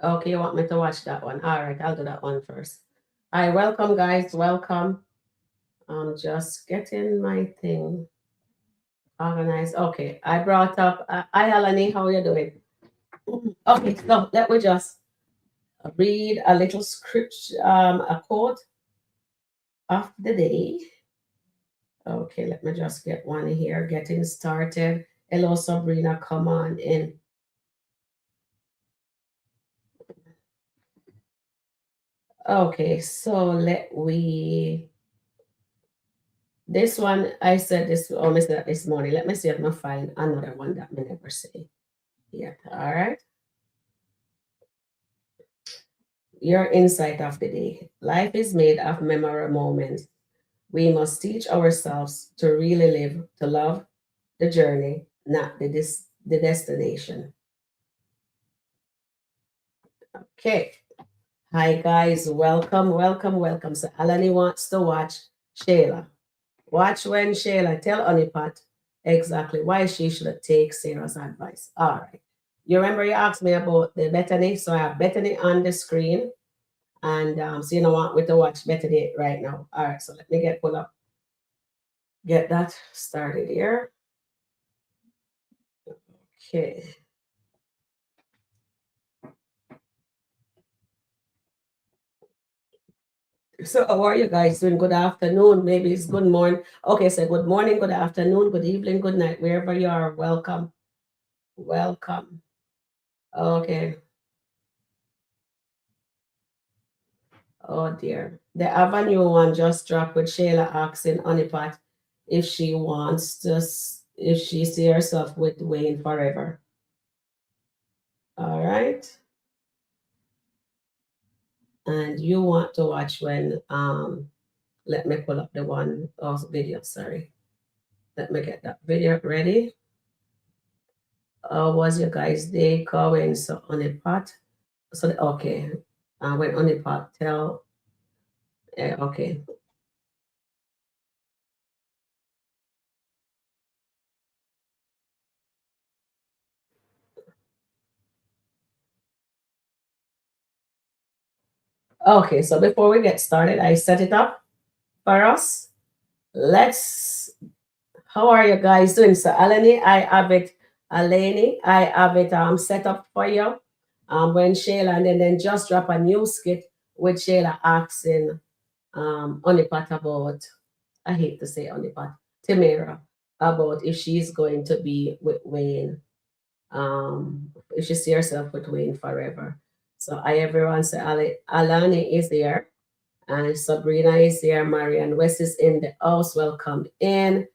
Okay, you want me to watch that one? All right, I'll do that one first. All right, welcome, guys. Welcome. I'm just getting my thing organized. Okay, I brought up. Hi, Alani. How are you doing? Okay, so let me just read a little script, a quote of the day. Okay, let me just get one here. Getting started. Hello, Sabrina. Come on in. Okay, so let we. This one I said this. Oh, I said that this morning. Let me see if I find another one that I never say. Yeah. All right. Your insight of the day. Life is made of memorable moments. We must teach ourselves to really live, to love the journey, not the destination. Okay. Hi guys, welcome, welcome, welcome. So Alani wants to watch Shayla. Watch when Shayla tell Honeypot exactly why she should take Sarah's advice. All right. You remember you asked me about the Bethany, so I have Bethany on the screen, and so you know want me to watch Bethany right now. All right, so let me get that started here. Okay. So how are you guys doing? Good afternoon. Maybe it's good morning. Okay, so good morning, good afternoon, good evening, good night, wherever you are. Welcome. Welcome. Okay. Oh dear. The Avenue one just dropped with Shayla asking Honeypot if she wants to if she see herself with Wayne forever. All right. And you want to watch when let me pull up the one video, sorry. Let me get that video ready. Was your guys day going so on a pot? So okay. When on a pot tell okay. Okay, so before we get started, I set it up for us. Let's how are you guys doing? So Alani, I have it Alani, I have it set up for you. When Shayla and then just drop a new skit with Shayla asking Onipat about I hate to say Onipat, Timera about if she's going to be with Wayne, if she see herself with Wayne forever. So I everyone say Alani is there and Sabrina is there, Marian West is in the house. Welcome in.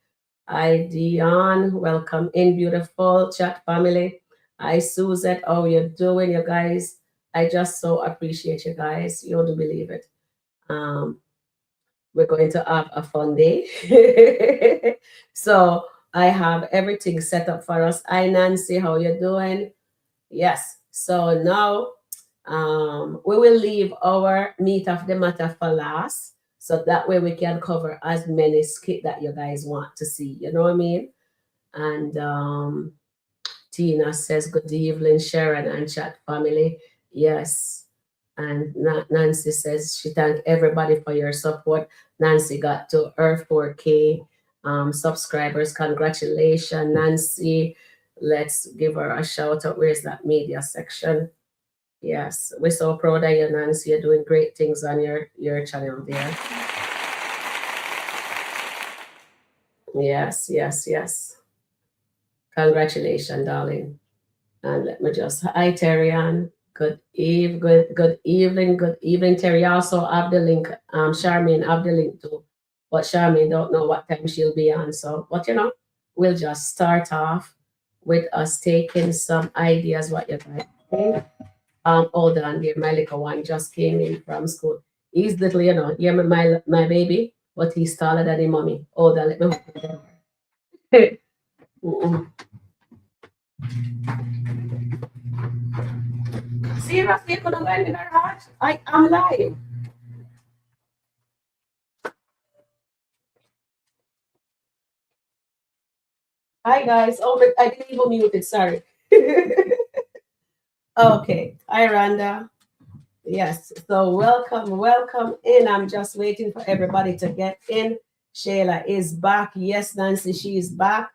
Hi Dion, welcome in, beautiful chat family. Hi Suzette, how you doing, you guys? I just so appreciate you guys. You don't believe it. Um, we're going to have a fun day. So I have everything set up for us. Hi Nancy, how you doing? Yes. So now we will leave our meat of the matter for last. So that way we can cover as many skit that you guys want to see. You know what I mean? And Tina says, good evening, Sharon and chat family. Yes. And Nancy says she thank everybody for your support. Nancy got to her 4K subscribers. Congratulations, Nancy. Let's give her a shout out. Where's that media section? Yes, we're so proud of you, Nancy. You're doing great things on your channel there. Yes, yes, yes. Congratulations, darling. And let me just hi Terry-Ann. Good evening, Terry. I also have the link. Charmaine have the link too. But Charmaine don't know what time she'll be on. So but you know, we'll just start off with us taking some ideas what you guys think. Hold on there, my little one just came in from school. He's little, you know, yeah, my baby, but he's taller than his mommy. Hold on, let me open the door. Mm-mm. Seriously, you couldn't find in her heart? I'm lying. Hi guys. Oh, I didn't even mute it. Sorry. Okay. Hi, Rhonda. Yes. So welcome, welcome in. I'm just waiting for everybody to get in. Shayla is back. Yes, Nancy, she is back.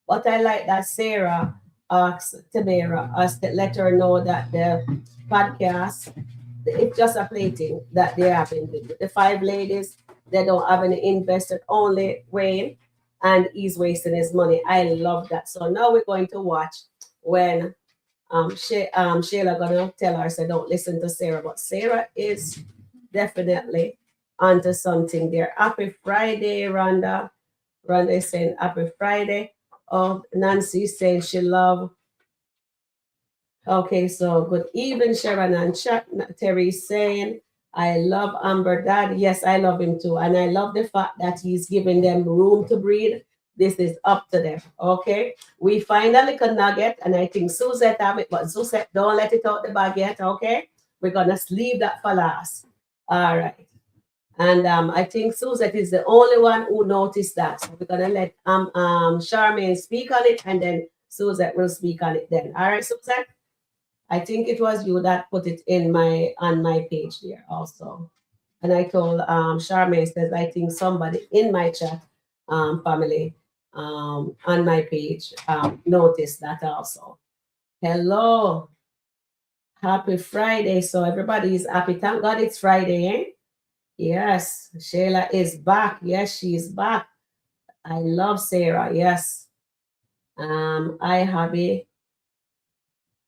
But I like that Sarah asked Tamara us to let her know that the podcast, it's just a plating that they're having. The five ladies, they don't have any investor, only Wayne, and he's wasting his money. I love that. So now we're going to watch when Shayla gonna tell her, so don't listen to Sarah, but Sarah is definitely onto something there. Happy Friday, Rhonda. Rhonda is saying happy Friday. Oh, Nancy is saying she love. Okay, so good evening, Sharon and Chuck. Terry is saying, I love Amber Dad. Yes, I love him too. And I love the fact that he's giving them room to breathe. This is up to them. Okay. We find a little nugget, and I think Suzette have it, but Suzette, don't let it out the bag yet. Okay. We're gonna leave that for last. All right. And I think Suzette is the only one who noticed that. So we're gonna let Charmaine speak on it, and then Suzette will speak on it then. All right, Suzette. I think it was you that put it in my on my page there also. And I told Charmaine says I think somebody in my chat family on my page noticed that also. Hello, happy Friday. So everybody is happy. Thank God it's Friday, eh? Yes, Shayla is back. Yes, she's back. I love Sarah. Yes. I happy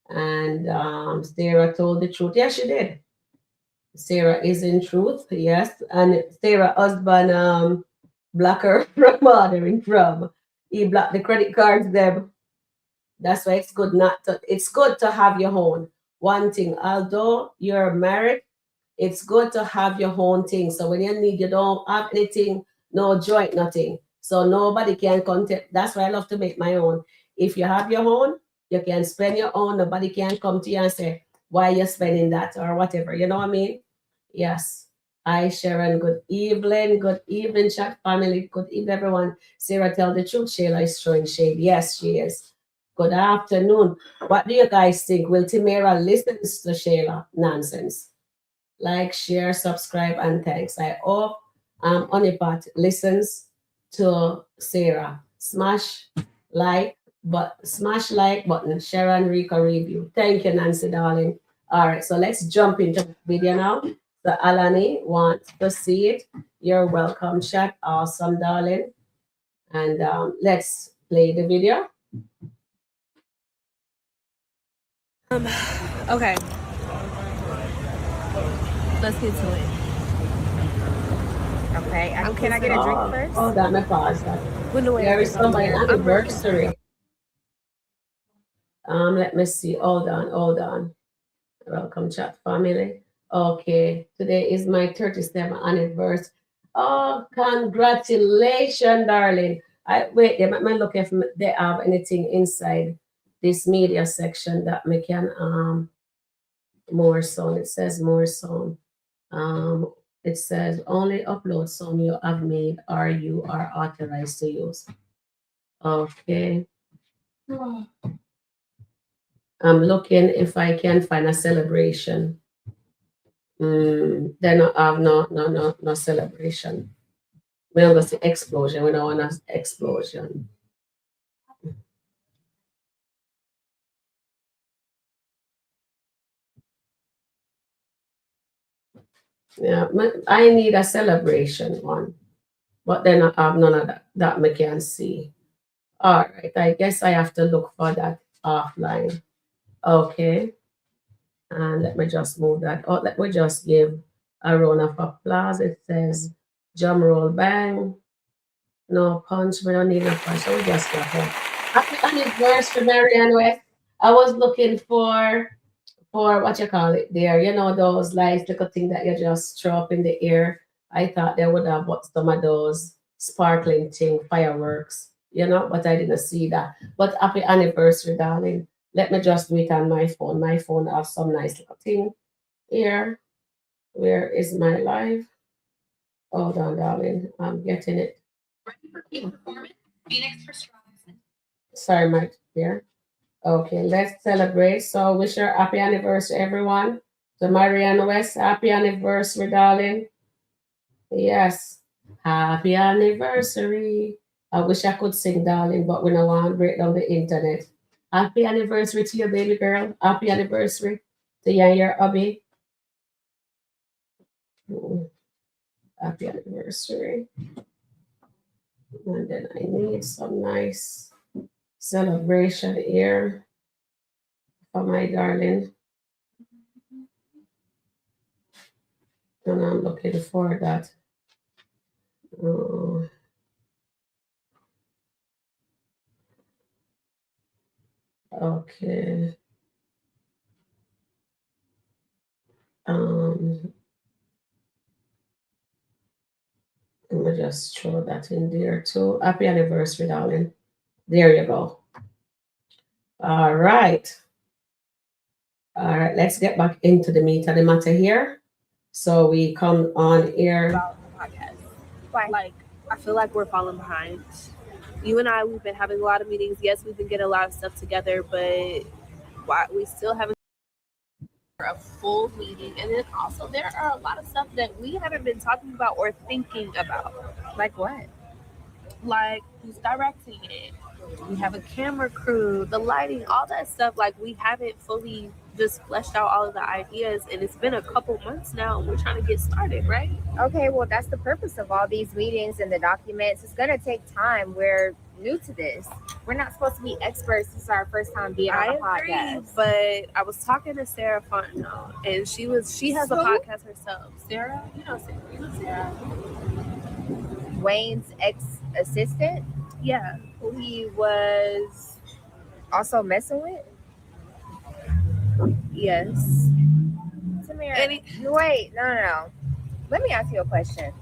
and Sarah told the truth. Yes, she did. Sarah is in truth, yes. And Sarah husband block her from ordering from. He blocked the credit cards them. That's why it's good to have your own. One thing, although you're married, it's good to have your own thing. So when you need, you don't have anything, no joint, nothing. So nobody can contact. That's why I love to make my own. If you have your own, you can spend your own. Nobody can come to you and say, why you're spending that or whatever. You know what I mean? Yes. Hi, Sharon. Good evening. Good evening, chat family. Good evening, everyone. Sarah, tell the truth. Shayla is throwing shade. Yes, she is. Good afternoon. What do you guys think? Will Tamara listen to Shayla? Nonsense. Like, share, subscribe, and thanks. I hope Honeypot listens to Sarah. Smash like button. Sharon Rico review. Thank you, Nancy, darling. All right, so let's jump into the video now. So Alani wants to see it. You're welcome, chat. Awesome, darling. And let's play the video. Okay. Let's get to it. Okay. Can I get a drink first? Hold on, my pause that. When the There is somebody I'm anniversary. Let me see. Hold on. Welcome, chat family. Okay, today is my 37th anniversary. Oh, congratulations, darling. I wait, they might look if they have anything inside this media section that we can more song. It says more song. Um it says only upload song you have made or you are authorized to use. Okay. I'm looking if I can find a celebration. They not have no celebration. We don't go see explosion. We don't want an explosion. Yeah, I need a celebration one, but then I have none of that me can see. All right, I guess I have to look for that offline. Okay, and let me just move that. Oh, let me just give a round of applause. It says drum roll bang. No punch. We don't need no punch. So we just got it. Happy anniversary, Marianne West. I was looking for what you call it there. You know those lights, little thing that you just throw up in the air. I thought they would have bought some of those sparkling thing, fireworks, but I didn't see that. But happy anniversary, darling. Let me just do it on my phone. My phone have some nice little thing here. Where is my live? Hold on, darling. I'm getting it. Ready for peak performance? Phoenix for strong. Sorry, my dear. Okay, let's celebrate. So wish her happy anniversary, everyone. To Marianne West, happy anniversary, darling. Yes. Happy anniversary. I wish I could sing, darling, but we don't want to break down the internet. Happy anniversary to your baby girl. Happy anniversary to you and your hubby. Mm, happy anniversary. And then I need some nice celebration here for my darling. And I'm looking for that. Uh, okay. Um, Let me just throw that in there too. Happy anniversary, darling. There you go. All right. All right. Let's get back into the meat of the matter here. So we come on here. About the podcast. Why? Like, I feel like we're falling behind. You and I, we've been having a lot of meetings. Yes, we've been getting a lot of stuff together, but why we still haven't a full meeting. And then also there are a lot of stuff that we haven't been talking about or thinking about. Like what? Like who's directing it? Do we have a camera crew? The lighting, all that stuff. Like we haven't fully just fleshed out all of the ideas, and it's been a couple months now, and we're trying to get started, right? Okay, well, that's the purpose of all these meetings and the documents. It's going to take time. We're new to this. We're not supposed to be experts. This is our first time being on I a agree, podcast. but I was talking to Sarah Fontenot, and she has a Who? podcast herself. Sarah, you know Sarah. Wayne's ex-assistant, Yeah. who he was also messing with. Yes. Samira, And wait, no. Let me ask you a question.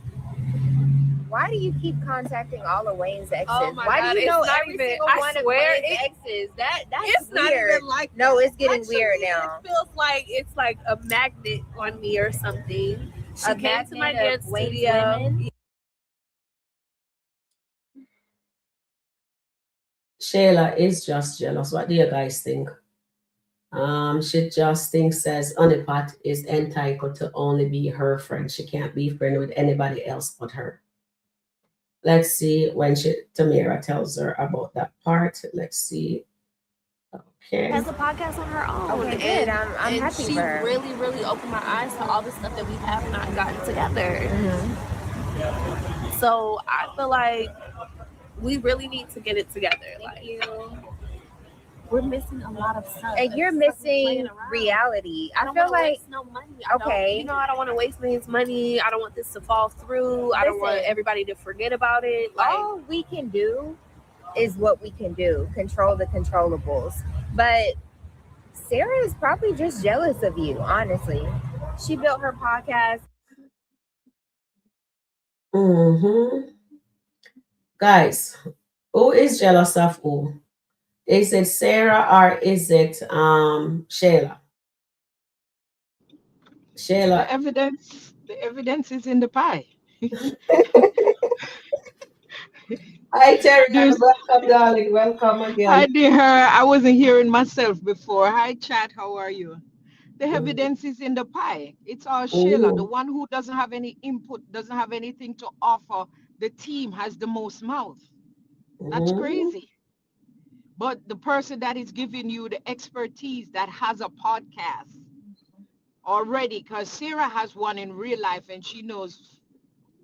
Why do you keep contacting all of Wayne's exes? Oh my Why God, do you it's know not every even- single I one of swear Wayne's it- exes? That's it's not weird. even like No, that. it's getting Actually, weird now. It feels like it's like a magnet on me or something. She A came to my magnet of dance Wayne's studio. women? Shayla is just jealous. What do you guys think? She just thinks says Honeypot is entitled to only be her friend. She can't be friend with anybody else but her. Let's see when Tamira tells her about that part. Let's see. Okay. Has a podcast on her own. Okay, good. And, I'm and happy she for her. really, really opened my eyes to all the stuff that we have not gotten together. Mm-hmm. So I feel like we really need to get it together. Like we're missing a lot of stuff. And you're It's like we're missing playing around. reality. I I don't feel wanna like waste no money. I okay. don't want to waste man's money. I don't want this to fall through. I don't want Listen. everybody to forget about it. Like all we can do is what we can do. Control the controllables. But Sarah is probably just jealous of you, honestly. She built her podcast. Mm-hmm. Guys, who is jealous of who? Is it Sarah or is it Shayla? Shayla. The evidence is in the pie. Hi Terry, There's, welcome darling, welcome again. hi dear, I wasn't hearing myself before. Hi chat, how are you? The evidence is in the pie. It's all Sheila, the one who doesn't have any input, doesn't have anything to offer. The team has the most mouth. That's crazy. But the person that is giving you the expertise that has a podcast already, because Sarah has one in real life and she knows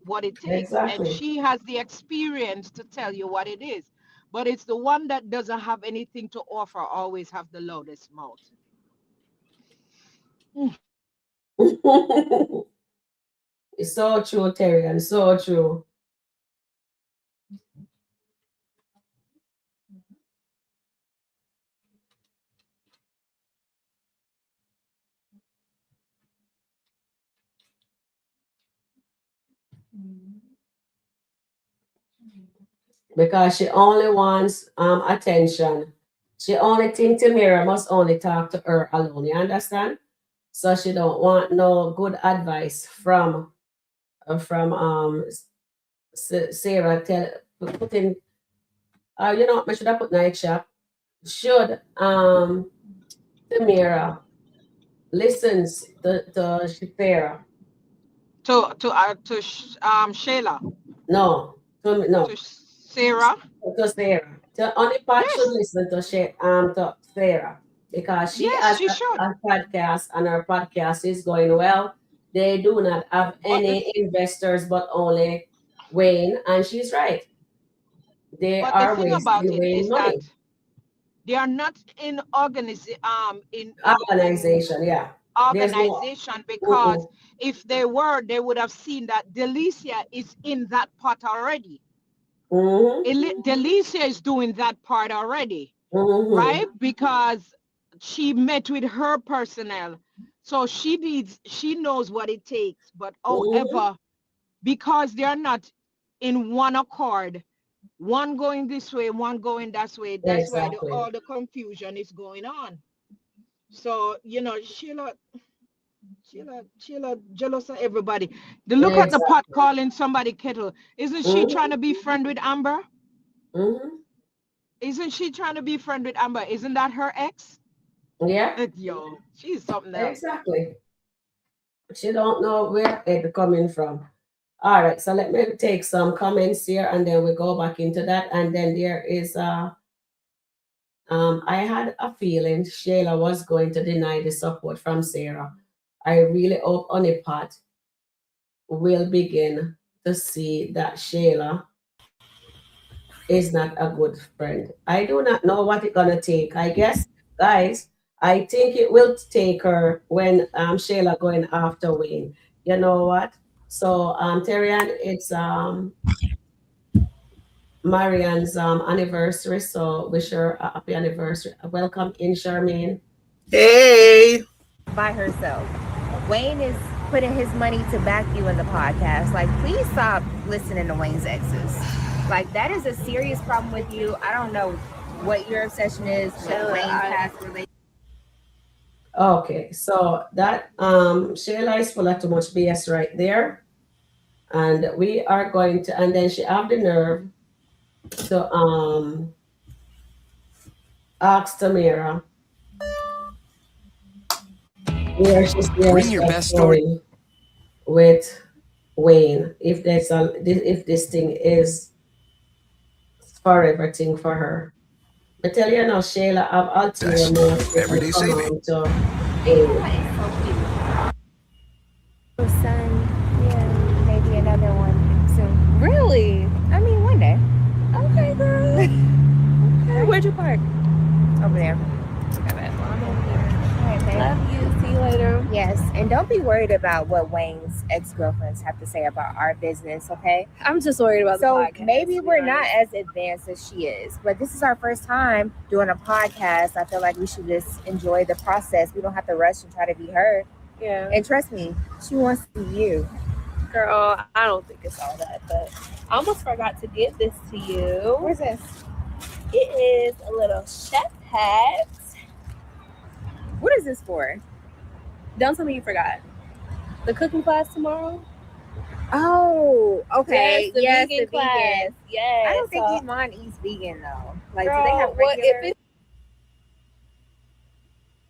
what it takes. Exactly. And she has the experience to tell you what it is. But it's the one that doesn't have anything to offer always have the loudest mouth. It's so true, Terry, and so true. Because she only wants attention. She only thinks Tamira must only talk to her alone. You understand? So she don't want no good advice from Sarah. Put in. You know, I should have put night shop. should Tamira listens to Sarah. To Shayla, No, no, to Sarah. to Sarah. Only part should Yes, listen to Sarah because she yes, has she should. a podcast and her podcast is going well. They do not have But the any investors but only Wayne, and she's right. They but the are thing about wasting it Wayne is that money. they are not in in Organization, yeah. There's no. organization, because Mm-mm, if they were, they would have seen that Delicia is in that pot already. mm-hmm, Delicia is doing that part already, mm-hmm. right? Because she met with her personnel. So she knows what it takes. But Mm-hmm. however, because they are not in one accord, one going this way, one going that way, that's why Exactly. all the confusion is going on. So, Sheila jealous of everybody. The look at the pot Exactly. calling somebody kettle. Isn't she trying Mm-hmm. to be friend with Amber? Mm-hmm. Isn't she trying to be friend with Amber? Isn't that her ex? Yeah, Yo, she's something else. exactly. She don't know where it coming from. All right, so let me take some comments here and then we go back into that. And then there is I had a feeling Shayla was going to deny the support from Sarah. I really hope Honeypot will begin to see that Shayla is not a good friend. I do not know what it's gonna take. I guess, guys, I think it will take her when Shayla going after Wayne. You know what? So Terrian, it's Marianne's anniversary. So wish her a happy anniversary. Welcome in, Charmaine. Hey, By herself. Wayne is putting his money to back you in the podcast. Like, please stop listening to Wayne's exes. Like, that is a serious problem with you. I don't know what your obsession is with Wayne's past relationship. Okay, so that Shayla is full of too much BS right there. And we are going to, and then she have the nerve to ask Tamira where she's Bring shares your her best story. story with Wayne. If this thing is forever thing for her. But tell you now, Shayla have ulterior Best motive to everyday come saving. on to You know Wayne. what? It's so cute. Oh, son, yeah, maybe another one soon. Really? I mean, one day. Okay, girl. Okay, where'd you park? Over there. Okay, babe. Well, I'm over here. All right, babe. Love you. See you later. Yes, and don't be worried about what Wayne's ex-girlfriends have to say about our business, okay? I'm just worried about the So podcast. maybe to be we're not honest. as advanced as she is, but this is our first time doing a podcast. I feel like we should just enjoy the process. We don't have to rush and try to be her. Yeah. And trust me, she wants to be you. Girl, I don't think it's all that, but I almost forgot to give this to you. Where's this? It is a little chef hat. What is this for? Don't tell me you forgot. The cooking class tomorrow? Oh, okay. Yes, vegan the class. vegan. Yes. I don't think so- Iman eats vegan though. Like, Girl, do they have well, regular?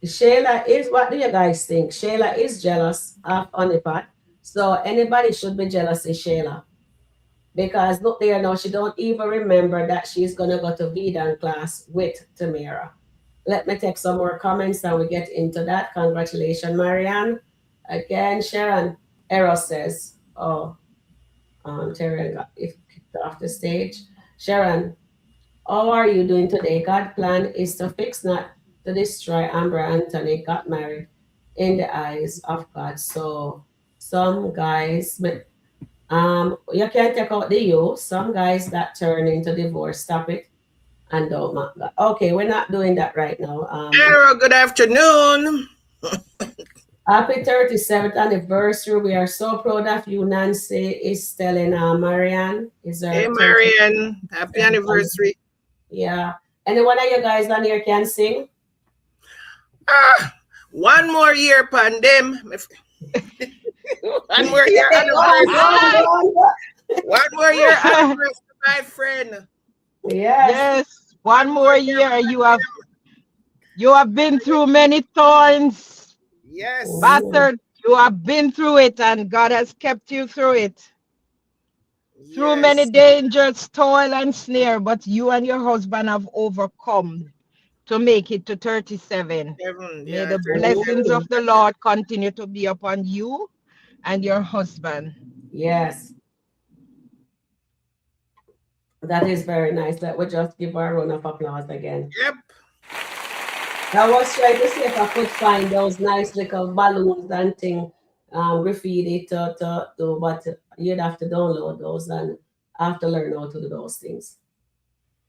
if Shayla is, what do you guys think? Shayla is jealous of Honeypot. So anybody should be jealous of Shayla. Because look there now, she don't even remember that she's gonna go to vegan class with Tamira. Let me take some more comments and we get into that. Congratulations, Marianne. Again, Sharon. Eros says, oh, Terry got kicked off the stage. Sharon, how are you doing today? God's plan is to fix, not to destroy. Amber Anthony got married in the eyes of God. So some guys, you can take out the you. Some guys that turn into divorce, stop it and don't mock God. Okay, we're not doing that right now. Arrow, good afternoon. Happy 37th anniversary. We are so proud of you. Nancy is telling Marianne is her Hey, 30th Marianne, happy anniversary. Yeah. Any one of you guys down here can sing? One more year, pandem. One more year anniversary. One more year anniversary, my friend. Yes. Yes, one more year. You have You have been through many thorns, Yes. Mm, battered. You have been through it, and God has kept you through it. Through many Yes. dangers, toil, and snare, but you and your husband have overcome to make it to 37. Seven. May Yeah, the 37. blessings of mm. the Lord continue to be upon you and your husband. Yes, that is very nice. Let we just give her a round of applause again. Yep. I was trying to see if I could find those nice little balloons and thing, graffiti to do, but you'd have to download those and I have to learn how to do those things.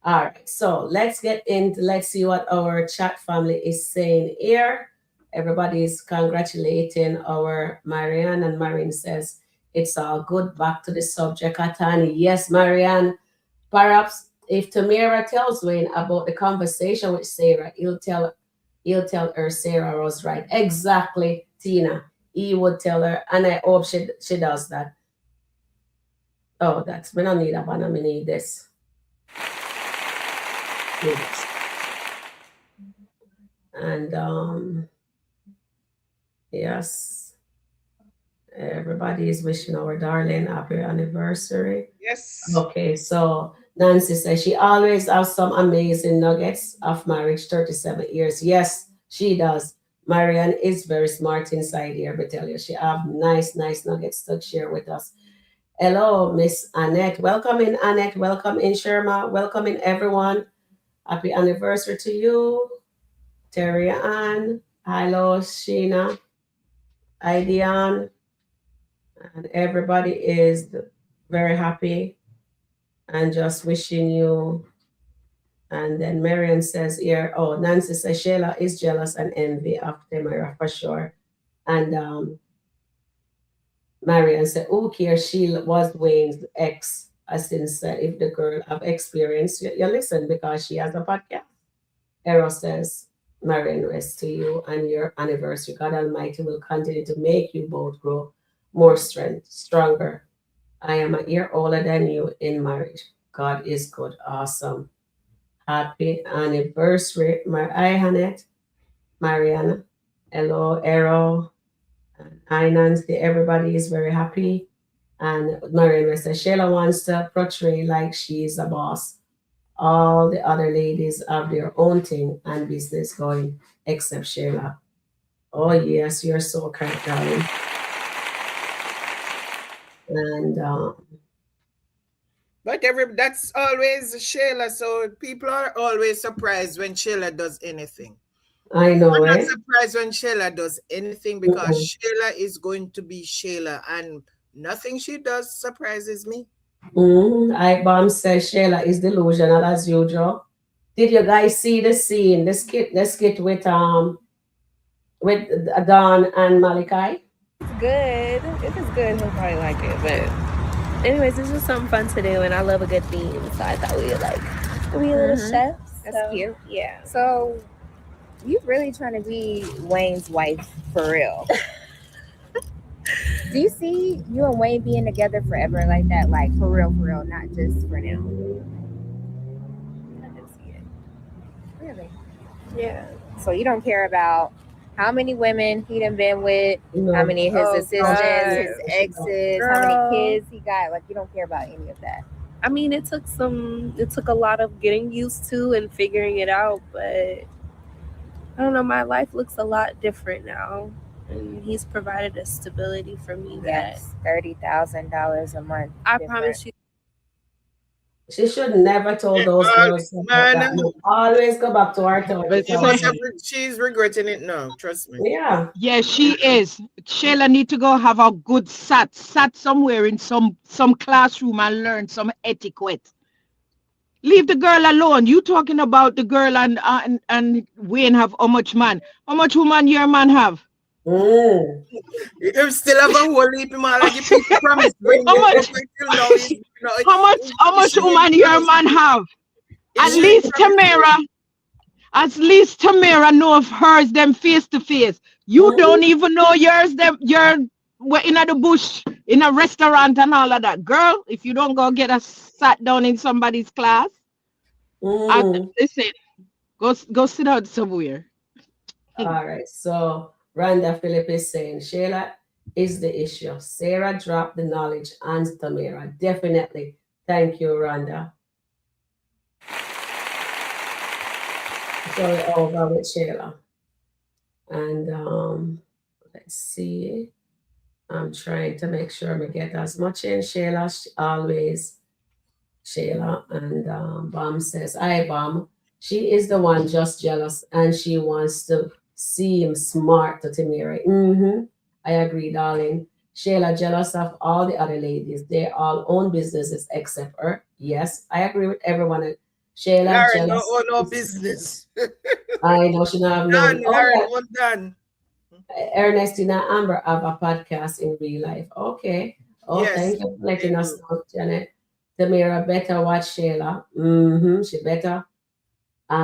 All right, so let's see what our chat family is saying here. Everybody is congratulating our Marianne, and Marianne says it's all good. Back to the subject, Atani. Yes, Marianne. Perhaps if Tamira tells Wayne about the conversation with Sarah, he'll tell her Sarah was right. Exactly, Tina. He would tell her, and I hope she does that. Oh, that's we don't need a banana, we need this. Need this. And yes, everybody is wishing our darling happy anniversary. Yes. Okay, so Nancy says she always has some amazing nuggets of marriage, 37 years. Yes, she does. Marianne is very smart inside here, but tell you, she have nice nuggets to share with us. Hello, Miss Annette. Welcome in, Annette. Welcome in, Sherma. Welcome in, everyone. Happy anniversary to you. Terry Ann. Hello, Sheena. Idean. And everybody is very happy and just wishing you. And then Marion says here, oh, Nancy says Sheila is jealous and envy of Tamara for sure. And Marion said, who cares? She was Wayne's ex. As in said, if the girl have experience, you listen because she has a podcast. Eros says, Marion, rest to you and your anniversary. God Almighty will continue to make you both grow more strength, stronger. I am a year older than you in marriage. God is good. Awesome. Happy anniversary, hi, Hannett, Mariana. Hello, Errol. And hi, Nancy. Everybody is very happy. And Mariana says Sheila wants to portray like she's a boss. All the other ladies have their own thing and business going, except Sheila. Oh, yes, you're so correct, darling. And But that's always Sheila. So people are always surprised when Sheila does anything. I know, I'm not eh? surprised when Sheila does anything because Mm-mm. Sheila is going to be Sheila and nothing she does surprises me. I Bomb says Sheila is delusional as usual. Did you guys see the scene, the skit with Don and Malachi? Good. It was good. He'll probably like it. But anyways, it's just something fun to do, and I love a good theme. So I thought we would be a little chefs. That's So, cute. Yeah. So you really trying to be Wayne's wife for real? Do you see you and Wayne being together forever like that? Like for real, not just for now. I can see it. Really? Yeah. So you don't care about how many women he done been with, No. how many of his Oh, assistants, God. his exes, how Girl. many kids he got. Like you don't care about any of that. I mean, it took a lot of getting used to and figuring it out, but I don't know, my life looks a lot different now. And he's provided a stability for me that Yes, $30,000 a month. I different. promise you. She should never told those girls about that. Man, No. Always go back to her But she must have, 30,000. she's regretting it now. Trust me. Yeah. yeah, she is. Sheila need to go have a good sat somewhere in some classroom and learn some etiquette. Leave the girl alone. You talking about the girl and Wayne have how much man? How much woman your man have? Mm. You still have a whole heap of man like you people promise when How you much? up until now. How much woman your man have? At least Tamara know of hers them face to face. You don't even know yours. Them you're in the bush in a restaurant and all of that. Girl, if you don't go get a sat down in somebody's class, Mm. listen, go sit down somewhere. All right. So Rhonda Phillip is saying Shayla is the issue. Sarah dropped the knowledge on Tamara. Definitely. Thank you, Rhonda. So we're over with Shayla. And let's see. I'm trying to make sure we get as much in. Shayla always. Shayla and Bam says, "Hi, Bam. She is the one just jealous, and she wants to seem smart to Timiri." I agree, darling. Shayla jealous of all the other ladies. They all own businesses except her. Yes, I agree with everyone. Shayla Lauren, no, jealous. oh, no business. I know she don't have none. Done, Oh Lauren, yeah, all done. Ernestina Amber have a podcast in real life. Okay. Oh, Yes, thank you for they letting us do. know, Janet. Tamira better watch Shayla. She better.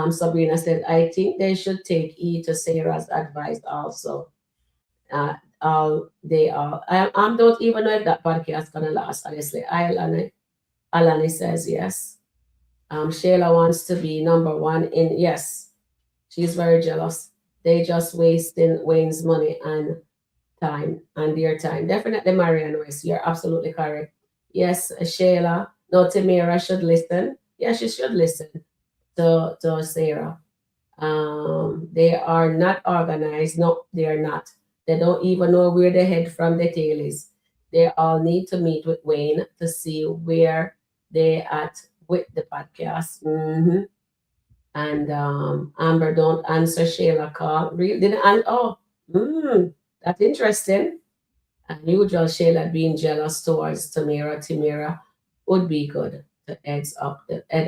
Sabrina said, I think they should take E to Sarah's advice also. All they are. I don't even know if that podcast gonna last, honestly. Alani says yes. Shayla wants to be number one in yes. She's very jealous. They just wasting Wayne's money and time and their time. Definitely Marianne West. You're absolutely correct. Yes, Shayla. No, Tamira should listen. Yeah, she should listen to Sarah. They are not organized. No, they are not. They don't even know where the head from the tail is. They all need to meet with Wayne to see where they at with the podcast. And Amber don't answer Shayla call. Really didn't oh, that's interesting. Unusual Shayla being jealous towards Tamira. Tamira would be good to head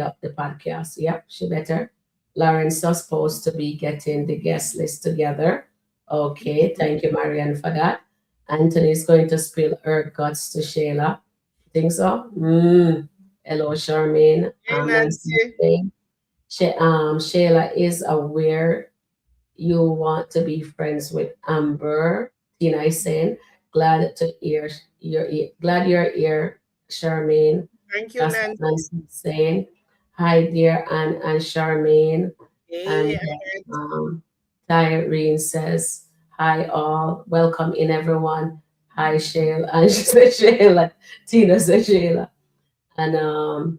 up the podcast. Yep, she better. Lauren's supposed to be getting the guest list together. Okay, thank you, Marianne, for that. Anthony's going to spill her guts to Shayla. Think so? Hello, Charmaine. Hey, Nancy Nancy. saying Shayla is aware you want to be friends with Amber. Tina is saying, glad to hear glad you're here, Charmaine. Thank you, That's what Nancy. Nancy's saying. Hi dear Anne and Charmaine. Hey, And Annette. Tyrene says, hi all, welcome in everyone. Hi Shayla. And she said Shayla. Tina said Shayla. And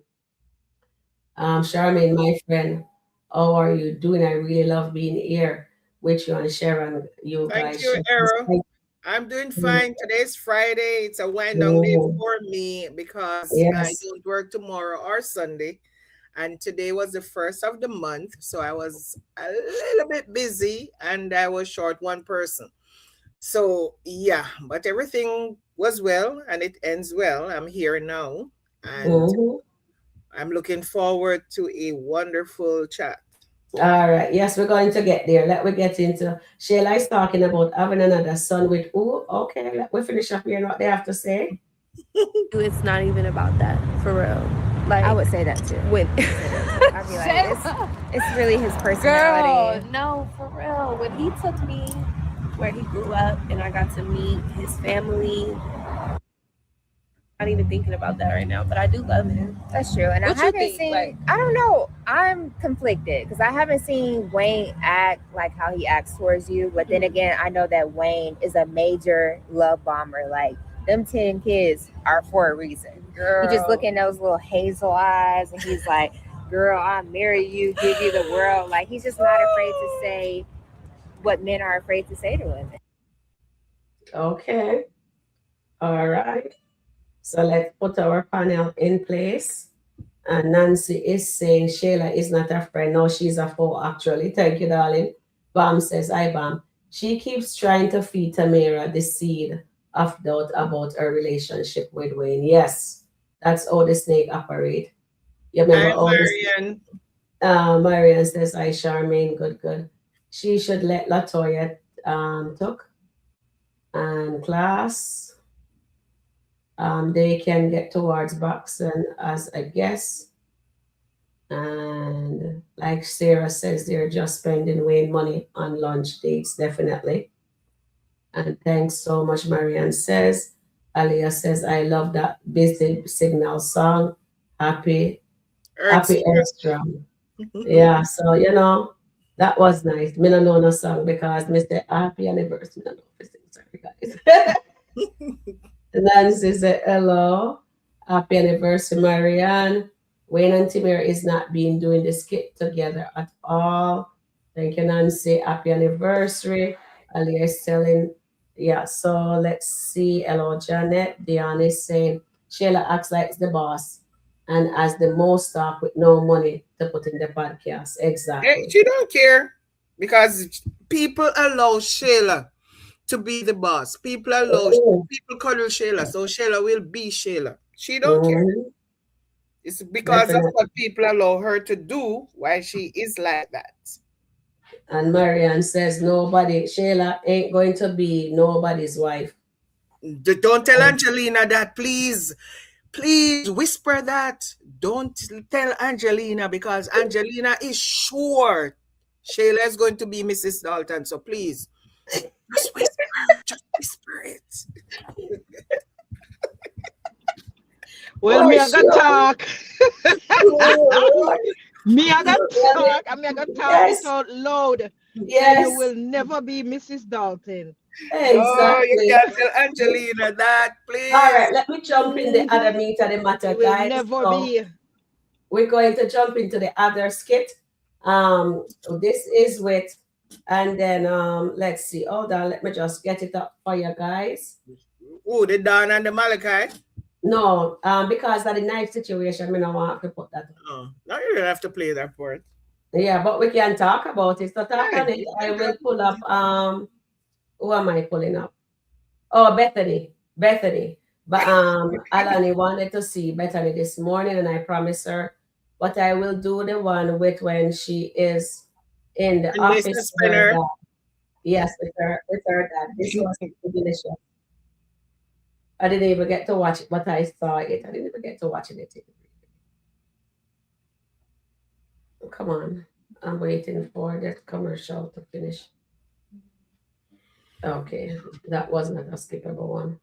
Charmaine, my friend, how are you doing? I really love being here with you and Sharon. You Thank guys you, should Arrow. I'm doing fine. Today's Friday. It's a wind down day Mhm. for me because I Yes. don't work tomorrow or Sunday. And today was the first of the month. So I was a little bit busy and I was short one person. So, yeah, but everything was well and it ends well. I'm here now and Mhm. I'm looking forward to a wonderful chat. All right. Yes, we're going to get there. Let me get into Shayla is talking about having another son with who? Okay, let we finish up here what they have to say. It's not even about that, for real. Like I would say that too. with I'd be like, it's really his personality. girl, no, for real. When he took me where he grew up and I got to meet his family, not even thinking about that right now, but I do love him. That's true. And What I you haven't think? seen, Like, I don't know. I'm conflicted because I haven't seen Wayne act like how he acts towards you. But then again, I know that Wayne is a major love bomber. Like, them 10 kids are for a reason. girl, You just look in those little hazel eyes and he's like, girl, I'll marry you, give you the world. Like, he's just not afraid to say what men are afraid to say to women. Okay. All right. So let's put our panel in place. And Nancy is saying Shayla is not a friend. No, she's a foe, actually. Thank you, darling. Bam says, hi, Bam. She keeps trying to feed Tamara the seed of doubt about her relationship with Wayne. Yes, that's how the snake operate. You remember Hi, all this? Marian. Marian says, hi, Charmaine. Good, good. She should let Latoya took and class. They can get towards boxing as a guest. And like Sarah says, they're just spending Wayne money on lunch dates, definitely. And thanks so much, Marianne says. Alia says, I love that busy signal song. Happy, Earth happy strong. extra. Yeah, so That was nice. Me no know no song because Mr. Happy Anniversary. Me no know if it's sorry guys. Nancy said hello. Happy anniversary, Marianne. Wayne and Timur is not being doing the skit together at all. Thank you, Nancy. Happy anniversary. Ali is telling, yeah. So let's see. Hello, Janet. Dion is saying Sheila acts like the boss and has the most stock with no money to put in the podcast. Exactly. She don't care because people allow Sheila to be the boss. People allow Mhm. people cuddle Sheila, so Sheila will be Sheila. She don't care. Mhm. It's because of Definitely. what people allow her to do why she is like that. And Marianne says nobody, Sheila ain't going to be nobody's wife. Don't tell Angelina that, please. Please whisper that. Don't tell Angelina because Angelina is sure Shayla is going to be Mrs. Dalton. So please, just whisper. Just whisper it. Well, Oh, me I got sure. talk. Sure. Me I got talk. I mean I got talk it Yes, out loud. Say you yes, will never be Mrs. Dalton. No, you exactly. can't tell Angelina that, All please. right, let me jump in the other meat of the matter, You will guys. never So be. we're going to jump into the other skit. This is with, and then let's see. Hold on, let me just get it up for you guys. Oh, the Don and the Malachi. No, because of the knife situation, I don't want to put that. Oh, now you don't have to play that part. Yeah, but we can talk about it. So talk Yeah, on it. you I can will talk pull about up it. who am I pulling up? Oh, Bethany. Bethany. But Alani wanted to see Bethany this morning and I promised her. But I will do the one with when she is in the And they office with her suspend her. dad. Yes, with her dad. This was delicious. I didn't even get to watch it, but I saw it. I didn't even get to watch it. Come on. I'm waiting for the commercial to finish. Okay, that was not a skippable one.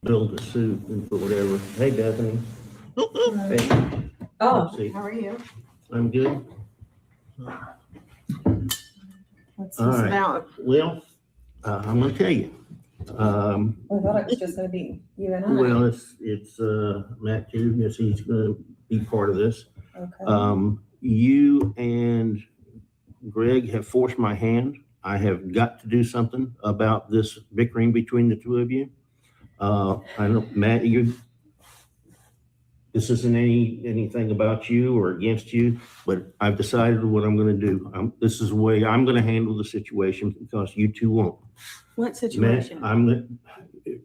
Build a suit and whatever. Hey, Bethany. Hey, Oh, let's see. How are you? I'm good. What's All this right. about? Well, I'm gonna tell you. I thought it was just gonna be you and I. Well, it's Matt too. Yes, he's gonna be part of this. Okay. You and Greg have forced my hand. I have got to do something about this bickering between the two of you. I know, Matt, this isn't anything about you or against you, but I've decided what I'm going to do. This is the way I'm going to handle the situation because you two won't. What situation? Matt,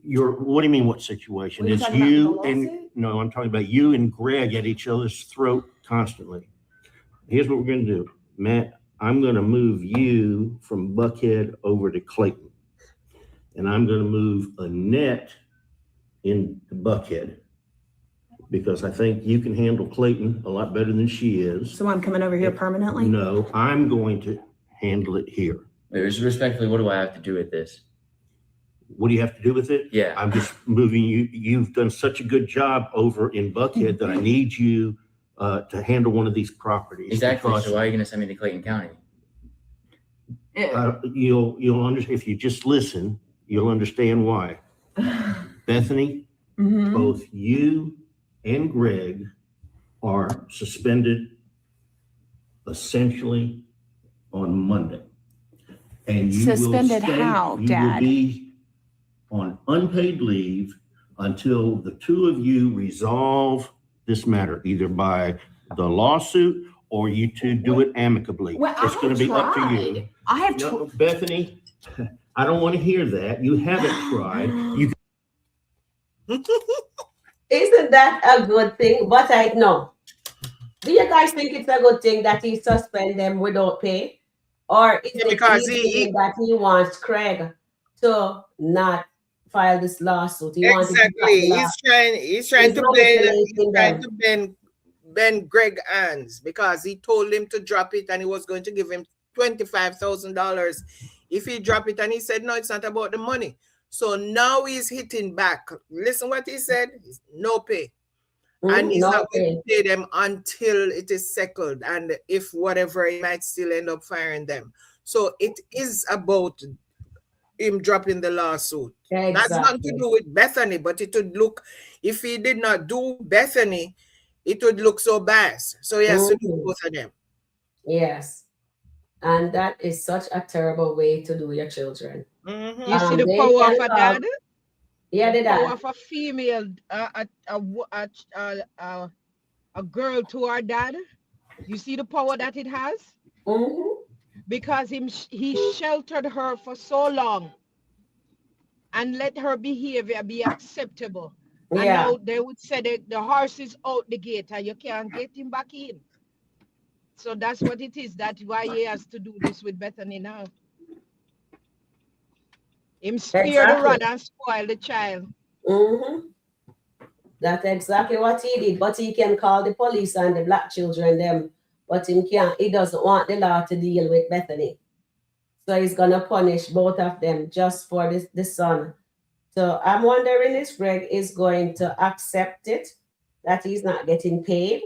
what do you mean what situation? What are you It's talking about, you the and, lawsuit? no, I'm talking about you and Greg at each other's throat constantly. Here's what we're going to do. Matt, I'm going to move you from Buckhead over to Clayton. And I'm going to move Annette into Buckhead because I think you can handle Clayton a lot better than she is. So I'm coming over here permanently? No, I'm going to handle it here. Respectfully, what do I have to do with this? What do you have to do with it? Yeah. I'm just moving you. You've done such a good job over in Buckhead that I need you to handle one of these properties. Exactly. So why are you going to send me to Clayton County? You'll understand if you just listen. You'll understand why. Bethany, both you and Greg are suspended essentially on Monday. And you Suspended will stay, how, you Dad? will be on unpaid leave until the two of you resolve this matter, either by the lawsuit or you two do it amicably. Well, It's going to be up to you. I have No, Bethany, I don't want to hear that. You haven't tried. You isn't that a good thing? But I know. Do you guys think it's a good thing that he suspend them without pay? Or is it Because he that he wants Craig to not file this lawsuit? He wants to stop exactly. the lawsuit. He's trying He's to manipulating them. bend Greg hands because he told him to drop it and he was going to give him $25,000 if he drop it, and he said no, it's not about the money. So now he's hitting back. Listen what he said. No pay. And he's No not going pay. to pay them until it is settled. And if whatever, he might still end up firing them. So it is about him dropping the lawsuit. That's nothing to Exactly. do with Bethany, but it would look, if he did not do Bethany, it would look so bad. So he has to do Mhm. both of them. Yes. And that is such a terrible way to do your children. Mhm. You see the They power can of a call, dad? yeah, The the power dad. of a female, a girl to her dad. You see the power that it has? Mhm. Because he sheltered her for so long and let her behavior be acceptable. And Yeah. now they would say that the horse is out the gate and you can't get him back in. So that's what it is. That's why he has to do this with Bethany now. Him spare the Exactly. rod and spoil the child. Mm-hmm. That's exactly what he did. But he can call the police and the black children them. But him can't. He doesn't want the law to deal with Bethany. So he's gonna punish both of them just for the son. So I'm wondering if Greg is going to accept it that he's not getting paid,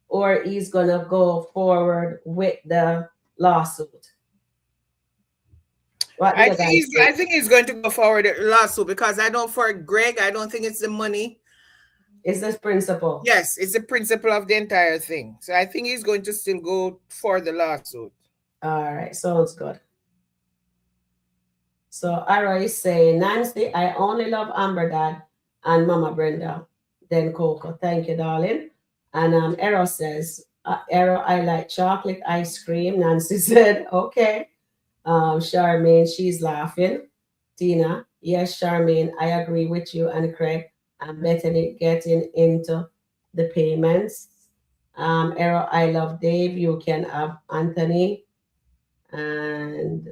or he's gonna go forward with the lawsuit. What do you guys I think? think he's going to go forward with the lawsuit because I don't, for Greg, I don't think it's the money. Is this principle? Yes, it's the principle of the entire thing. So I think he's going to still go for the lawsuit. All right, sounds good. So Ira is saying, Nancy, I only love Amber Dad and Mama Brenda. Then Coco, thank you, darling. And Ero says, Ero, I like chocolate ice cream. Nancy said, okay. Charmaine, she's laughing. Tina, yes, Charmaine, I agree with you and Craig. And Bethany getting into the payments. Ero, I love Dave. You can have Anthony. And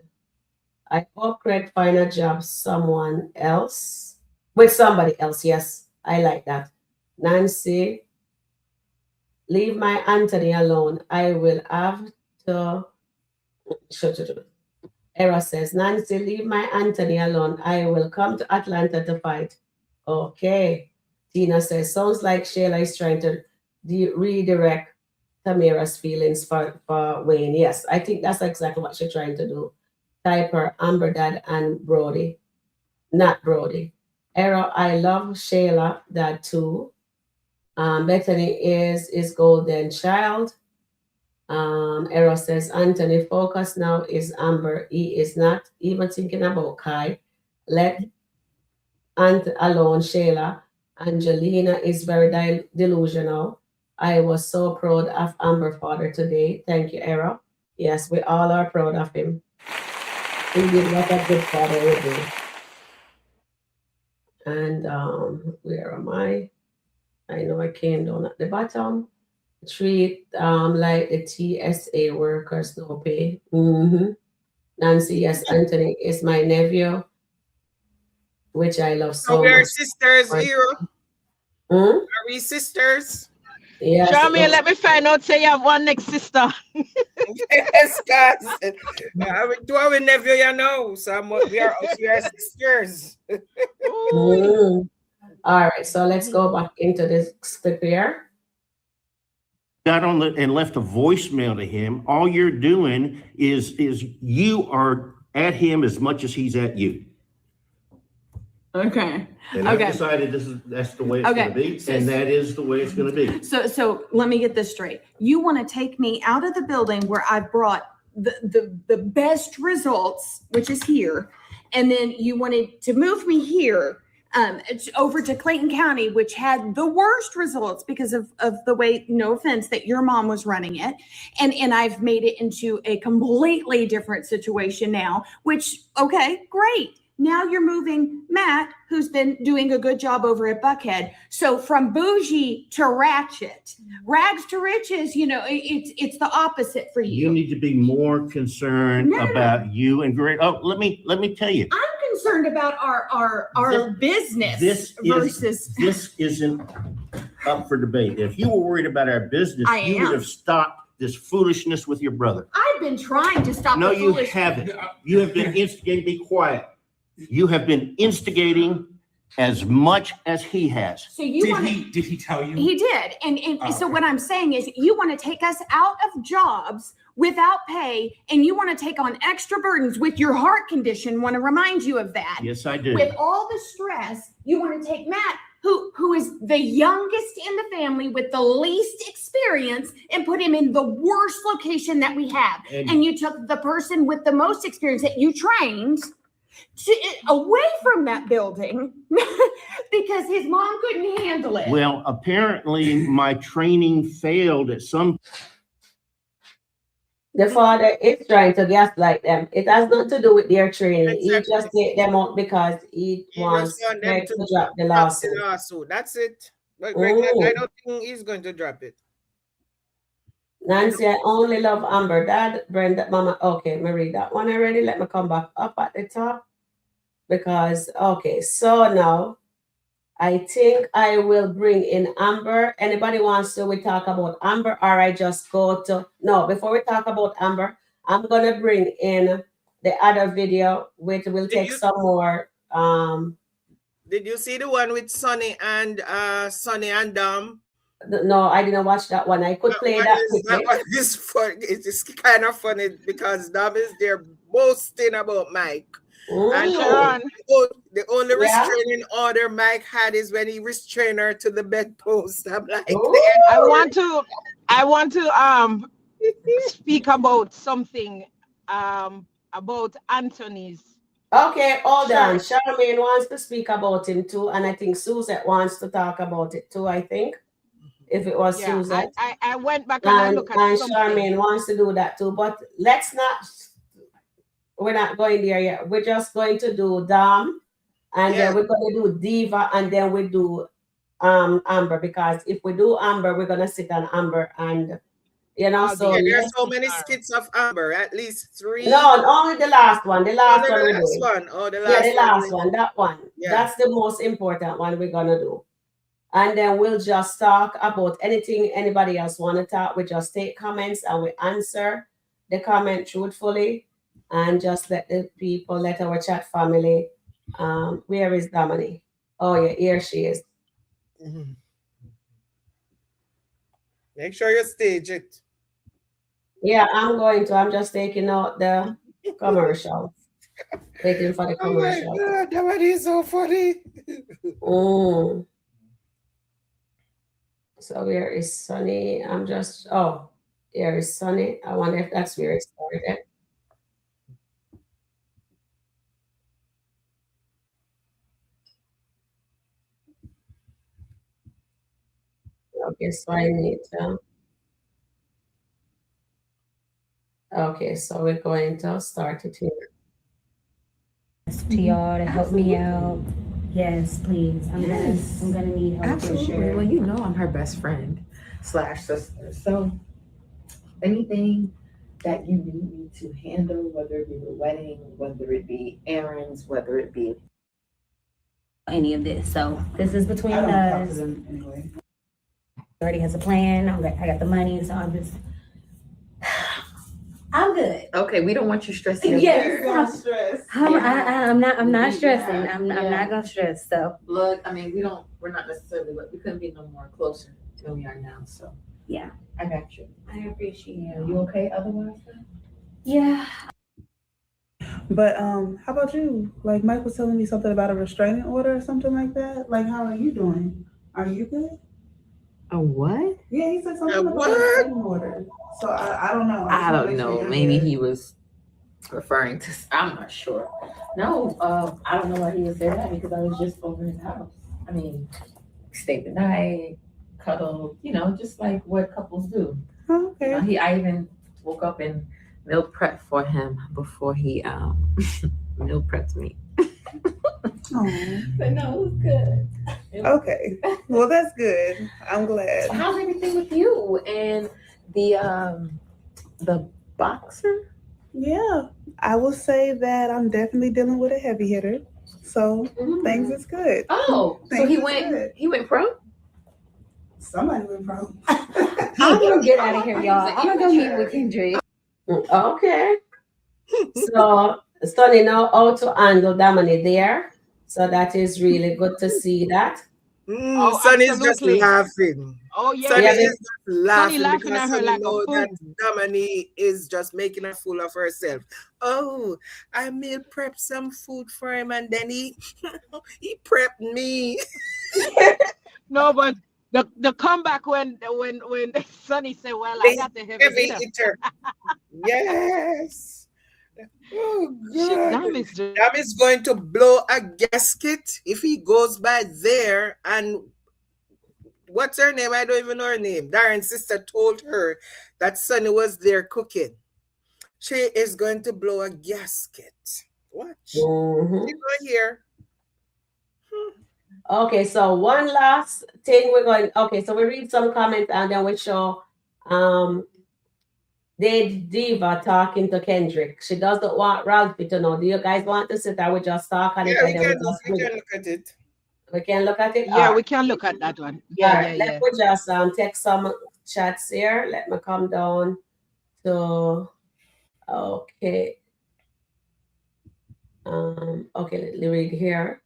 I hope Craig find a job someone else with somebody else. Yes, I like that. Nancy, leave my Anthony alone. I will have to. Era says, Nancy, leave my Anthony alone. I will come to Atlanta to fight. Okay. Tina says, sounds like Shayla is trying to redirect Tamira's feelings for Wayne. Yes, I think that's exactly what she's trying to do. Typer, Amber Dad, and Brody. Not Brody. Era, I love Shayla Dad too. Bethany is golden child. Era says Anthony focus now is Amber. He is not even thinking about Kai. Let Ant alone, Shayla. Angelina is very delusional. I was so proud of Amber father today. Thank you, Era. Yes, we all are proud of him. He did what a good father would do. And where am I? I know I came down at the bottom. Treat like the TSA workers no pay. Mm-hmm. Nancy, yes, Anthony is my nephew, which I love So so we are much. sisters here. Hmm? Are we sisters? Yes. Charmaine, let me find out. Say you have one next sister. Yes, guys. Do our nephew, you know. So we are sisters. Mm. All right, so let's go back into this script here. Got on and left a voicemail to him. All you're doing is you are at him as much as he's at you. Okay. And I've decided that's the way it's going to be, and that is the way it's going to be. So let me get this straight. You want to take me out of the building where I've brought the best results, which is here, and then you wanted to move me here over to Clayton County, which had the worst results because of the way, no offense, that your mom was running it. And I've made it into a completely different situation now, which, okay, great. Now you're moving Matt, who's been doing a good job over at Buckhead. So from bougie to ratchet, rags to riches, it's the opposite for you. You need to be more concerned about you and Greg. Oh, let me tell you. I'm concerned about our business This isn't up for debate. If you were worried about our business, you would have stopped this foolishness with your brother. I've been trying to stop No, the you foolishness. haven't. You have been instigating. Be quiet. You have been instigating as much as he has. So you want to. Did he tell you? He did. And so okay. what I'm saying is you want to take us out of jobs without pay, and you want to take on extra burdens with your heart condition. Want to remind you of that. Yes, I do. With all the stress, you want to take Matt, who is the youngest in the family with the least experience, and put him in the worst location that we have. And you took the person with the most experience that you trained away from that building because his mom couldn't handle it. Well, apparently my training failed at some. The father is trying to gaslight them. It has nothing to do with their training. He just take them out because he wants them to drop the lawsuit. That's it. But I don't think he's going to drop it. Nancy, I only love Amber. Dad, Brenda, Mama. Okay, let me read that one already. Let me come back up at the top. Because, okay, so now I think I will bring in Amber. Anybody wants to we talk about Amber, or I just go to, no, before we talk about Amber, I'm going to bring in the other video, which will take some more. Did you see the one with Sonny and Dom? No, I didn't watch that one. I could play that. That one is fun. It's kind of funny because Dom is there boasting about Mike. And Sharon. the only restraining order Mike had is when he restrained her to the bedpost. I'm like, I want to speak about something about Anthony's. Okay, hold on. Charmaine wants to speak about him too, and I think Suzette wants to talk about it too. I think if it was Suzette, I went back and I looked at and something. Charmaine wants to do that too. But let's not. We're not going there yet. We're just going to do Dom, and then we're going to do Diva, and then we do Amber, because if we do Amber, we're going to sit on Amber, and so there's so many skits of Amber, at least 3. No, only the last one. The last one. The last one. That one. Yeah. That's the most important one we're gonna do. And then we'll just talk about anything anybody else want to talk. We just take comments and we answer the comment truthfully. And just let our chat family. Where is Dominique? Oh yeah, here she is. Mm-hmm. Make sure you stage it. Yeah, I'm just taking out the commercial. Waiting for the commercial. Oh my God, that is so funny. So where is Sunny? Here is Sunny. I wonder if that's where it started. Okay, so I need to. Okay, so we're going to start it here. To y'all to help me out. Yes, please. I'm gonna need help. Absolutely. For sure. Well, you know I'm her best friend / sister. So anything that you need me to handle, whether it be the wedding, whether it be errands, whether it be any of this. So this is between us. Anyway. Already has a plan. I got the money, so I'm good. Okay, we don't want you stressing. Yes, I'm not Yeah. stressing. I'm not gonna stress. So Look, I mean, we're not necessarily, we couldn't be no more closer than we are now. So yeah, I got you. I appreciate you. You okay otherwise? Yeah. But how about you? Like Mike was telling me something about a restraining order or something like that. Like, how are you doing? Are you good? A what? Yeah, he said something about a restraining order. So I don't know. I don't know. Maybe he was referring to. I'm not sure. No, I don't know why he would say that because I was just over his house. I mean, stayed the night, cuddled. Just like what couples do. Oh, okay. I even woke up and meal prep for him before he meal prepped me. But no, it was good. Okay. Well, that's good. I'm glad. How's everything with you and the boxer? Yeah, I will say that I'm definitely dealing with a heavy hitter. So things is good. Oh, so he went pro? Somebody went pro. I'm gonna get out of here, y'all. I'm gonna go meet with Kendrick. Okay. So Sonny, now how to handle Dominic there. So that is really good to see that. Oh, Sonny is just absolutely. laughing. Oh, yeah. Sonny Yeah, is just Sonny laughing laughing because at her Sonny like a knows fool. that Dominique is just making a fool of herself. Oh, I meal prep some food for him and then he he prepped me. No, but the comeback when Sonny said, "Well, I The got the heavy heavy hitter." hitter. Yes. Oh Shit, God. damn is Dam is going to blow a gasket if he goes by there. And what's her name? I don't even know her name. Darren's sister told her that Sonny was there cooking. She is going to blow a gasket. Watch. Mhm. She's not here. Okay, so one last thing we're going. Okay, so we read some comments and then we show the diva talking to Kendrick. She doesn't want Ralphie to know. Do you guys want to sit there? We just talk on it Yeah, and then we just we can look at it. we can look at it. Yeah, All we right. can look at that one. All Yeah, right. yeah, Let yeah. me just take some chats here. Let me come down to okay. Okay, let me read here.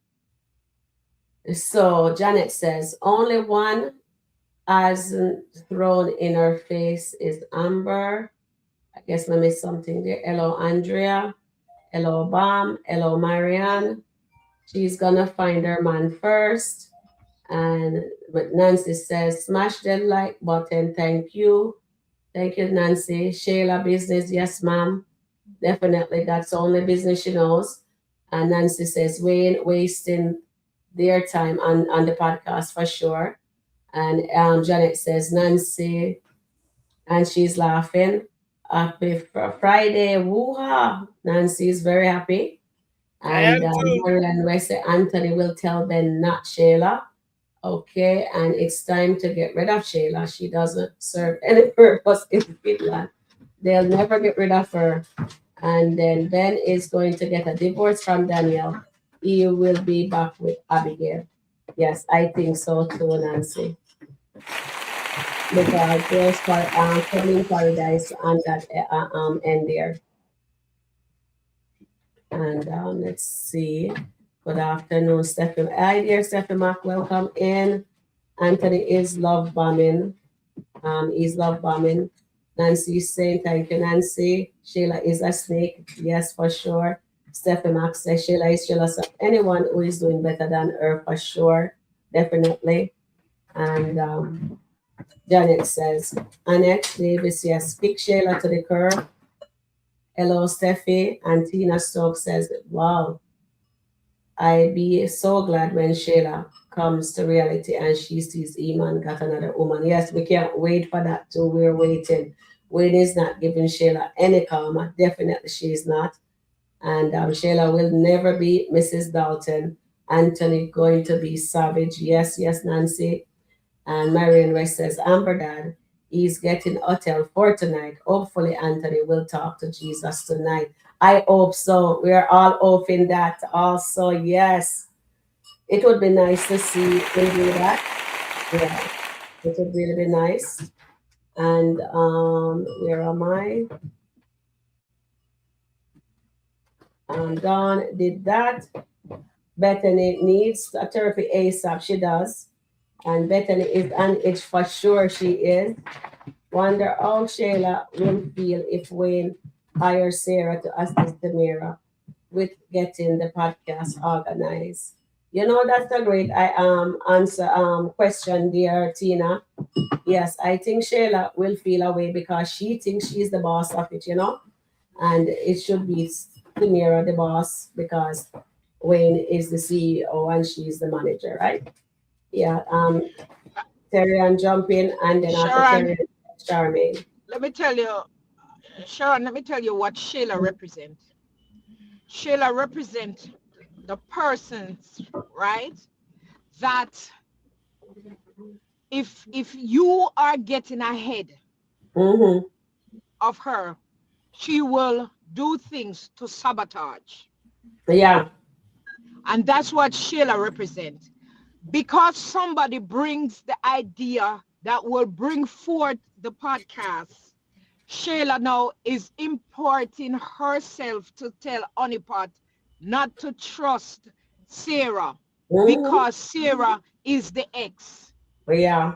So Janet says only one as thrown in her face is Amber. I guess I missed something there. Hello, Andrea. Hello, Bam. Hello, Marianne. She's gonna find her man first. And but Nancy says, smash the like button. Thank you. Thank you, Nancy. Shayla business. Yes, ma'am. Definitely. That's the only business she knows. And Nancy says, Wayne wasting their time on the podcast for sure. And Janet says, Nancy, and she's laughing. Happy Friday, woo-ha. Nancy is very happy. I am And too. Marilyn West said, Anthony will tell Ben, not Shayla. Okay, and it's time to get rid of Shayla. She doesn't serve any purpose in Finland. They'll never get rid of her. And then Ben is going to get a divorce from Danielle. He will be back with Abigail. Yes, I think so too, Nancy. Because there's Colin Paradise on that end there. And let's see. Good afternoon, Stephanie. Hi dear Stephanie Mac, welcome in. Anthony is love bombing. Is love bombing. Nancy is saying thank you, Nancy. Sheila is a snake. Yes, for sure. Stephanie Mac says Sheila is jealous of anyone who is doing better than her for sure. Definitely. And Janet says, Annette Davis, yes, pick Sheila to the curb. Hello, Steffi. And Tina Stokes says, wow, I be so glad when Sheila comes to reality and she sees Iman got another woman. Yes, we can't wait for that too. We're waiting. Wayne is not giving Sheila any karma. Definitely she is not. And Sheila will never be Mrs. Dalton. Anthony going to be savage. Yes, yes, Nancy. And Marion West says, Amber Dad, he's getting hotel for tonight. Hopefully, Anthony will talk to Jesus tonight. I hope so. We are all hoping that also. Yes, it would be nice to see him do that. Yeah, it would really be nice. And where am I? Dawn did that. Bethany needs a therapy ASAP. She does. And Bethany is on it for sure. She is. Wonder how Shayla will feel if Wayne hires Sarah to assist Tamira with getting the podcast organized. You know, that's a great answer question, dear Tina. Yes, I think Shayla will feel a way because she thinks she's the boss of it, you know, and it should be Tamira the boss because Wayne is the CEO and she's the manager, right? Yeah. Terry and jump in, and then after Sharon, Terry, Charmaine. let me tell you, Sharon, let me tell you what Sheila represents. Sheila represents the persons, right? That if you are getting ahead Mm-hmm. of her, she will do things to sabotage. Yeah. And that's what Sheila represents. Because somebody brings the idea that will bring forth the podcast, Sheila now is importing herself to tell Honeypot not to trust Sarah Mhm. because Sarah is the ex. Yeah.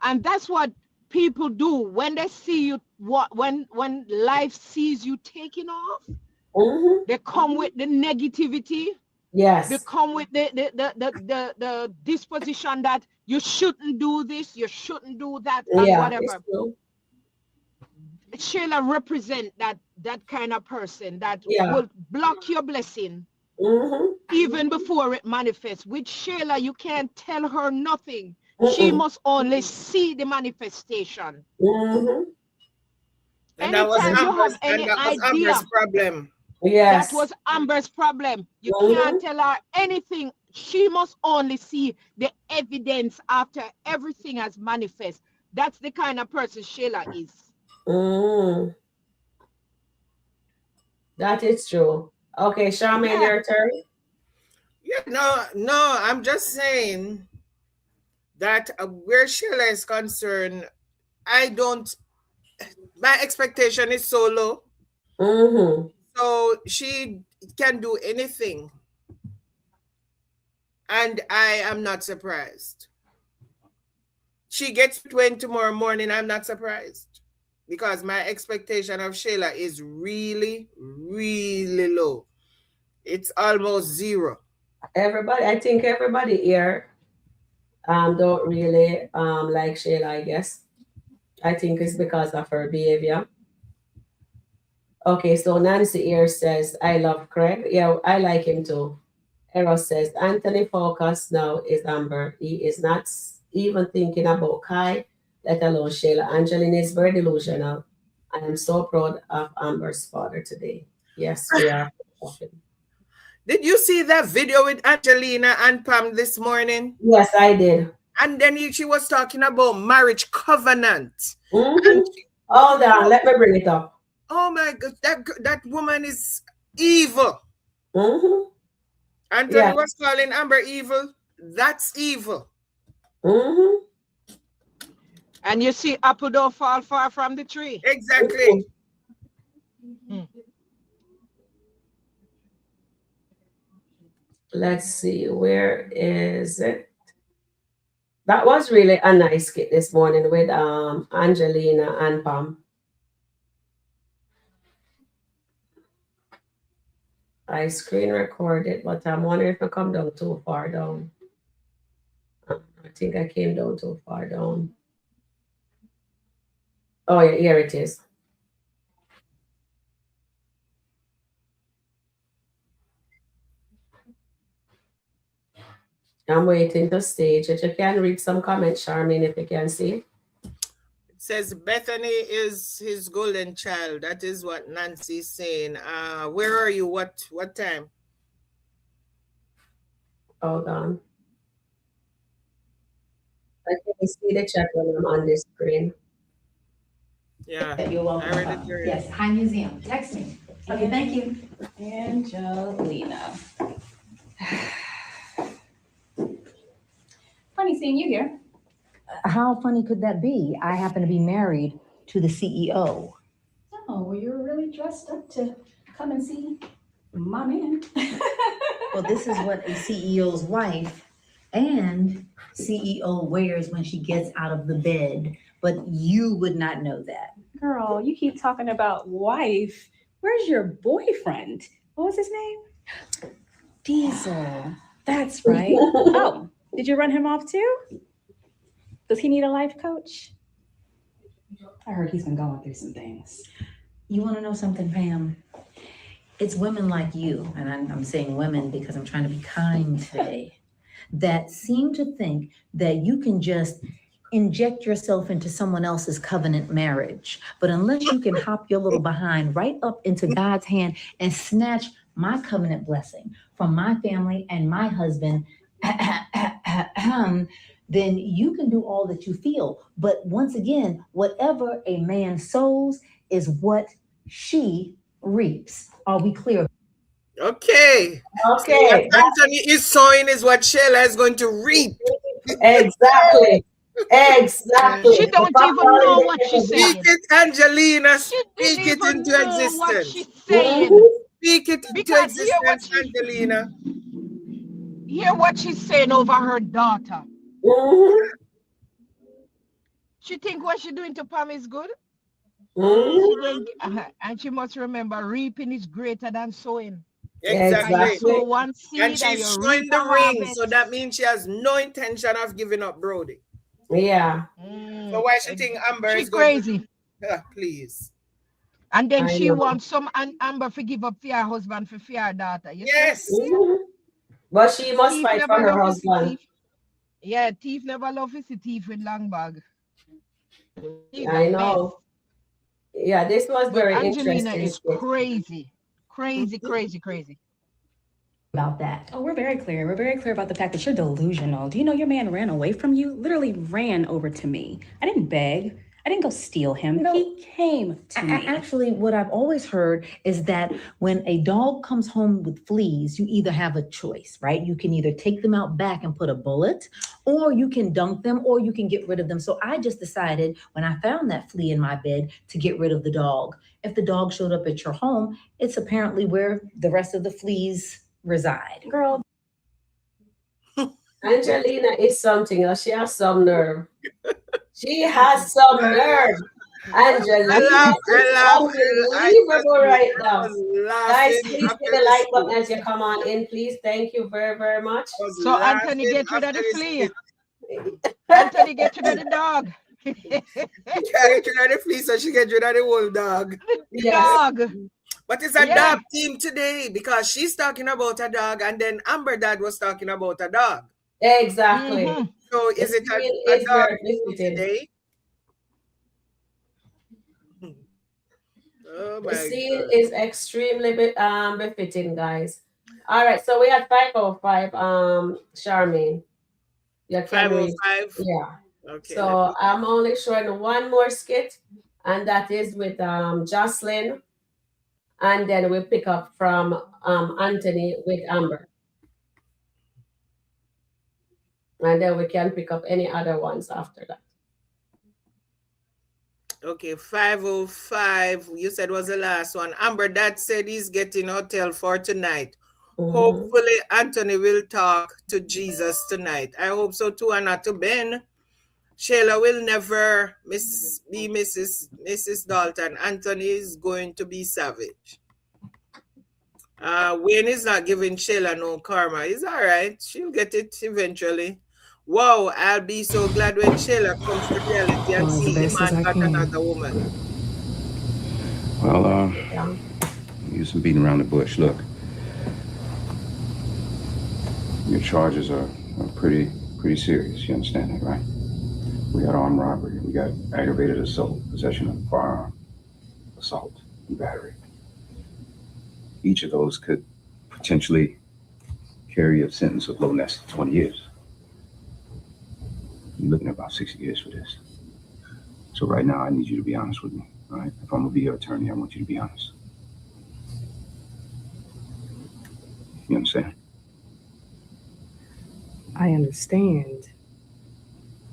And that's what people do when they see you, when life sees you taking off, Mhm. they come with the negativity. They Yes. come with the disposition that you shouldn't do this, you shouldn't do that, and Yeah, it's whatever. true. Sheila represent that kind of person that Yeah. will block your blessing Mhm. even before it manifests. With Sheila, you can't tell her nothing. She Mm-mm. must only see the manifestation. Mhm. And that was Anytime you have Amber's, any Amber's idea, problem. that Yes. was Amber's problem. You Mhm. can't tell her anything. She must only see the evidence after everything has manifest. That's the kind of person Sheila is. Mm. That is true. Okay, Charmaine, Yeah. your turn. Yeah, no, I'm just saying that where Sheila is concerned, my expectation is so low. Mm-hmm. So she can do anything. And I am not surprised. She gets to Wayne tomorrow morning, I'm not surprised. Because my expectation of Sheila is really, really low. It's almost zero. I think everybody here don't really like Sheila, I guess. I think it's because of her behavior. Okay, so Nancy here says, I love Craig. Yeah, I like him too. Eros says, Anthony focus now is Amber. He is not even thinking about Kai, let alone Sheila. Angeline is very delusional. I am so proud of Amber's father today. Yes, we are. Did you see that video with Angelina and Pam this morning? Yes, I did. And then she was talking about marriage covenant. Mm-hmm. Hold on, let me bring it up. Oh my God, that woman is evil. Mm-hmm. Anthony was calling Amber evil. That's evil. Mm-hmm. And you see, apple don't fall far from the tree. Exactly. Mm-hmm. Let's see, where is it? That was really a nice skit this morning with Angelina and Pam. I screen recorded, but I'm wondering if I come down too far down. I think I came down too far down. Oh yeah, here it is. I'm waiting to stage it. You can read some comments, Charmaine, if you can see. It says Bethany is his golden child. That is what Nancy's saying. Where are you? What time? Hold on. I can see the chat when I'm on this screen. Yeah. You're welcome. I read it here. Yes, High Museum. Text me. Okay, thank you. Angelina. Funny seeing you here. How funny could that be? I happen to be married to the CEO. Oh, well, you're really dressed up to come and see my man. Well, this is what a CEO's wife and CEO wears when she gets out of the bed, but you would not know that. Girl, you keep talking about wife. Where's your boyfriend? What was his name? Diesel. That's right. Oh, did you run him off too? Does he need a life coach? I heard he's been going through some things. You want to know something, Pam? It's women like you, and I'm saying women because I'm trying to be kind today, that seem to think that you can just inject yourself into someone else's covenant marriage. But unless you can hop your little behind right up into God's hand and snatch my covenant blessing from my family and my husband, then you can do all that you feel. But once again, whatever a man sows is what she reaps. Are we clear? Okay. Okay. What Anthony is sowing is what Sheila is going to reap. Exactly. Exactly. She don't even know what she's saying. Speak it, Angelina. She Speak it didn't into even know what existence. she's saying. Speak it into Because hear what existence, Angelina. Hear what she's saying over her daughter. Mhm. She think what she doing to Pam is good. Mhm. And she must remember reaping is greater than sowing. And you Exactly. sow Exactly. one And seed and she's you showing reap the a ring, so harvest. that means she has no intention of giving up Brody. Yeah. So why she think Amber She is going crazy. to please? And then I she know. wants some Amber to give up for her husband for her daughter. You see? Yes. Mhm. But she must Thief fight for never her love his husband. thief. Yeah, thief never love his thief with long bag. He's the I best. know. Yeah, this was But very Angelina interesting. is crazy. Crazy. About that. Oh, we're very clear. We're very clear about the fact that you're delusional. Do you know your man ran away from you? Literally ran over to me. I didn't beg. I didn't go steal him. No. He came to me. Actually, what I've always heard is that when a dog comes home with fleas, you either have a choice, right? You can either take them out back and put a bullet, or you can dunk them, or you can get rid of them. So I just decided when I found that flea in my bed to get rid of the dog. If the dog showed up at your home, it's apparently where the rest of the fleas reside. Girl, Angelina is something else. She has some nerve. She has some nerve. Angelina is unbelievable right now. Guys, please hit the like button as you come on in, please. Thank you very, very much. So Anthony get rid of the flea. Anthony get rid of the dog. She can't get rid of the flea, so she get rid of the whole dog. Dog. But it's a dog team today because she's talking about a dog, and then Amber Dad was talking about a dog. Exactly. So is it a dog team today? Oh my The scene God. is extremely befitting, guys. All right, so we had 505, Charmaine. Yeah, 505? Yeah. Okay. So I'm only showing one more skit, and that is with Jocelyn. And then we pick up from Anthony with Amber. And then we can pick up any other ones after that. Okay, 505, you said was the last one. Amber, Dad said he's getting hotel for tonight. Hopefully Anthony will talk to Jesus tonight. I hope so too, and not to Ben. Shayla will never be Mrs. Dalton. Anthony is going to be savage. Wayne is not giving Shayla no karma. It's all right. She'll get it eventually. Wow, I'll be so glad when Shayla comes to reality and see him and got another woman. Well, use some beating around the bush. Look, your charges are pretty serious. You understand that, right? We got armed robbery. We got aggravated assault, possession of a firearm, assault, and battery. Each of those could potentially carry a sentence of low less than 20 years. You're looking at about 60 years for this. So right now, I need you to be honest with me, all right? If I'm gonna be your attorney, I want you to be honest. You understand? I understand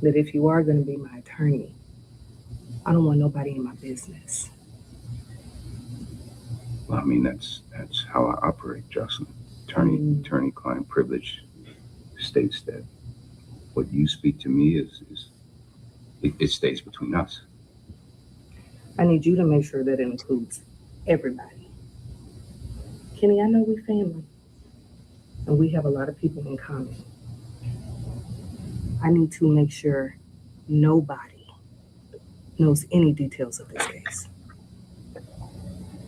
that if you are going to be my attorney, I don't want nobody in my business. Well, I mean, that's how I operate, Jocelyn. Attorney-client privilege states that what you speak to me it stays between us. I need you to make sure that it includes everybody. Kenny, I know we family, and we have a lot of people in common. I need to make sure nobody knows any details of this case.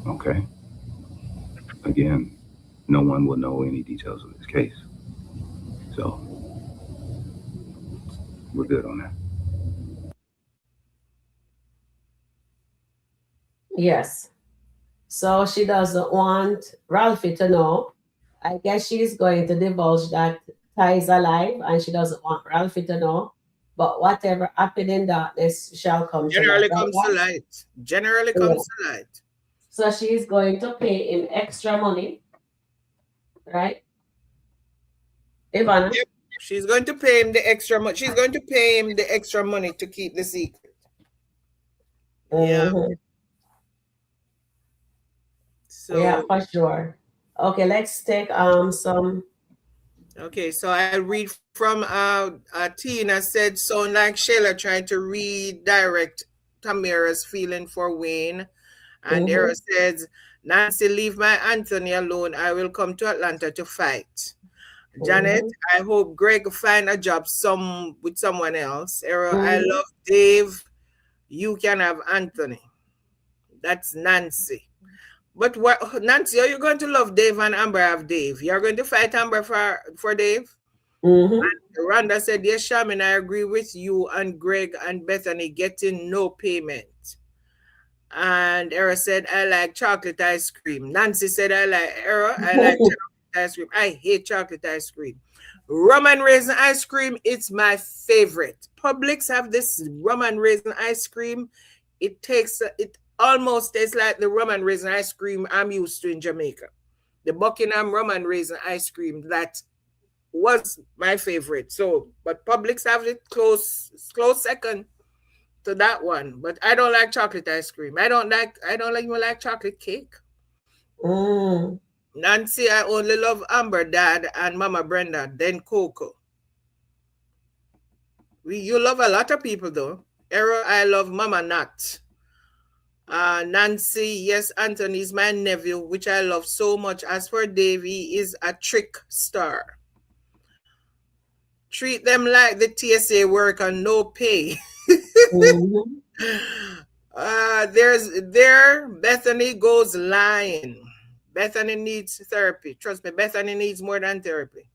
Okay. Again, no one will know any details of this case. So, we're good on that. Yes. So she doesn't want Ralphie to know. I guess she's going to divulge that Ty is alive, and she doesn't want Ralphie to know. But whatever happened in darkness shall come Generally to light. comes to light. Generally comes to light. So she's going to pay him extra money, right? Ivana? Yep. She's going to pay him the extra money. She's going to pay him the extra money to keep the secret. Yeah. So yeah, for sure. Okay, let's take some. Okay, so I'll read from Tina said, sound like Sheila trying to redirect Tamira's feeling for Wayne. And Era says, Nancy, leave my Anthony alone. I will come to Atlanta to fight. Janet, I hope Greg find a job with someone else. Era, I love Dave. You can have Anthony. That's Nancy. But what, Nancy, are you going to love Dave and Amber have Dave? You're going to fight Amber for Dave? And Rhonda said, yes, Shaman, I agree with you and Greg and Bethany getting no payment. And Era said, I like chocolate ice cream. Nancy said, I like chocolate ice cream. I hate chocolate ice cream. Rum and raisin ice cream, it's my favorite. Publix have this rum and raisin ice cream. It almost tastes like the rum and raisin ice cream I'm used to in Jamaica. The Buckingham rum and raisin ice cream, that was my favorite. So, but Publix have it close second to that one. But I don't like chocolate ice cream. I don't even like chocolate cake. Nancy, I only love Amber, Dad, and Mama Brenda, then Coco. You love a lot of people though. Era, I love Mama Nat. Nancy, yes, Anthony is my nephew, which I love so much. As for Dave, he is a trick star. Treat them like the TSA worker, no pay. Bethany goes lying. Bethany needs therapy. Trust me, Bethany needs more than therapy.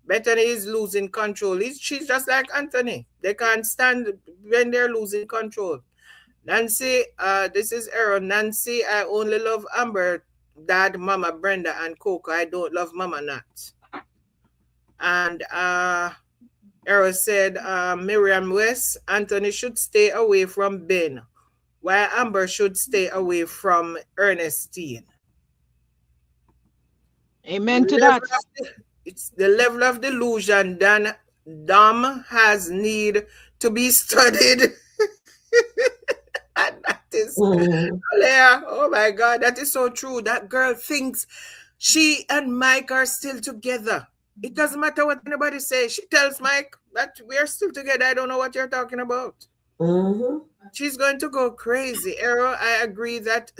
Bethany is losing control. She's just like Anthony. They can't stand when they're losing control. Nancy, this is Aaron. Nancy, I only love Amber, Dad, Mama Brenda, and Coco. I don't love Mama Nat. And Aaron said, Miriam West, Anthony should stay away from Ben, while Amber should stay away from Ernestine. Amen to that. It's the level of delusion Dom has need to be studied. And that is, oh my God, that is so true. That girl thinks she and Mike are still together. It doesn't matter what anybody says. She tells Mike that we are still together. I don't know what you're talking about. She's going to go crazy. Arrow, I agree that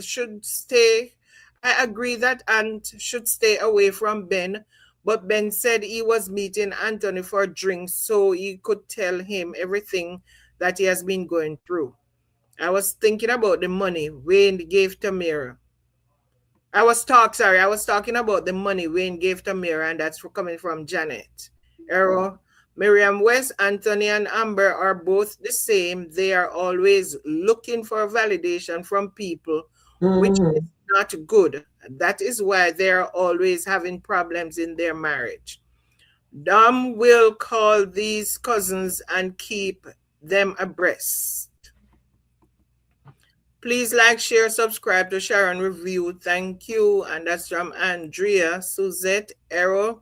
Aunt should stay away from Ben. But Ben said he was meeting Anthony for drinks so he could tell him everything that he has been going through. I was thinking about the money Wayne gave Tamira. I was talking about the money Wayne gave Tamira, and that's coming from Janet. Arrow, Miriam West, Anthony, and Amber are both the same. They are always looking for validation from people, which is not good. That is why they are always having problems in their marriage. Dom will call these cousins and keep them abreast. Please like, share, subscribe to Sharon Review. Thank you. And that's from Andrea, Suzette, Errol.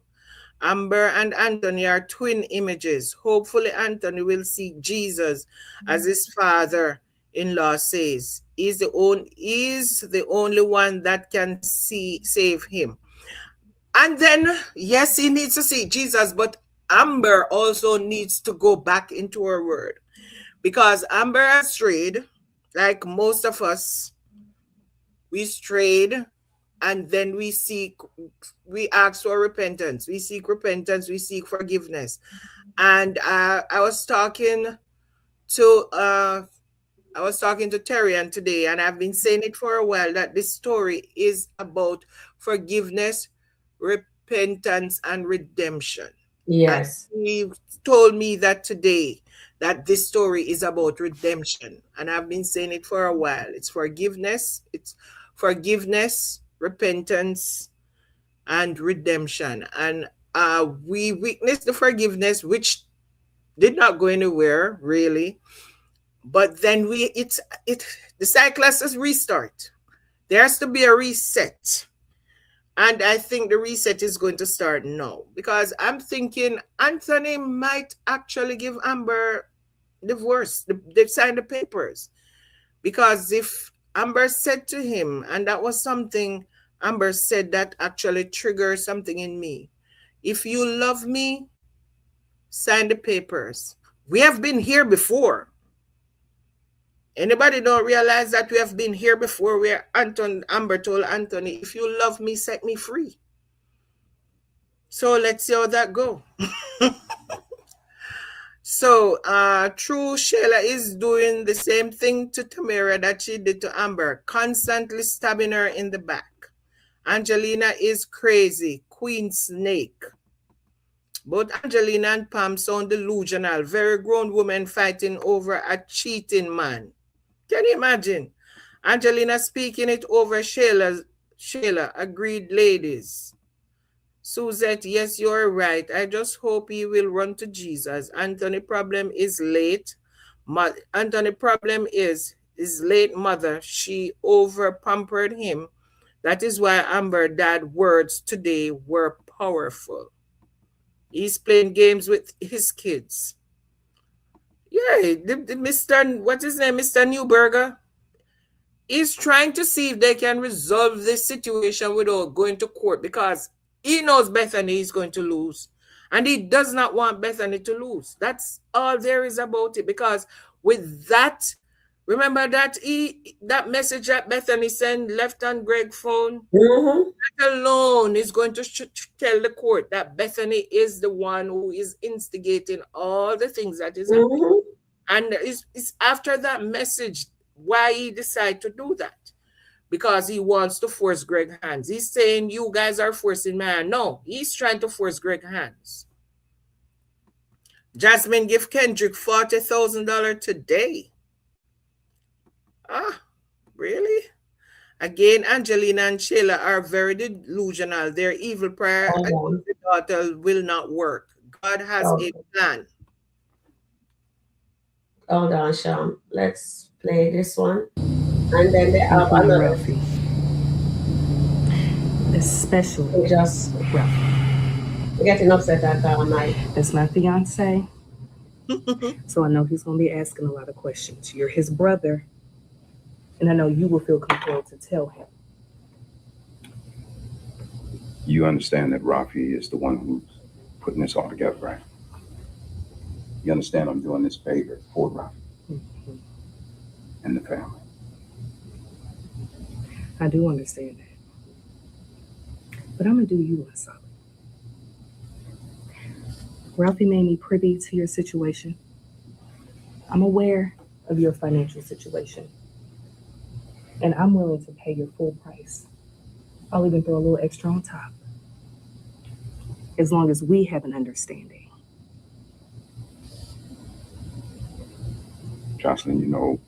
Amber and Anthony are twin images. Hopefully Anthony will see Jesus as his father-in-law says. He's the only one that can save him. And then, yes, he needs to see Jesus, but Amber also needs to go back into her word. Because Amber has strayed, like most of us. We strayed, and then we ask for repentance. We seek repentance. We seek forgiveness. And I was talking to Terrian today, and I've been saying it for a while, that this story is about forgiveness, repentance, and redemption. Yes. And he told me that today, that this story is about redemption. And I've been saying it for a while. It's forgiveness, repentance, and redemption. And we witnessed the forgiveness, which did not go anywhere, really. But then the cycle has to restart. There has to be a reset. And I think the reset is going to start now. Because I'm thinking Anthony might actually give Amber divorce. They signed the papers. Because if Amber said to him, and that was something Amber said that actually triggered something in me. If you love me, sign the papers. We have been here before. Anybody don't realize that we have been here before, where Amber told Anthony, if you love me, set me free. So let's see how that go. So true, Shayla is doing the same thing to Tamara that she did to Amber, constantly stabbing her in the back. Angelina is crazy, Queen Snake. Both Angelina and Pam sound delusional, very grown women fighting over a cheating man. Can you imagine? Angelina speaking it over Shayla, agreed, ladies. Suzette, yes, you're right. I just hope he will run to Jesus. Anthony problem is late. Anthony problem is his late mother. She over pampered him. That is why Amber dad words today were powerful. He's playing games with his kids. Yeah, the Mr. What's his name? Mr. Newberger. He's trying to see if they can resolve this situation without going to court, because he knows Bethany is going to lose. And he does not want Bethany to lose. That's all there is about it. Because with that, remember that that message that Bethany sent left on Greg's phone? Mm-hmm. That alone is going to tell the court that Bethany is the one who is instigating all the things that is happening. Mm-hmm. And it's after that message why he decided to do that. Because he wants to force Greg's hands. He's saying, you guys are forcing my hand. No, he's trying to force Greg's hands. Jasmine give Kendrick $40,000 today. Ah, really? Again, Angelina and Shayla are very delusional. Their evil prayer against the daughter will not work. God has a plan. Hold on, Sean. Let's play this one. And then they have another. Ralphie. Especially just Ralphie. Getting upset at Mike. That's my fiance. So I know he's going to be asking a lot of questions. You're his brother. And I know you will feel compelled to tell him. You understand that Rafi is the one who's putting this all together, right? You understand I'm doing this favor for Rafi and the family. I do understand that. But I'm going to do you a solid. Ralphie made me privy to your situation. I'm aware of your financial situation. And I'm willing to pay your full price. I'll even throw a little extra on top. As long as we have an understanding. Jocelyn, you know,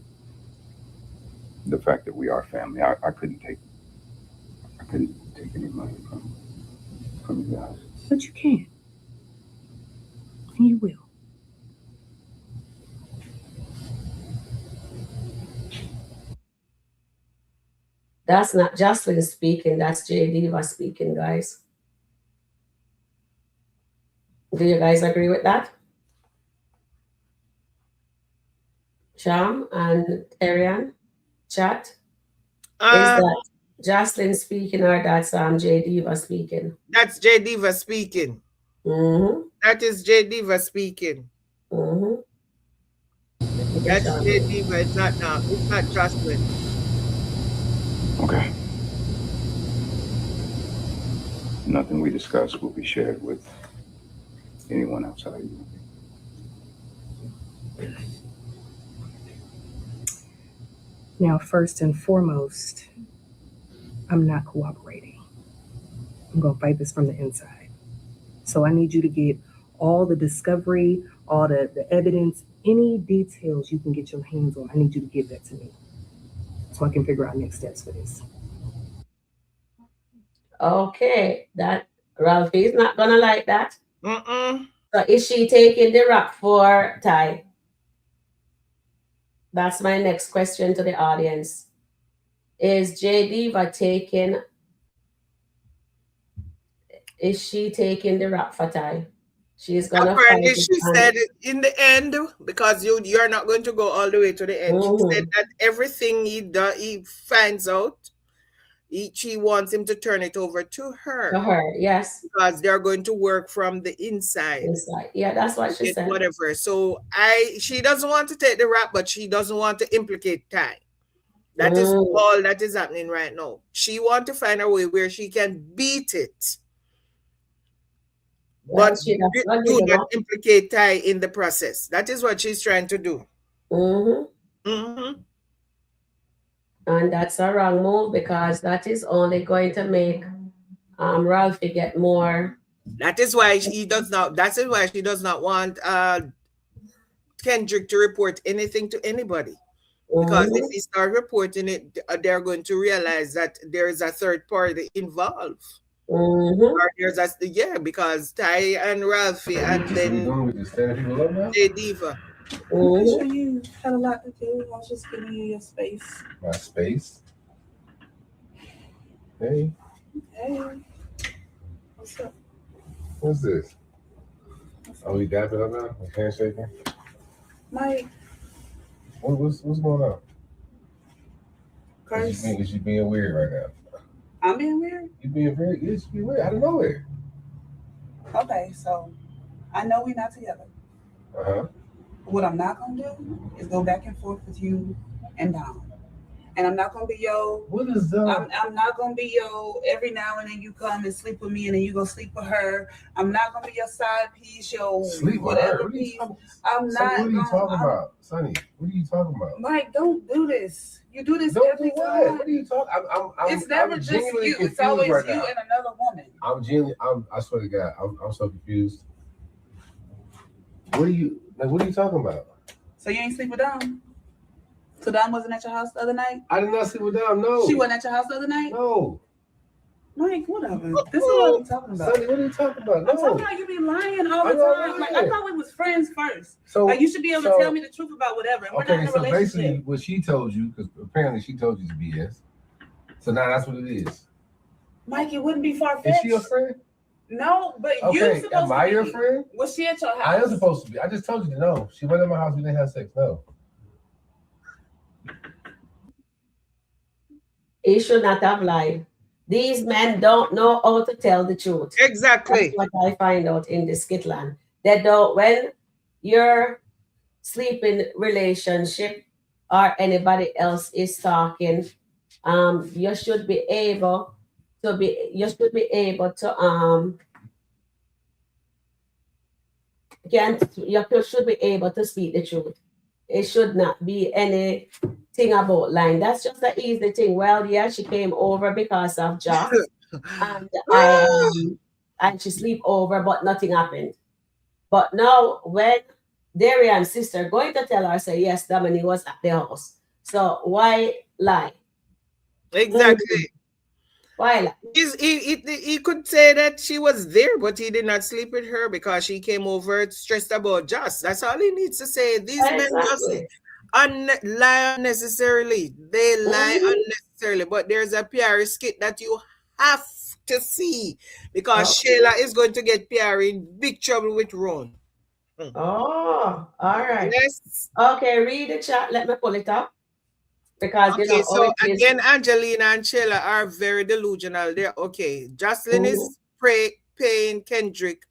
the fact that we are family, I couldn't take any money from you guys. But you can. And you will. That's not Jocelyn speaking, that's J Diva speaking, guys. Do you guys agree with that? Sham and Ariane, chat? Is that Jocelyn speaking or that's J Diva speaking? That's J Diva speaking. Mm-hmm. That is J Diva speaking. Mm-hmm. That's J Diva. It's not Jocelyn. Okay. Nothing we discuss will be shared with anyone outside of you. Now, first and foremost, I'm not cooperating. I'm going to fight this from the inside. So I need you to get all the discovery, all the evidence, any details you can get your hands on. I need you to give that to me so I can figure out next steps for this. Okay, that Ralphie's not gonna like that. Mm-mm. So is she taking the rap for Ty? That's my next question to the audience. Is J Diva taking? Is she taking the rap for Ty? She's gonna. Apparently, she said in the end, because you're not going to go all the way to the end. Mm-hmm. She said that everything he finds out, She wants him to turn it over to her. To her, yes. Because they're going to work from the inside. Inside. Yeah, that's what she said. Whatever. So she doesn't want to take the rap, but she doesn't want to implicate Ty. That is all that is happening right now. She wants to find a way where she can beat it. But do not implicate Ty in the process. That is what she's trying to do. And that's a wrong move, because that is only going to make Ralphie get more. That is why she does not. That is why she does not want Kendrick to report anything to anybody. Because if he start reporting it, they're going to realize that there is a third party involved. Or there's because Ty and Ralphie and then Diva. I'm sure you had a lot to do. I was just giving you your space. My space? Hey. Hey. What's up? What's this? Oh, we dapping up now? We handshaking? Mike. What's going on? Curse. Is you being weird right now? I'm being weird? You being very, you being weird out of nowhere. Okay, so I know we're not together. What I'm not gonna do is go back and forth with you and Dom. And I'm not gonna be what is that? I'm not gonna be every now and then you come and sleep with me and then you go sleep with her. I'm not gonna be your side piece, sleep whatever with her. piece. I'm Sonny, not. what are you talking about, Sonny? What are you talking about? Mike, don't do this. You do this don't every do what? time. What are you talking? It's never just you. It's always right you now. and another woman. I swear to God, I'm so confused. What are you talking about? So you ain't sleep with Dom? So Dom wasn't at your house the other night? I did not sleep with Dom, no. She wasn't at your house the other night? No. Mike, whatever. This is what I'm talking about. Sonny, what are you talking about? No. I'm talking about you be lying all the time. Like, I thought we was friends first. So like, you should be able to tell me the truth about whatever. And we're not in a relationship. Basically what she told you, because apparently she told you to BS. So now that's what it is. Mike, it wouldn't be far-fetched. Is she your friend? No, but okay. you're supposed to be. Am I your friend? Was she at your house? I am supposed to be. I just told you to know. She went in my house. We didn't have sex. No. He should not have lied. These men don't know how to tell the truth. Exactly. That's what I find out in the skitland. They don't, when your sleeping relationship or anybody else is talking, you should be able to you should be able to speak the truth. It should not be anything about lying. That's just an easy thing. Well, yeah, she came over because of Josh, and she sleep over, but nothing happened. But now, when Darian's sister going to tell her, say yes, Dominique was at the house. So why lie? Exactly. Why lie? He could say that she was there, but he did not sleep with her because she came over stressed about Josh. That's all he needs to say. These men just lie unnecessarily. They lie unnecessarily. But there's a PR skit that you have to see because Shayla is going to get PR in big trouble with Ron. Oh, all right. Yes. Okay, read the chat. Let me pull it up. Because so again, Angelina and Shayla are very delusional. They're okay. Jocelyn is paying Kendrick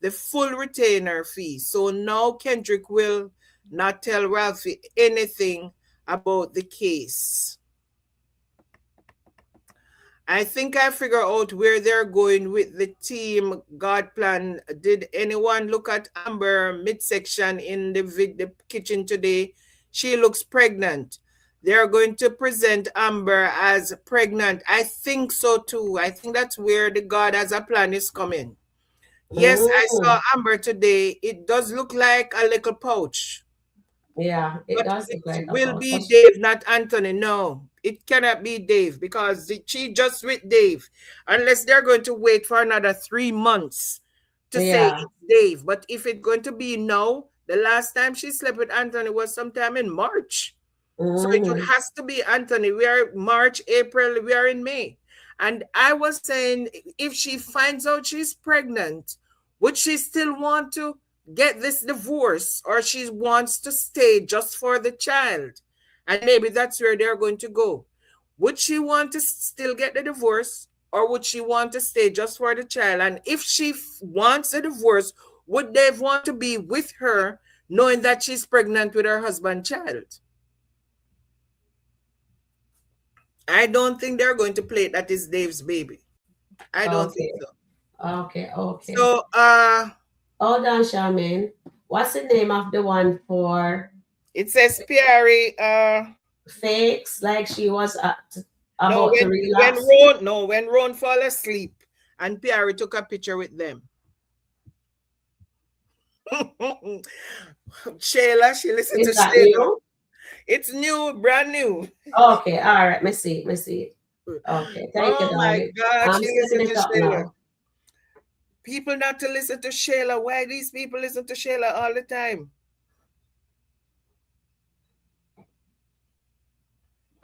the full retainer fee. So now Kendrick will not tell Ralphie anything about the case. I think I figure out where they're going with the team God plan. Did anyone look at Amber midsection in the kitchen today? She looks pregnant. They're going to present Amber as pregnant. I think so too. I think that's where the God has a plan is coming. Yes, I saw Amber today. It does look like a little pouch. Yeah, it does look like a pouch. It will be Dave, not Anthony. No, it cannot be Dave because she just with Dave. Unless they're going to wait for another 3 months to say it's Dave. But if it's going to be now, the last time she slept with Anthony was sometime in March. So it has to be Anthony. We are March, April, we are in May. And I was saying, if she finds out she's pregnant, would she still want to get this divorce or she wants to stay just for the child? And maybe that's where they're going to go. Would she want to still get the divorce, or would she want to stay just for the child? And if she wants a divorce, would Dave want to be with her knowing that she's pregnant with her husband's child? I don't think they're going to play it that is Dave's baby. I don't think so. Okay. So, hold on, Charmaine. What's the name of the one for? It says Pierre, fakes, like she was no, about to relapse. When Ron fell asleep and Pierre took a picture with them. Shayla, she listened to Shayla. New? It's new, brand new. Okay, all right. Me see. Okay, thank you. Oh my God, I'm she setting listened it to up Shayla. now. People not to listen to Shayla. Why these people listen to Shayla all the time?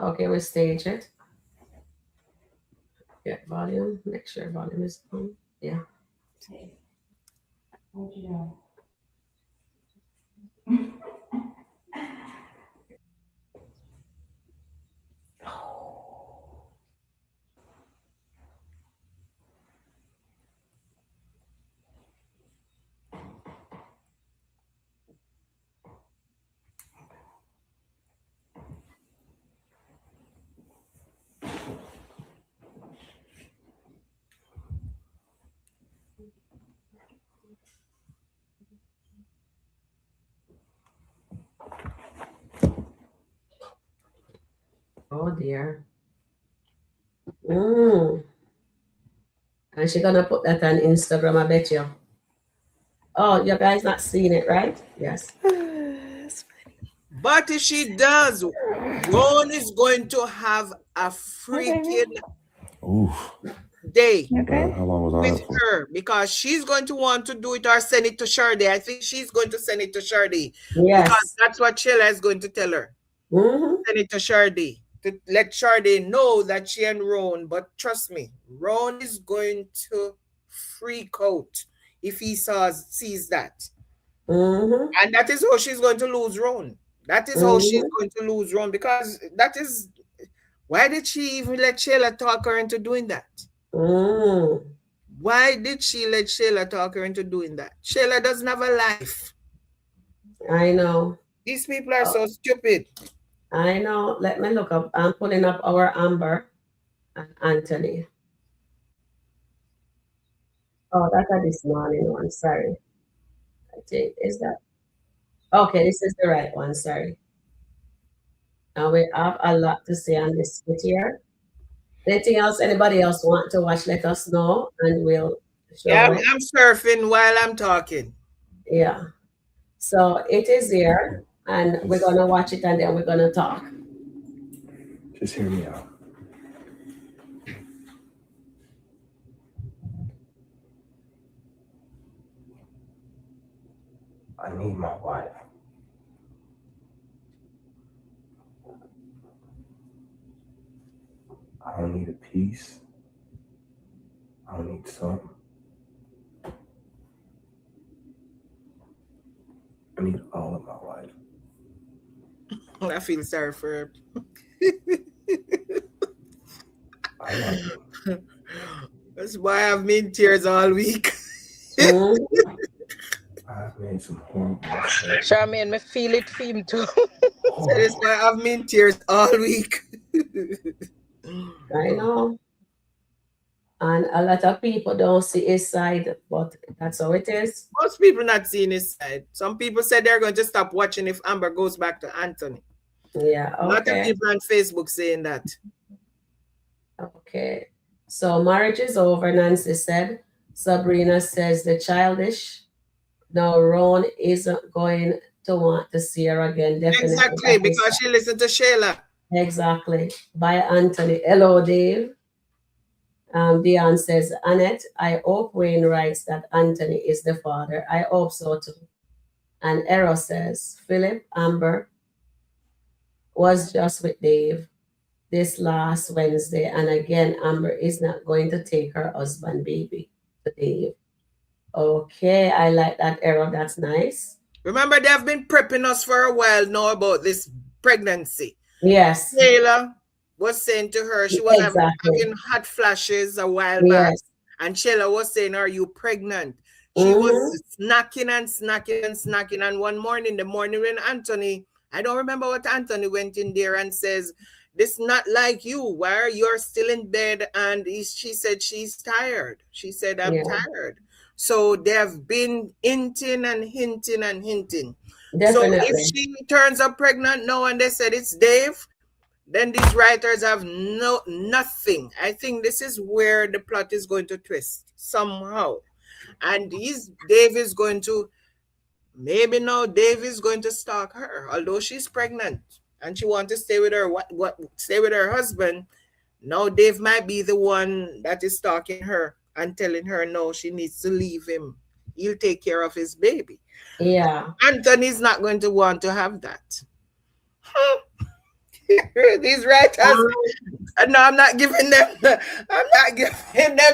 Okay, we stage it. Get volume. Make sure volume is on. Yeah. Oh dear. And she's gonna put that on Instagram, I bet you. Oh, you guys not seeing it, right? Yes. But if she does, Ron is going to have a freaking day How long was I with her, because she's going to want to do it or send it to Shardy. I think she's going to send it to Shardy. Yes. Because that's what Sheila is going to tell her. Send it to Shardy to let Shardy know that she and Ron, but trust me, Ron is going to freak out if he sees that. And that is how she's going to lose Ron. That is how she's going to lose Ron, because that is, why did she even let Shayla talk her into doing that? Why did she let Shayla talk her into doing that? Shayla doesn't have a life. I know. These people are so stupid. I know. Let me look up. I'm pulling up our Amber and Anthony. Oh, that's this morning one. Sorry. I think, is that? Okay, this is the right one. Sorry. And we have a lot to say on this skit here. Anything else anybody else want to watch, let us know and we'll show it. I'm surfing while I'm talking. Yeah. So it is here and we're going to watch it and then we're going to talk. Just hear me out. I need my wife. I don't need a piece. I don't need something. I need all of my wife. I feel sorry for her. I love you. That's why I've been in tears all week. I've made some horrible mistakes. Charmaine, me feel it for him too. So that's why I've been in tears all week. I know. And a lot of people don't see his side, but that's how it is. Most people not seeing his side. Some people said they're going to stop watching if Amber goes back to Anthony. Yeah, okay. A lot of people on Facebook saying that. Okay. So marriage is over, Nancy said. Sabrina says the childish. Now Ron isn't going to want to see her again. Definitely. Exactly, because she listened to Shayla. Exactly. By Anthony. Hello, Dave. Dion says, Annette, I hope Wayne writes that Anthony is the father. I hope so too. And Eros says, Philip, Amber was just with Dave this last Wednesday. And again, Amber is not going to take her husband baby to Dave. Okay, I like that, Eros. That's nice. Remember, they have been prepping us for a while now about this pregnancy. Yes. Taylor was saying to her, she was having hot flashes a while back. And Sheila was saying, are you pregnant? She was snacking and snacking and snacking. And one morning, the morning when Anthony, I don't remember what Anthony went in there and says, this not like you. Why are you still in bed? And she said she's tired. She said, I'm tired. So they have been hinting and hinting and hinting. Definitely. So if she turns up pregnant now and they said it's Dave, then these writers have nothing. I think this is where the plot is going to twist somehow. And Dave is going to, maybe now Dave is going to stalk her, although she's pregnant and she wants to stay with her stay with her husband. Now Dave might be the one that is stalking her and telling her no, she needs to leave him. He'll take care of his baby. Yeah. Anthony's not going to want to have that. These writers, no, I'm not giving them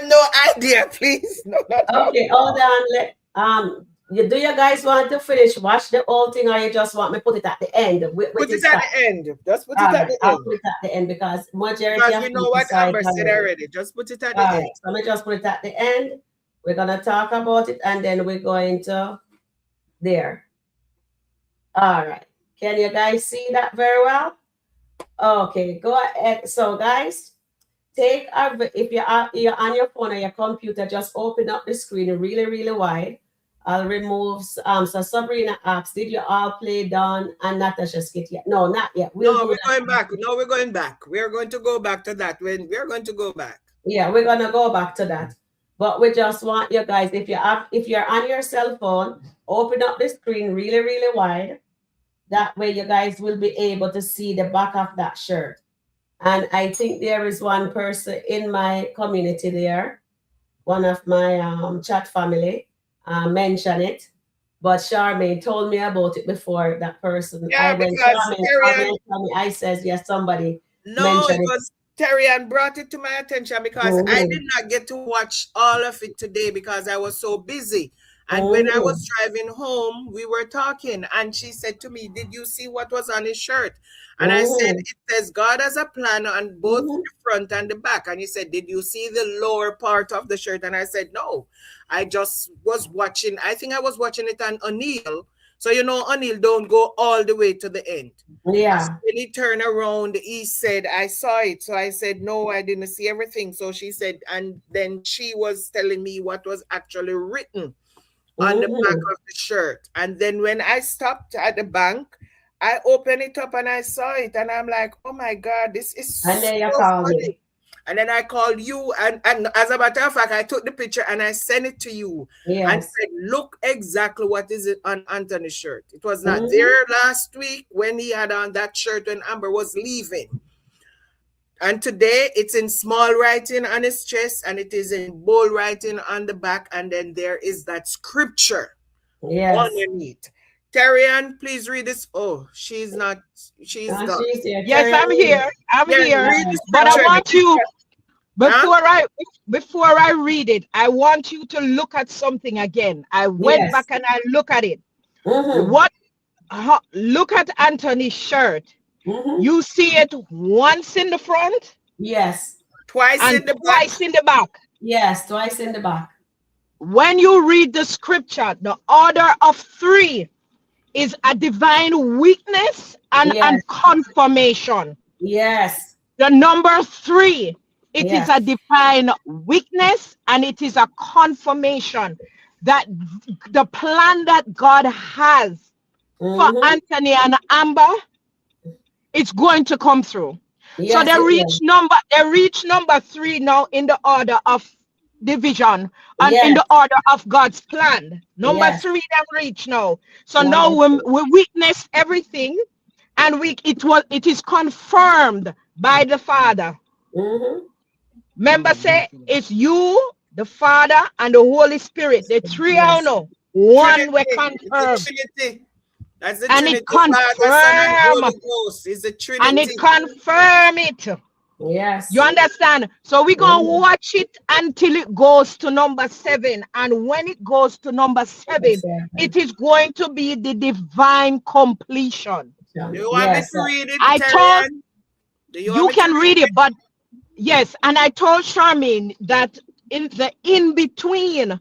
no idea, please. No, okay, hold on. Do you guys want to finish? Watch the whole thing, or you just want me to put it at the end? Put it at the end. Just put it at the end. I'll put it at the end because majority because we know what Amber said already. Just put it at the end. So let me just put it at the end. We're gonna talk about it, and then we're going to there. All right. Can you guys see that very well? Okay, go ahead. So guys, if you're on your phone or your computer, just open up the screen really, really wide. I'll remove so Sabrina asks, did you all play Dawn and Natasha skit yet? No, not yet. We're going back. No, we're going back. We're going to go back to that. We're going to go back. Yeah, we're gonna go back to that. But we just want you guys, if you're on your cell phone, open up the screen really, really wide. That way you guys will be able to see the back of that shirt. And I think there is one person in my community there, one of my chat family mentioned it. But Charmaine told me about it before that person. Yeah, I says, yes, somebody no, it was Terry brought it to my attention because I did not get to watch all of it today because I was so busy. And when I was driving home, we were talking and she said to me, did you see what was on his shirt? And I said, it says God has a plan on both the front and the back. And he said, did you see the lower part of the shirt? And I said, no, I just was watching. I think I was watching it on O'Neill. So, you know, O'Neill don't go all the way to the end. Yeah. So when he turned around, he said, I saw it. So I said, no, I didn't see everything. So she said, and then she was telling me what was actually written on the back of the shirt. And then when I stopped at the bank, I opened it up and I saw it. And I'm like, oh my God, this is so funny. And then I called you. And as a matter of fact, I took the picture and I sent it to you. And said, look exactly what is it on Anthony's shirt. It was not there last week when he had on that shirt when Amber was leaving. And today it's in small writing on his chest and it is in bold writing on the back. And then there is that scripture underneath. Terrian, please read this. Oh, she's not. She's gone. Yes, I'm here. I'm here. But I want you, before I read it, I want you to look at something again. I went back and I look at it. Look at Anthony's shirt. You see it once in the front? Yes. Twice in the back? Yes, twice in the back. When you read the scripture, the order of 3 is a divine weakness and confirmation. Yes. The number 3, it is a divine weakness and it is a confirmation that the plan that God has for Anthony and Amber, it's going to come through. Yes, so they reach number 3 now in the order of division and in the order of God's plan. Number 3 they reach now. So now we witness everything and it is confirmed by the Father. Remember, say it's you, the Father, and the Holy Spirit. The 3 are now one we confirm. That's the and Trinity, it confirm and it confirm it. Yes, you understand? So we're gonna watch it until it goes to number 7, and when it goes to number 7, it is going to be the divine completion. You want me to read it? You can read it, but yes, and I told Charmaine that in between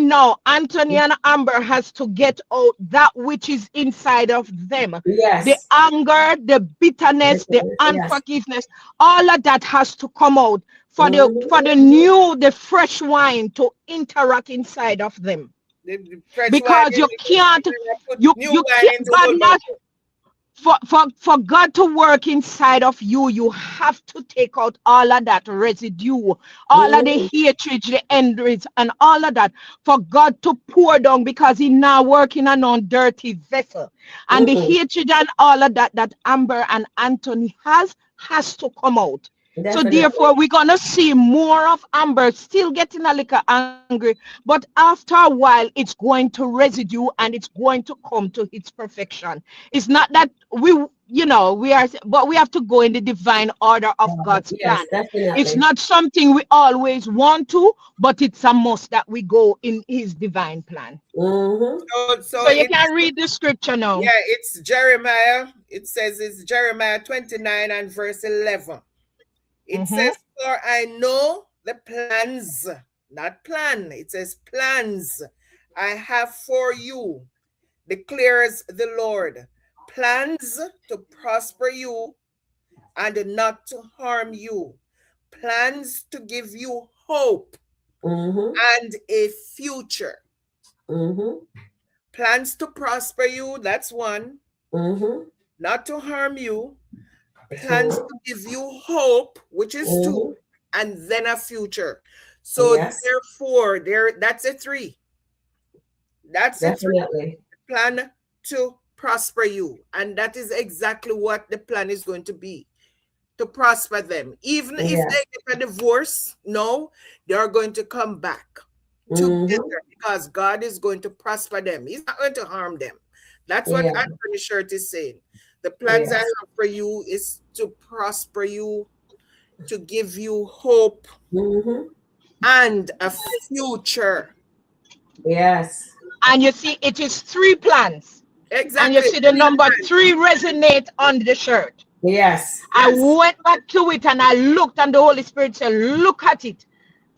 now, Anthony and Amber has to get out that which is inside of them. Yes. The anger, the bitterness, the unforgiveness, all of that has to come out for the fresh wine to interact inside of them. Because you can't God not for God to work inside of you, you have to take out all of that residue, all of the hatred, the envy, and all of that for God to pour down, because He's now working on a dirty vessel. And the hatred and all of that Amber and Anthony has to come out. Definitely. So therefore, we're gonna see more of Amber still getting a little angry, but after a while, it's going to residue and it's going to come to its perfection. It's not that we are, but we have to go in the divine order of God's plan. Definitely. It's not something we always want to, but it's a must that we go in His divine plan. So you can read the scripture now. Yeah, it's Jeremiah. It says it's Jeremiah 29 and verse 11. It says, for I know the plans, not plan. It says plans I have for you, declares the Lord. Plans to prosper you and not to harm you. Plans to give you hope and a future. Plans to prosper you, that's one. Not to harm you. Plans to give you hope, which is two, and then a future. So therefore, that's a three. That's definitely a plan to prosper you, and that is exactly what the plan is going to be, to prosper them. Even if they get a divorce, no, they are going to come back together, because God is going to prosper them. He's not going to harm them. That's what Anthony Shirt is saying. The plans I have for you is to prosper you, to give you hope and a future. Yes. And you see, it is 3 plans. Exactly. And you see the number 3 resonate on the shirt. Yes. I went back to it and I looked, and the Holy Spirit said, look at it.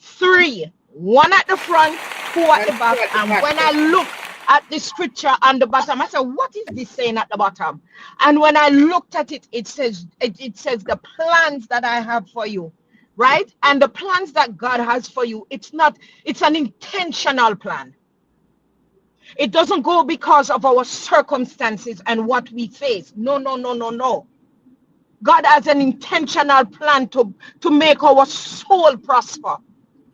3. 1 at the front, 2 at the back. And when I look at the scripture on the bottom, I said, what is this saying at the bottom? And when I looked at it, it says the plans that I have for you, right? And the plans that God has for you, it's an intentional plan. It doesn't go because of our circumstances and what we face. No. God has an intentional plan to make our soul prosper.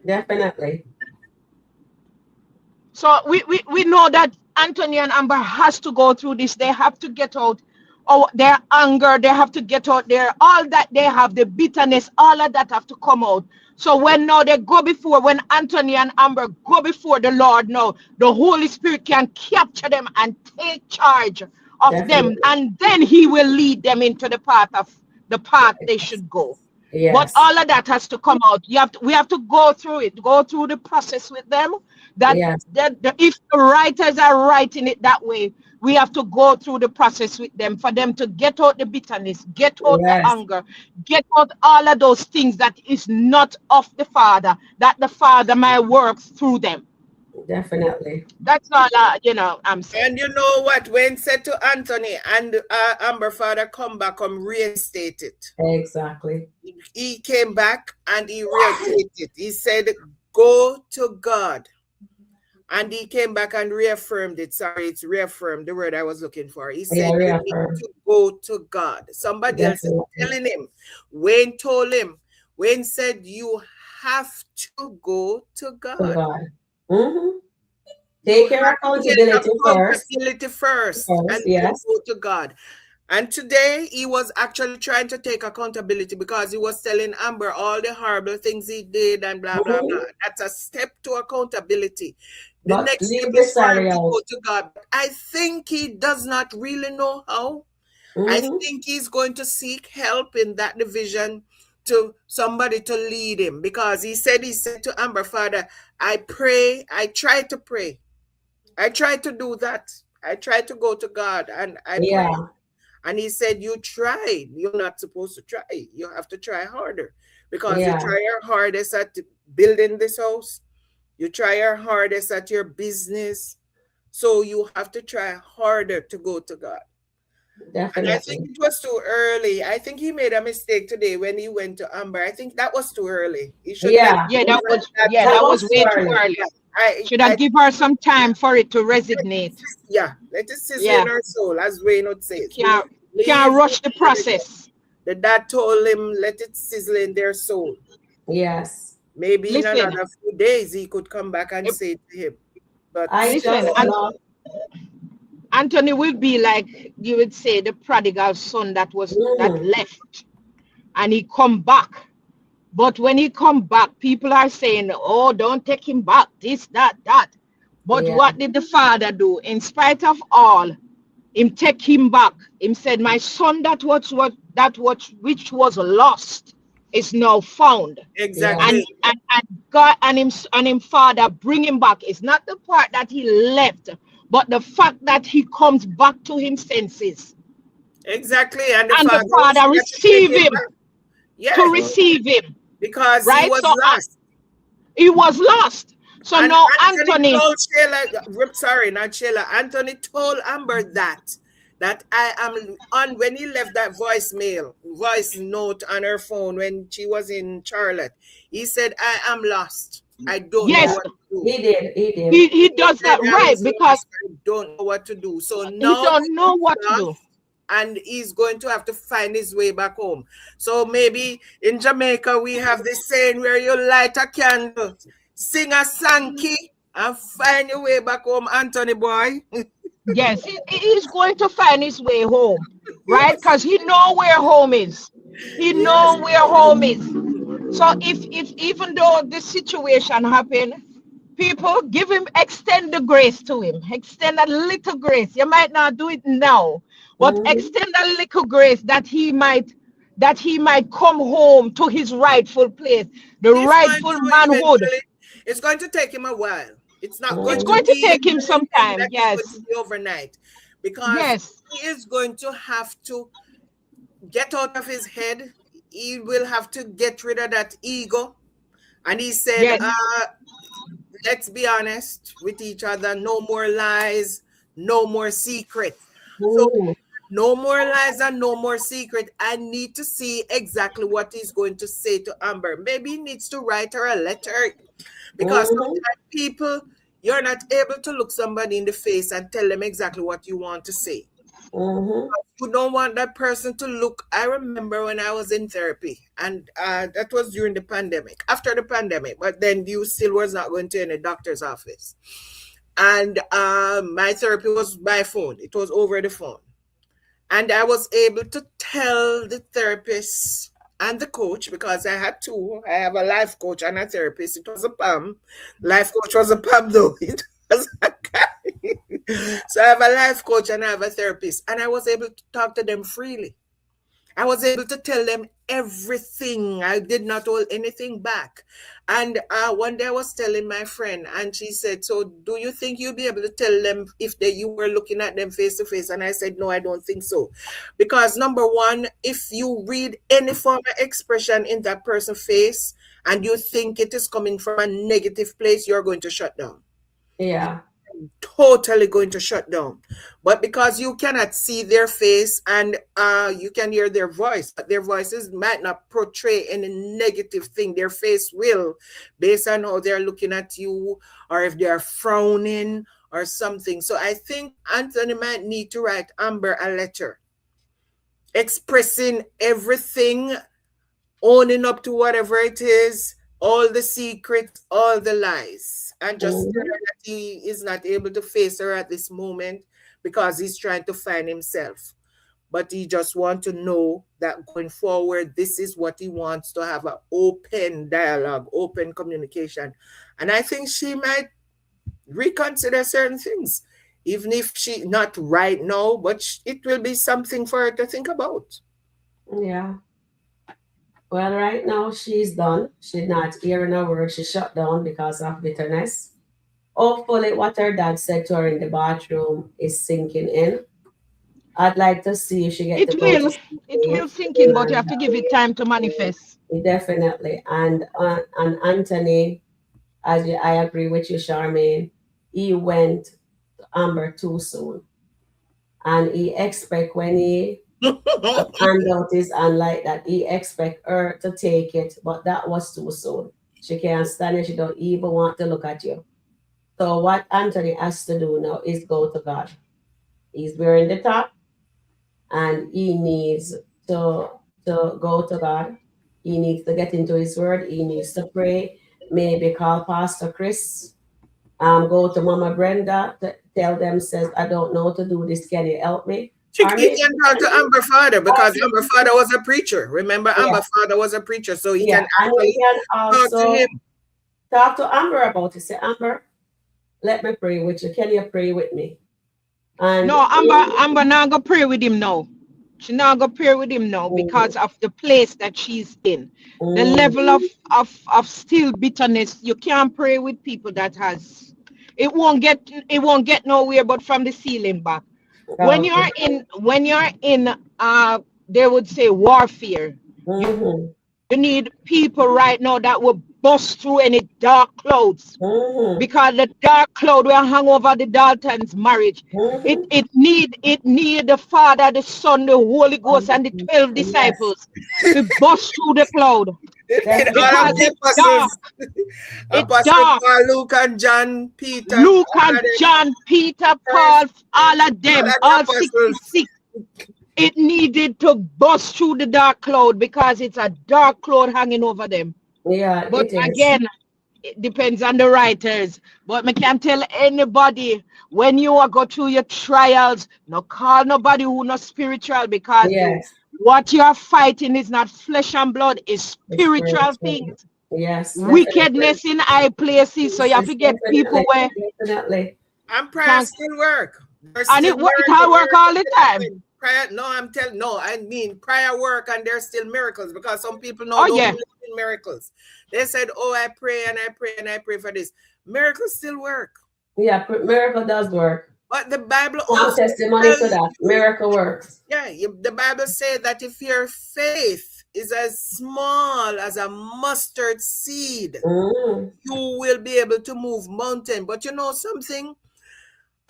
Definitely. So we know that Anthony and Amber has to go through this. They have to get out their anger. They have to get out all that they have, the bitterness, all of that have to come out. So when Anthony and Amber go before the Lord now, the Holy Spirit can capture them and take charge of them, and then He will lead them into the path they should go. Yes. But all of that has to come out. We have to go through it, go through the process with them. If the writers are writing it that way, we have to go through the process with them for them to get out the bitterness, get out the anger, get out all of those things that is not of the Father, that the Father might work through them. Definitely. That's all I'm saying. And you know what? When said to Anthony and Amber Father, come back, come reinstate it. Exactly. He came back and he reinstated it. He said, go to God. And he came back and reaffirmed it. Sorry, it's reaffirmed, the word I was looking for. He said, you need to go to God. Somebody else is telling him. Wayne told him. Wayne said, you have to go to God. Take your accountability first. And go to God. And today he was actually trying to take accountability, because he was telling Amber all the horrible things he did and blah, blah, blah. That's a step to accountability. The next step is for him to go to God. But I think he does not really know how. I think he's going to seek help in that division, to somebody to lead him, because he said to Amber, Father, I pray, I try to pray. I try to do that. I try to go to God and I pray. And he said, you tried. You're not supposed to try. You have to try harder. Because you Yeah, try your hardest at building this house. You try your hardest at your business. So you have to try harder to go to God. And I think definitely. it was too early. I think he made a mistake today when he went to Amber. I think that was too early. He shouldn't have Yeah, Yeah, given her that that that time. was was too way too early. early. Should I have give her some time for it to resonate. yeah, let it sizzle Yeah, in her soul, as Reynolds says. can't Leave rush the process. the dad told him, let it sizzle in their soul. Yes. Maybe in Listen, another few days he could come back and say to him. But I listen, just and love. Anthony will be like you would say the prodigal son that Mm, left and he come back. But when he come back, people are saying, "Oh, don't take him back. This, that, that." But yeah. what did the father do? In spite of all, him take him back. Him said, "My son, which was lost is now found." Yeah. And exactly. God and him father bring him back. It's not the part that he left, but the fact that he comes back to him senses, Exactly. And the and the father was father there to take receive him him, back. Yes, to receive him, because he right? was So lost. he was lost. So And now Anthony Anthony, told Sheila, sorry, not Sheila, Anthony told Amber that I am on when he left that voice note on her phone when she was in Charlotte. He said, I am lost. I don't know Yeah. yes, what to do. He did. He did. he He does said that I right was because lost. I don't know what to do. So he now don't know he's what to lost do. and he's going to have to find his way back home. So maybe in Jamaica we have this saying where you light a candle, sing a sankey, and find your way back home, Anthony boy. Yes, he's going to find his way home, right? Because he know where home is. He Yes. know where home is. So if even though this situation happened, people give him, extend the grace to him, extend a little grace. You might not do it now, but Mm-hmm. extend a little grace that he might come home to his rightful place, the He's going rightful to manhood. eventually, it's going to take him a while. It's not going It's to going Mm-hmm. to be take him some anything time. that is going to Yes, be overnight because yes, he is going to have to get out of his head. He will have to get rid of that ego. And he said, yes, let's be honest with each other. No more lies, no more secret. So Mm-hmm. no more lies and no more secret. I need to see exactly what he's going to say to Amber. Maybe he needs to write her a letter because sometimes people, you're not able to look somebody in the face and tell them exactly what you want to say. Mm-hmm. You don't want that person to look. I remember when I was in therapy, and that was during the pandemic, after the pandemic, but then you still was not going to any doctor's office. And my therapy was by phone, it was over the phone. And I was able to tell the therapist and the coach, because I had two. I have a life coach and a therapist. It was a PAM. Life coach was a PAM though. It was a guy. So I have a life coach and I have a therapist. And I was able to talk to them freely. I was able to tell them everything. I did not hold anything back. And one day I was telling my friend, and she said, so do you think you'll be able to tell them if you were looking at them face to face? And I said, no, I don't think so. Because number one, if you read any form of expression in that person's face and you think it is coming from a negative place, you're going to shut down. Yeah. Totally going to shut down. But because you cannot see their face and you can hear their voice, but their voices might not portray any negative thing. Their face will, based on how they're looking at you, or if they're frowning or something. So I think Anthony might need to write Amber a letter expressing everything, owning up to whatever it is, all the secrets, all the lies, and just tell her that he is not able to face her at this moment because he's trying to find himself. But he just wants to know that going forward, this is what he wants, to have an open dialogue, open communication. And I think she might reconsider certain things, even if she not right now, but it will be something for her to think about. Yeah. Well, right now she's done. She's not hearing a word. She shut down because of bitterness. Hopefully, what her dad said to her in the bathroom is sinking in. I'd like to see if she get to It go to will. It sleep. will sink in, but you have to give it time to manifest. Definitely. And Anthony, I agree with you, Charmaine. He went to Amber too soon. And he expect when he hand out his hand like that, he expect her to take it, but that was too soon. She can't stand it. She don't even want to look at you. So what Anthony has to do now is go to God. He's wearing the top, and he needs to go to God. He needs to get into His Word. He needs to pray. Maybe call Pastor Chris. Go to Mama Brenda to tell them, says, I don't know to do this. Can you help me? He can talk to Amber father because Amber father was a preacher. Remember, Yeah. Amber father was a preacher, so he Yeah, can and actually he can talk to also him. talk to Amber about it. Say, Amber, let me pray with you. Can you pray with me? And No, Amber not gonna pray with him now. She not gonna pray with him now because of the place that she's in. The level of still bitterness. You can't pray with people that has it won't get nowhere but from the ceiling back. When you're in they would say warfare. You need people right now that will bust through any dark clouds. Because the dark cloud will hang over the Dalton's marriage. It need the Father, the Son, the Holy Ghost, and the 12 disciples to bust through the cloud. Because it's dark. It's dark. Paul, Luke and John, Peter. Luke and John, Peter, Paul, all of them, all 66. It needed to bust through the dark cloud because it's a dark cloud hanging over them. Yeah, but it is. Again, it depends on the writers. But I can tell anybody when you are go through your trials, no call nobody who not spiritual because what you are fighting is not flesh and blood, it's spiritual things. Yes. Wickedness in high places. So you have to get people where definitely. And prayer still work. And it can work all the time. Prayer, I mean prayer work and there's still miracles because some people don't believe in miracles. They said, oh, I pray and I pray and I pray for this. Miracles still work. Yeah, miracle does work. But the Bible also testimony to that. Miracle works. Yeah, the Bible says that if your faith is as small as a mustard seed, you will be able to move mountain. But you know something?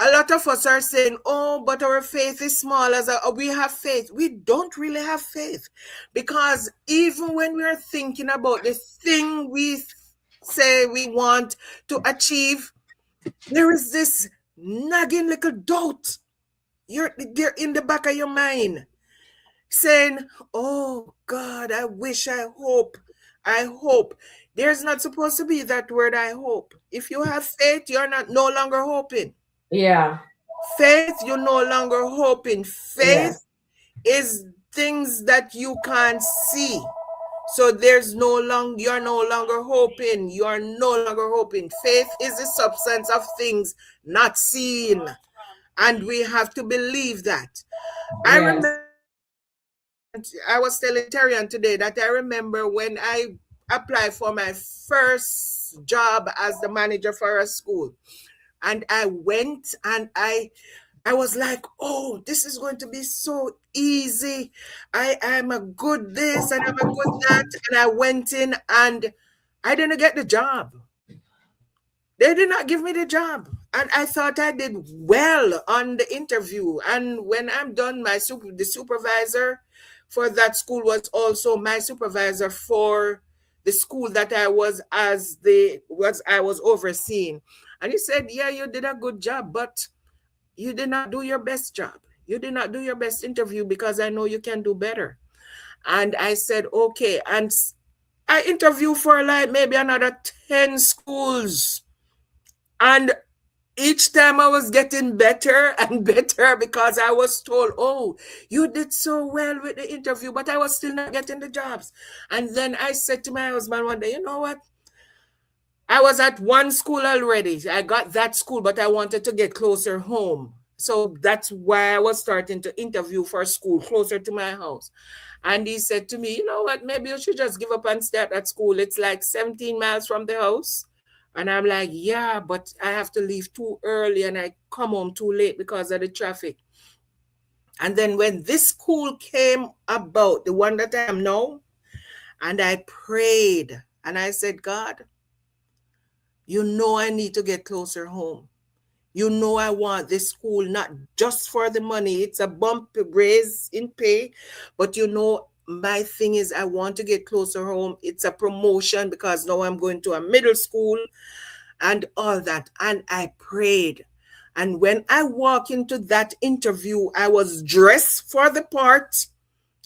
A lot of us are saying, oh, but our faith is small. We have faith. We don't really have faith. Because even when we're thinking about the thing we say we want to achieve, there is this nagging little doubt. They're in the back of your mind saying, oh, God, I wish, I hope. There's not supposed to be that word, I hope. If you have faith, you're no longer hoping. Yeah. Faith, you're no longer hoping. Faith is things that you can't see. So you're no longer hoping. You are no longer hoping. Faith is the substance of things not seen. And we have to believe that. I remember, I was telling Terrian today that I remember when I applied for my first job as the manager for a school. And I went and I was like, oh, this is going to be so easy. I'm a good this and I'm a good that. And I went in and I didn't get the job. They did not give me the job. And I thought I did well on the interview. And when I'm done, the supervisor for that school was also my supervisor for the school that I was overseeing. And he said, yeah, you did a good job, but you did not do your best job. You did not do your best interview because I know you can do better. And I said, okay. And I interviewed for like maybe another 10 schools. And each time I was getting better and better because I was told, oh, you did so well with the interview, but I was still not getting the jobs. And then I said to my husband one day, you know what? I was at one school already. I got that school, but I wanted to get closer home. So that's why I was starting to interview for a school closer to my house. And he said to me, you know what? Maybe you should just give up and start at school. It's like 17 miles from the house. And I'm like, yeah, but I have to leave too early and I come home too late because of the traffic. And then when this school came about, the one that I am now, and I prayed and I said, God, you know I need to get closer home. You know I want this school not just for the money. It's a bump raise in pay, but you know my thing is I want to get closer home. It's a promotion because now I'm going to a middle school and all that. And I prayed. And when I walk into that interview, I was dressed for the part.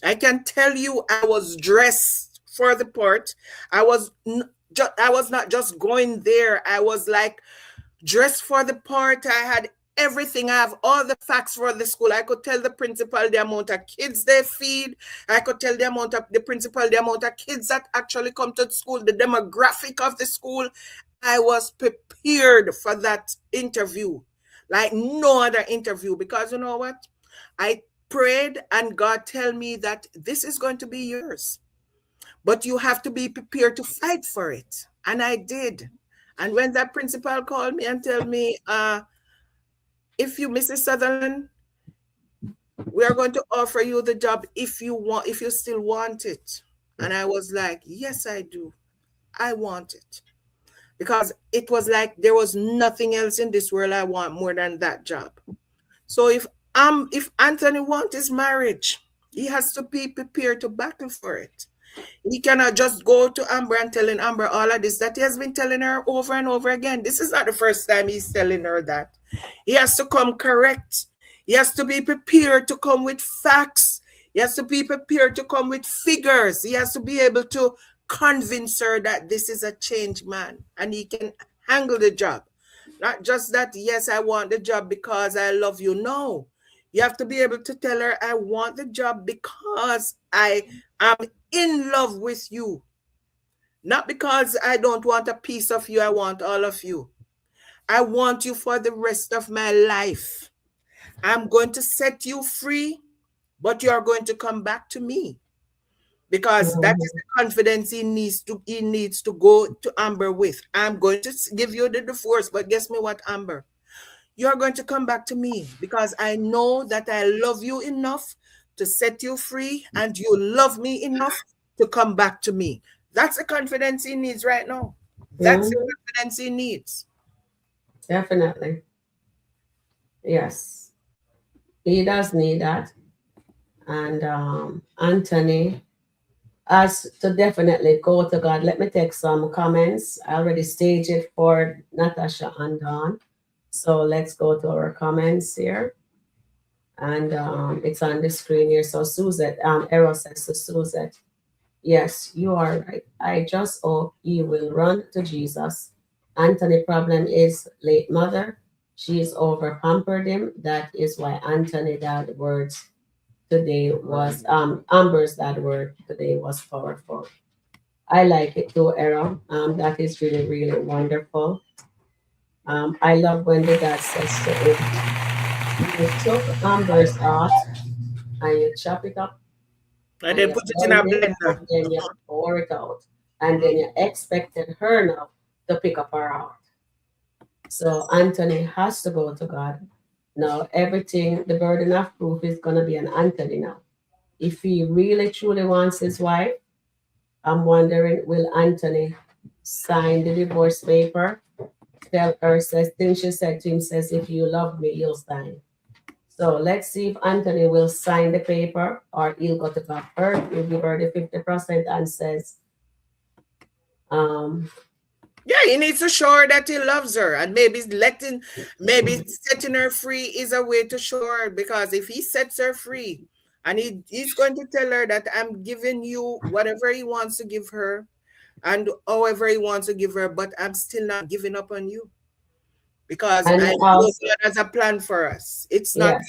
I can tell you I was dressed for the part. I was not just going there. I was like dressed for the part. I had everything. I have all the facts for the school. I could tell the principal the amount of kids they feed. I could tell the principal the amount of kids that actually come to the school, the demographic of the school. I was prepared for that interview like no other interview, because you know what? I prayed and God tell me that this is going to be yours, but you have to be prepared to fight for it. And I did. And when that principal called me and told me, if you, Mrs. Sutherland, we are going to offer you the job if you still want it. And I was like, yes, I do. I want it. Because it was like there was nothing else in this world I want more than that job. So if Anthony wants his marriage, he has to be prepared to battle for it. He cannot just go to Amber and telling Amber all of this that he has been telling her over and over again. This is not the first time he's telling her that. He has to come correct. He has to be prepared to come with facts. He has to be prepared to come with figures. He has to be able to convince her that this is a changed man and he can handle the job. Not just that, yes, I want the job because I love you. No, you have to be able to tell her, I want the job because I am in love with you. Not because I don't want a piece of you, I want all of you. I want you for the rest of my life. I'm going to set you free, but you are going to come back to me. Because that is the confidence he needs to go to Amber with. I'm going to give you the divorce, but guess me what, Amber? You're going to come back to me because I know that I love you enough to set you free and you love me enough to come back to me. That's the confidence he needs right now. That's the confidence he needs. Definitely. Yes. He does need that. And Anthony has to definitely go to God. Let me take some comments. I already staged it for Natasha and Dawn. So let's go to our comments here. And it's on the screen here. So Suzette, Errol says to Suzette, yes, you are right. I just hope you will run to Jesus. Anthony problem is late mother. She's over pampered him. That is why Anthony that words today was Amber's that word today was powerful. I like it too, Errol. That is really, really wonderful. I love when the dad says to it, you took Amber's heart and you chop it up and then put it in a blender. And then you pour it out. And then you expected her now to pick up her heart. So Anthony has to go to God. Now everything, the burden of proof is going to be on Anthony now. If he really truly wants his wife, I'm wondering, will Anthony sign the divorce paper? Tell her, says, thing she said to him says, if you love me, you'll sign. So let's see if Anthony will sign the paper or he'll go to God first. He'll give her the 50% and says, yeah, he needs to show her that he loves her, and maybe setting her free is a way to show her, because if he sets her free and he's going to tell her that I'm giving you whatever he wants to give her and however he wants to give her, but I'm still not giving up on you because I know God has a plan for us. It's not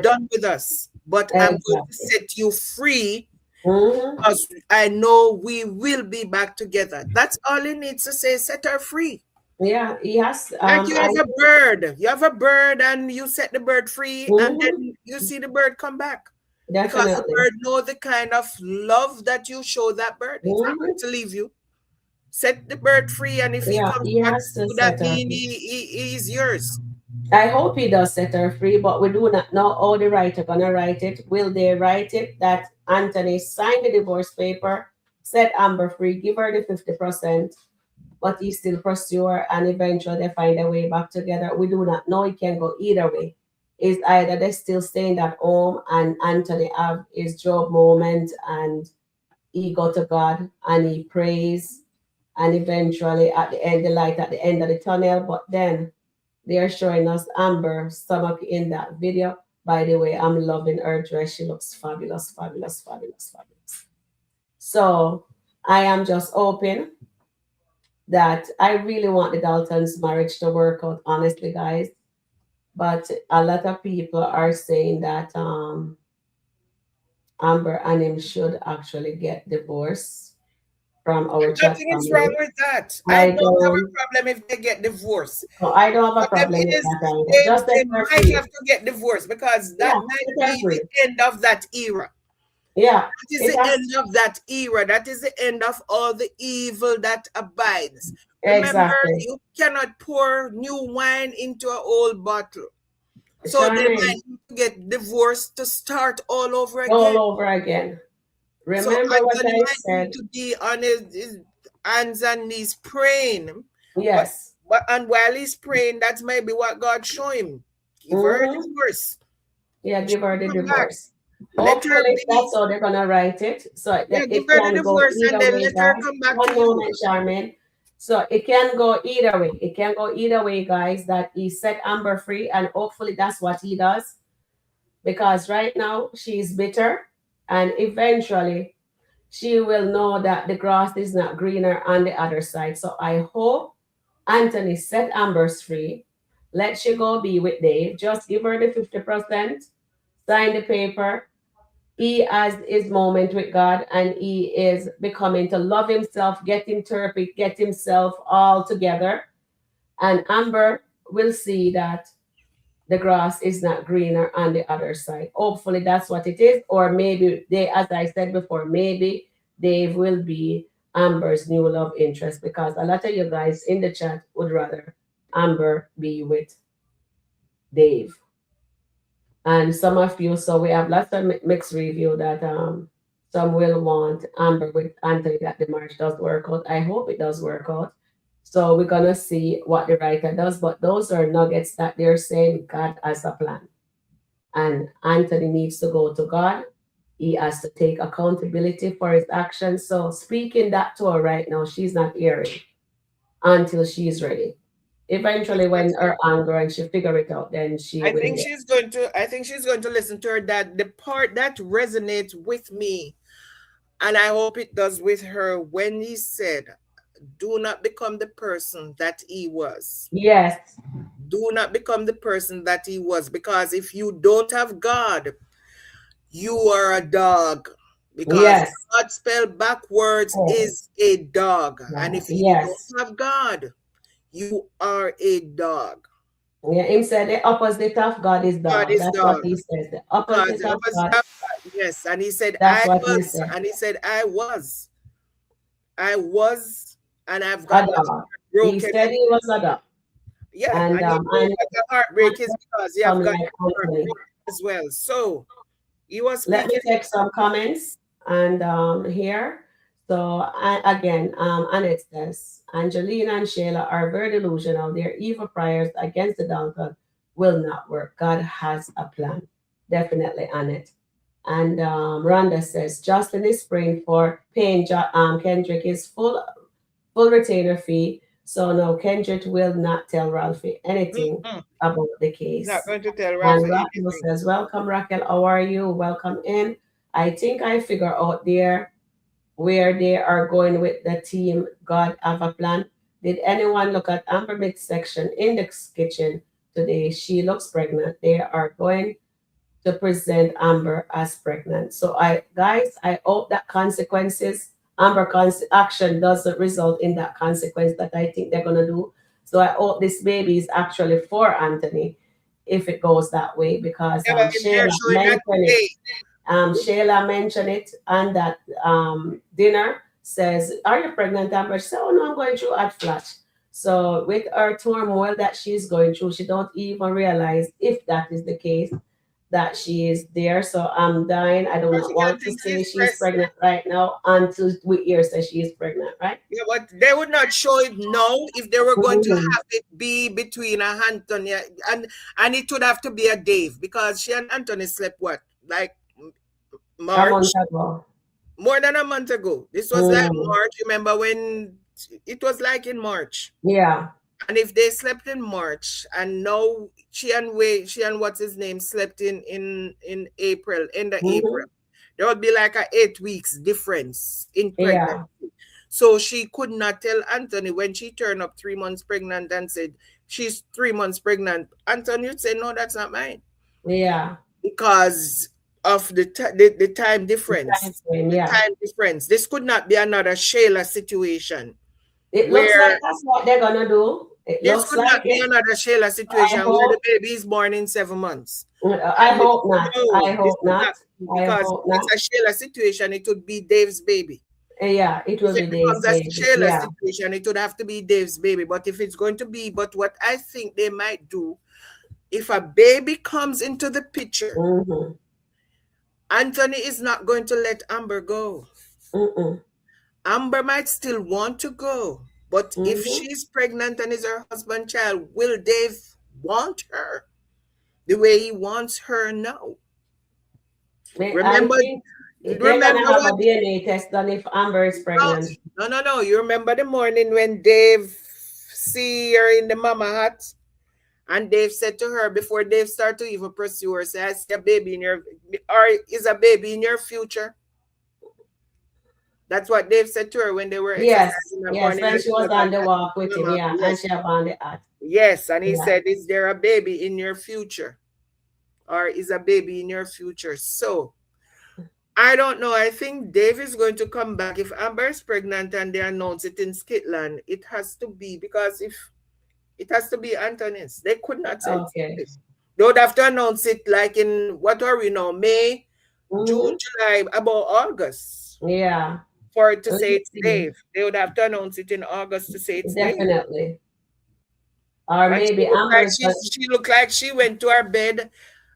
done with us, but I'm going to set you free. Because I know we will be back together. That's all he needs to say. Set her free. Yeah, he has. Like you have a bird. You have a bird and you set the bird free, and then you see the bird come back. Definitely. Because the bird knows the kind of love that you show that bird. It's not going to leave you. Set the bird free, and if he comes back, that means he's yours. I hope he does set her free, but we do not know how the writer gonna write it. Will they write it that Anthony signed the divorce paper, set Amber free, give her the 50%, but he still pursue her, and eventually they find their way back together? We do not know. It can go either way. It's either they still staying at home and Anthony have his job moment and he go to God and he prays, and eventually at the end, the light at the end of the tunnel. But then they are showing us Amber stomach in that video. By the way, I'm loving her dress. She looks fabulous, fabulous, fabulous, fabulous. So I am just hoping that I really want the Daltons' marriage to work out, honestly, guys. But a lot of people are saying that Amber and him should actually get divorced from our chat Nothing is wrong family. with that. I I don't have a don't. problem if they get divorced. No, I don't have a Problem problem with is that either. Just let they her might free. have to get divorced because Yeah, that might let her be free. the end of that era. Yeah, That is it the has end of that era. That is the end of all the evil that abides. Remember, exactly. you cannot pour new wine into an old bottle. So they Charmaine, might need to get divorced to start all over all again. over again. So Remember what Anthony I might said? need to be on his hands and knees praying. Yes. But and while he's praying, that's maybe what God show him. Give her a divorce. Yeah, give her the Come back. divorce. Let her Hopefully, be. that's how they're gonna write it. So Yeah, that give it her the can go divorce and either then way, let her guys. come back One to you. moment, Charmaine. So it can go either way. It can go either way, guys. That he set Amber free, and hopefully that's what he does. Because right now she's bitter, and eventually she will know that the grass is not greener on the other side. So I hope Anthony set Amber's free. Let she go be with Dave. Just give her the 50%, sign the paper. He has his moment with God and he is becoming to love himself, get him therapy, get himself all together. And Amber will see that the grass is not greener on the other side. Hopefully that's what it is. Or maybe they, as I said before, maybe Dave will be Amber's new love interest, because a lot of you guys in the chat would rather Amber be with Dave. And some of you, so we have lots of mixed review that some will want Amber with Anthony, that the marriage does work out. I hope it does work out. So we're gonna see what the writer does, but those are nuggets that they're saying God has a plan. And Anthony needs to go to God. He has to take accountability for his actions. So speaking that to her right now, she's not hearing until she's ready. Eventually, when her anger and she figure it out, then she I will think hear. she's going to. I think she's going to listen to her dad. The part that resonates with me, and I hope it does with her, when he said, "Do not become the person that he was." Yes. Do not become the person that he was, because if you don't have God, you are a dog. Because Yes. God spelled backwards is a dog, and if you Yes. don't have God, you are a dog. Yeah, him said the opposite of God is God dog. is That's what dog. he says. The Because opposite the of opposite God. of God, yes. And he said, That's I what he was, said. and he said, I was, and I've A got my dog. heart He broken. said he was a dog. Yeah, And and the heartbreak is because you have got like your heart Anthony. broken as well. So he was Let me speaking. take some comments and here. So again, Annette says, Angelina and Shayla are very delusional. Their evil prayers against the Dalton will not work. God has a plan. Definitely, Annette. And Rhonda says, Jocelyn is praying for paying Kendrick his full retainer fee. So no, Kendrick will not tell Ralphie anything about the case. He's not going to tell And Ralphie Raquel anything. says, welcome, Raquel. How are you? Welcome in. I think I figure out there where they are going with the team. God have a plan. Did anyone look at Amber Mid section in the kitchen today? She looks pregnant. They are going to present Amber as pregnant. So guys, I hope that Amber action doesn't result in that consequence that I think they're gonna do. So I hope this baby is actually for Anthony, if it goes that way, because Shayla mentioned it on that dinner. Says, "Are you pregnant, Amber?" She said, "Oh no, I'm going through hot flash." So with her turmoil that she's going through, she don't even realize if that is the case that she is there. So I'm dying. I do But not she want can't to think say she's she's stressed. pregnant right now until we hear say she is pregnant, right? Yeah, but they would not show it now if they were going to Mhm. have it be between a Anthony and it would have to be a Dave, because she and Anthony slept what, like A March, month ago. more than a month ago. This was like March. Remember when it was like in March? Yeah. And if they slept in March, and now she and what's his name slept in April, end of April, there would be like a 8 weeks difference in pregnancy. Yeah. So she could not tell Anthony when she turned up 3 months pregnant and said she's 3 months pregnant. Anthony would say, no, that's not mine. Yeah. Because of the time difference. Time frame, The yeah. time difference. This could not be another Shayla situation. It looks like that's what they're gonna do. It This looks could like not be it. another Shayla situation I where the hope. baby is born in 7 months. I hope not. No, I this hope could not. I because hope if not. it's a Shayla situation, it would be Dave's baby. Yeah, it will If it be Dave's becomes a baby. Shayla Yeah. situation, it would have to be Dave's baby. But if it's going to be, but what I think they might do, if a baby comes into the picture, Anthony is not going to let Amber go. Amber might still want to go, but if she's pregnant and is her husband's child, will Dave want her the way he wants her now? Remember, I think they're gonna have a DNA test done if Amber is pregnant. No. You remember the morning when Dave see her in the mama hut, and Dave said to her before Dave started to even pursue her, say, "I see a baby in your, or is a baby in your future?" That's what Dave said to her when they were exercising that morning. When she was on the walk with him, yeah, and she abandoned the hut. Yes, and he said, "Is there a baby in your future, or is a baby in your future?" So I don't know. I think Dave is going to come back. If Amber is pregnant and they announce it in SkitLanta, it has to be, because if it has to be Anthony's, they could not say it. They would have to announce it like in, what are we now, May, June, July, about August. Yeah. For it to say it's Dave. They would have to announce it in August to say it's Dave. Definitely. Or And maybe Amber. She looked like she went to her bed,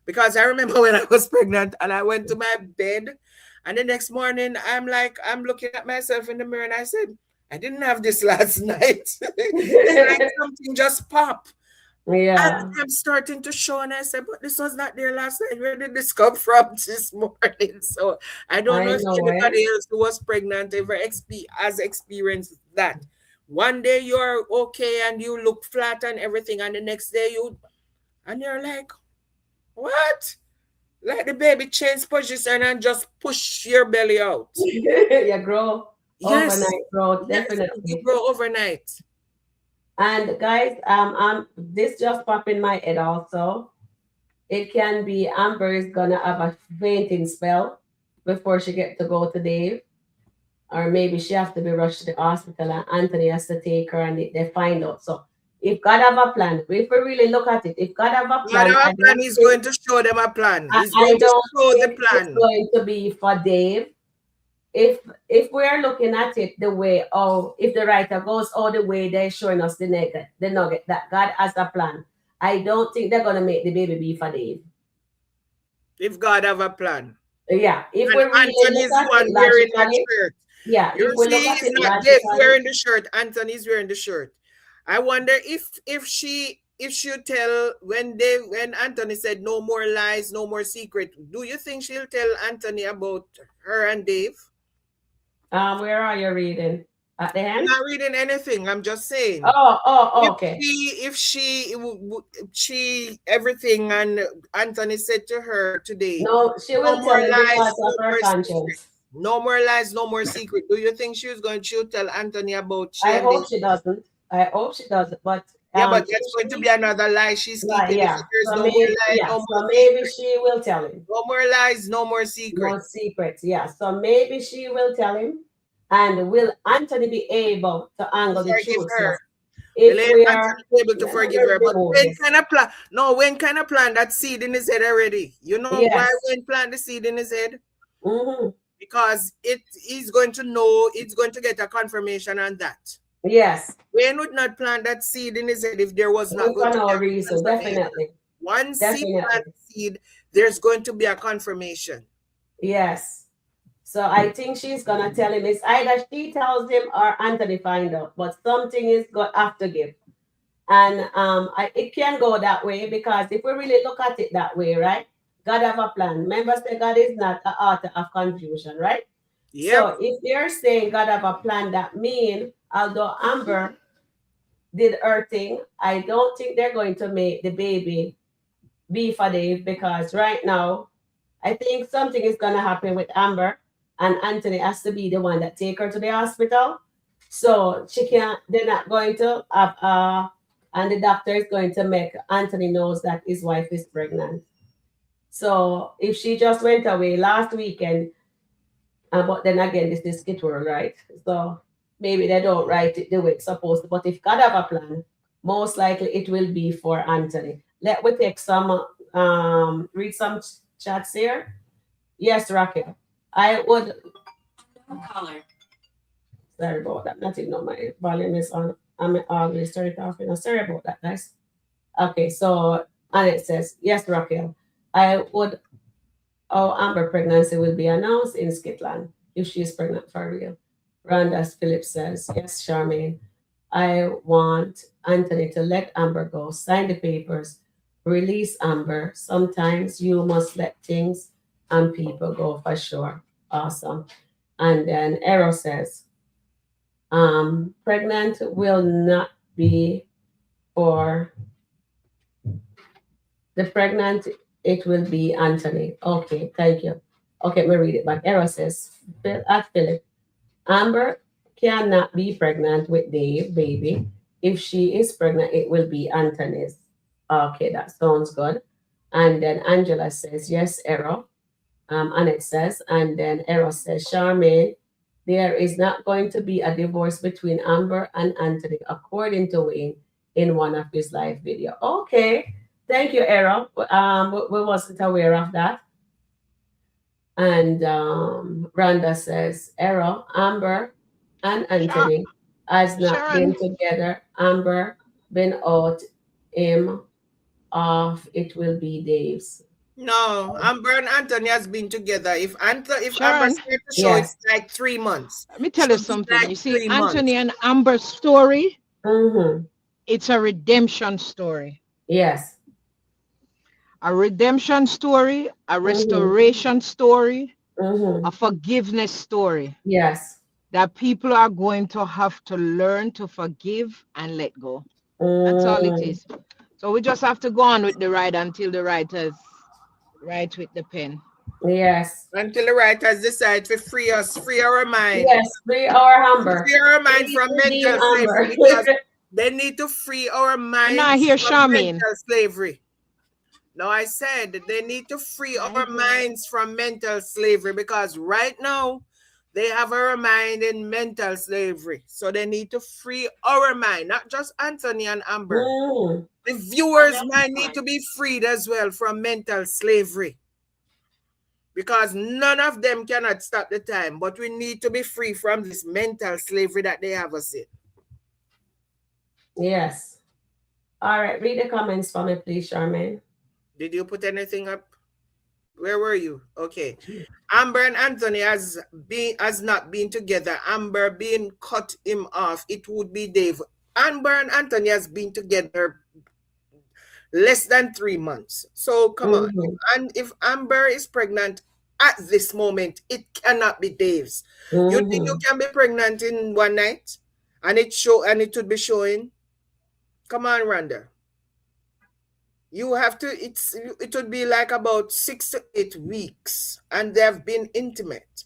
because I remember when I was pregnant and I went to my bed, and the next morning I'm looking at myself in the mirror and I said, I didn't have this last night. It's like something just popped. Yeah. And I'm starting to show, and I said, but this was not there last night. Where did this come from this morning? So I don't know if anybody else who was pregnant ever has experienced that. One day you're okay and you look flat and everything, and the next day you're like, what? Like the baby change position and just push your belly out. You grow overnight growth, definitely. You grow overnight. And guys, this just popped in my head also. It can be Amber is gonna have a fainting spell before she get to go to Dave. Or maybe she have to be rushed to the hospital and Anthony has to take her and they find out. So if God have a plan, if we really look at it, if God have a plan, He's going to show them a plan. He's I going to don't show the think plan. it's going to be for Dave. If we're looking at it the way, if the writer goes all the way, they're showing us the nugget that God has a plan. I don't think they're gonna make the baby be for Dave. If God have a plan. Yeah. If and we really Anthony's look at one it wearing the logically, shirt. Yeah. You if we see, look at it's it not Dave logically, wearing the shirt, Anthony's wearing the shirt. I wonder if she tell when Anthony said no more lies, no more secret, do you think she'll tell Anthony about her and Dave? Where are you reading? At the end? I'm not reading anything. I'm just saying. Okay. If she everything, and Anthony said to her today, no, she will tell him because of her conscience. Secret. No more lies, no more secret. Do you think she'll tell Anthony about? I hope she doesn't. But yeah, but that's going to be another lie she's keeping. Yeah. If there's no more lies, no more maybe she will tell him. No more lies, no more secrets. No secrets, yeah. So maybe she will tell him, and will Anthony be able to angle the truth? Her. If we are able to forgive her, but Wayne kind of plan. No, Wayne kind of plant that seed in his head already. You know why Wayne plant the seed in his head? Mm-hmm. Because he's going to know, it's going to get a confirmation on that. Yes. Wayne would not plant that seed in his head if there was not going For to be no a reason, confirmation. definitely. Once he Definitely. plants seed, there's going to be a confirmation. Yes. So I think she's gonna tell him it's either she tells him or Anthony find out, but something is going to have to give. And it can go that way because if we really look at it that way, right? God have a plan. Remember, say God is not the author of confusion, right? Yep. So if they're saying God have a plan, that mean although Amber did her thing, I don't think they're going to make the baby be for Dave because right now I think something is gonna happen with Amber and Anthony has to be the one that take her to the hospital. So she can't, they're not going to have and the doctor is going to make Anthony knows that his wife is pregnant. So if she just went away last weekend, but then again, this is skit world, right? So maybe they don't write it the way it's supposed to. But if God have a plan, most likely it will be for Anthony. Let me take some read some chats here. Yes, Raquel. I would color. Sorry about that. Nothing, no, my volume is on. I'm always turn it off. You know, sorry about that, guys. Okay, so and it says, yes, Raquel. I would Amber pregnancy will be announced in SkitLanta if she is pregnant for real. Randa Phillips says, yes, Charmaine. I want Anthony to let Amber go, sign the papers, release Amber. Sometimes you must let things and people go for sure. Awesome. And then Arrow says, pregnant will not be for the pregnant, it will be Anthony. Okay, thank you. Okay, let me read it back. Arrow says, at Philip, Amber cannot be pregnant with Dave, baby. If she is pregnant, it will be Anthony's. Okay, that sounds good. And then Angela says, yes, Arrow. And it says, and then Arrow says, Charmaine, there is not going to be a divorce between Amber and Anthony, according to Wayne in one of his live video. Okay, thank you, Arrow. We wasn't aware of that. And Rhonda says, Arrow, Amber, and Anthony has not Sharon. been together. Amber been out him off. It will be Dave's. No, Amber and Anthony has been together. If Amber Sharon. starts to show, Yes. it's like 3 months. Let me tell you Should be something. like You see, 3 months. Anthony and Amber's story, Mm-hmm. it's a redemption story. Yes. A redemption story, a restoration story, Mm-hmm. a forgiveness story. Yes. That people are going to have to learn to forgive and let go. That's all it is. So we just have to go on with the ride until the writers write with the pen. Yes. Until the writers decide to free us, free our mind. Yes, free our Amber. Free our mind from mental slavery because they need to free our minds from mental slavery. No, I said they need to free our minds from mental slavery because right now they have our mind in mental slavery. So they need to free our mind, not just Anthony and Amber. The viewers' mind need to be freed as well from mental slavery. Because none of them cannot stop the time, but we need to be free from this mental slavery that they have us in. Yes. All right, read the comments for me, please, Charmaine. Did you put anything up? Where were you? Okay. Amber and Anthony has not been together. Amber being cut him off, it would be Dave. Amber and Anthony has been together less than 3 months. So come on. And if Amber is pregnant at this moment, it cannot be Dave's. You think you can be pregnant in one night and it would be showing? Come on, Rhonda. You have to, it would be like about 6 to 8 weeks, and they have been intimate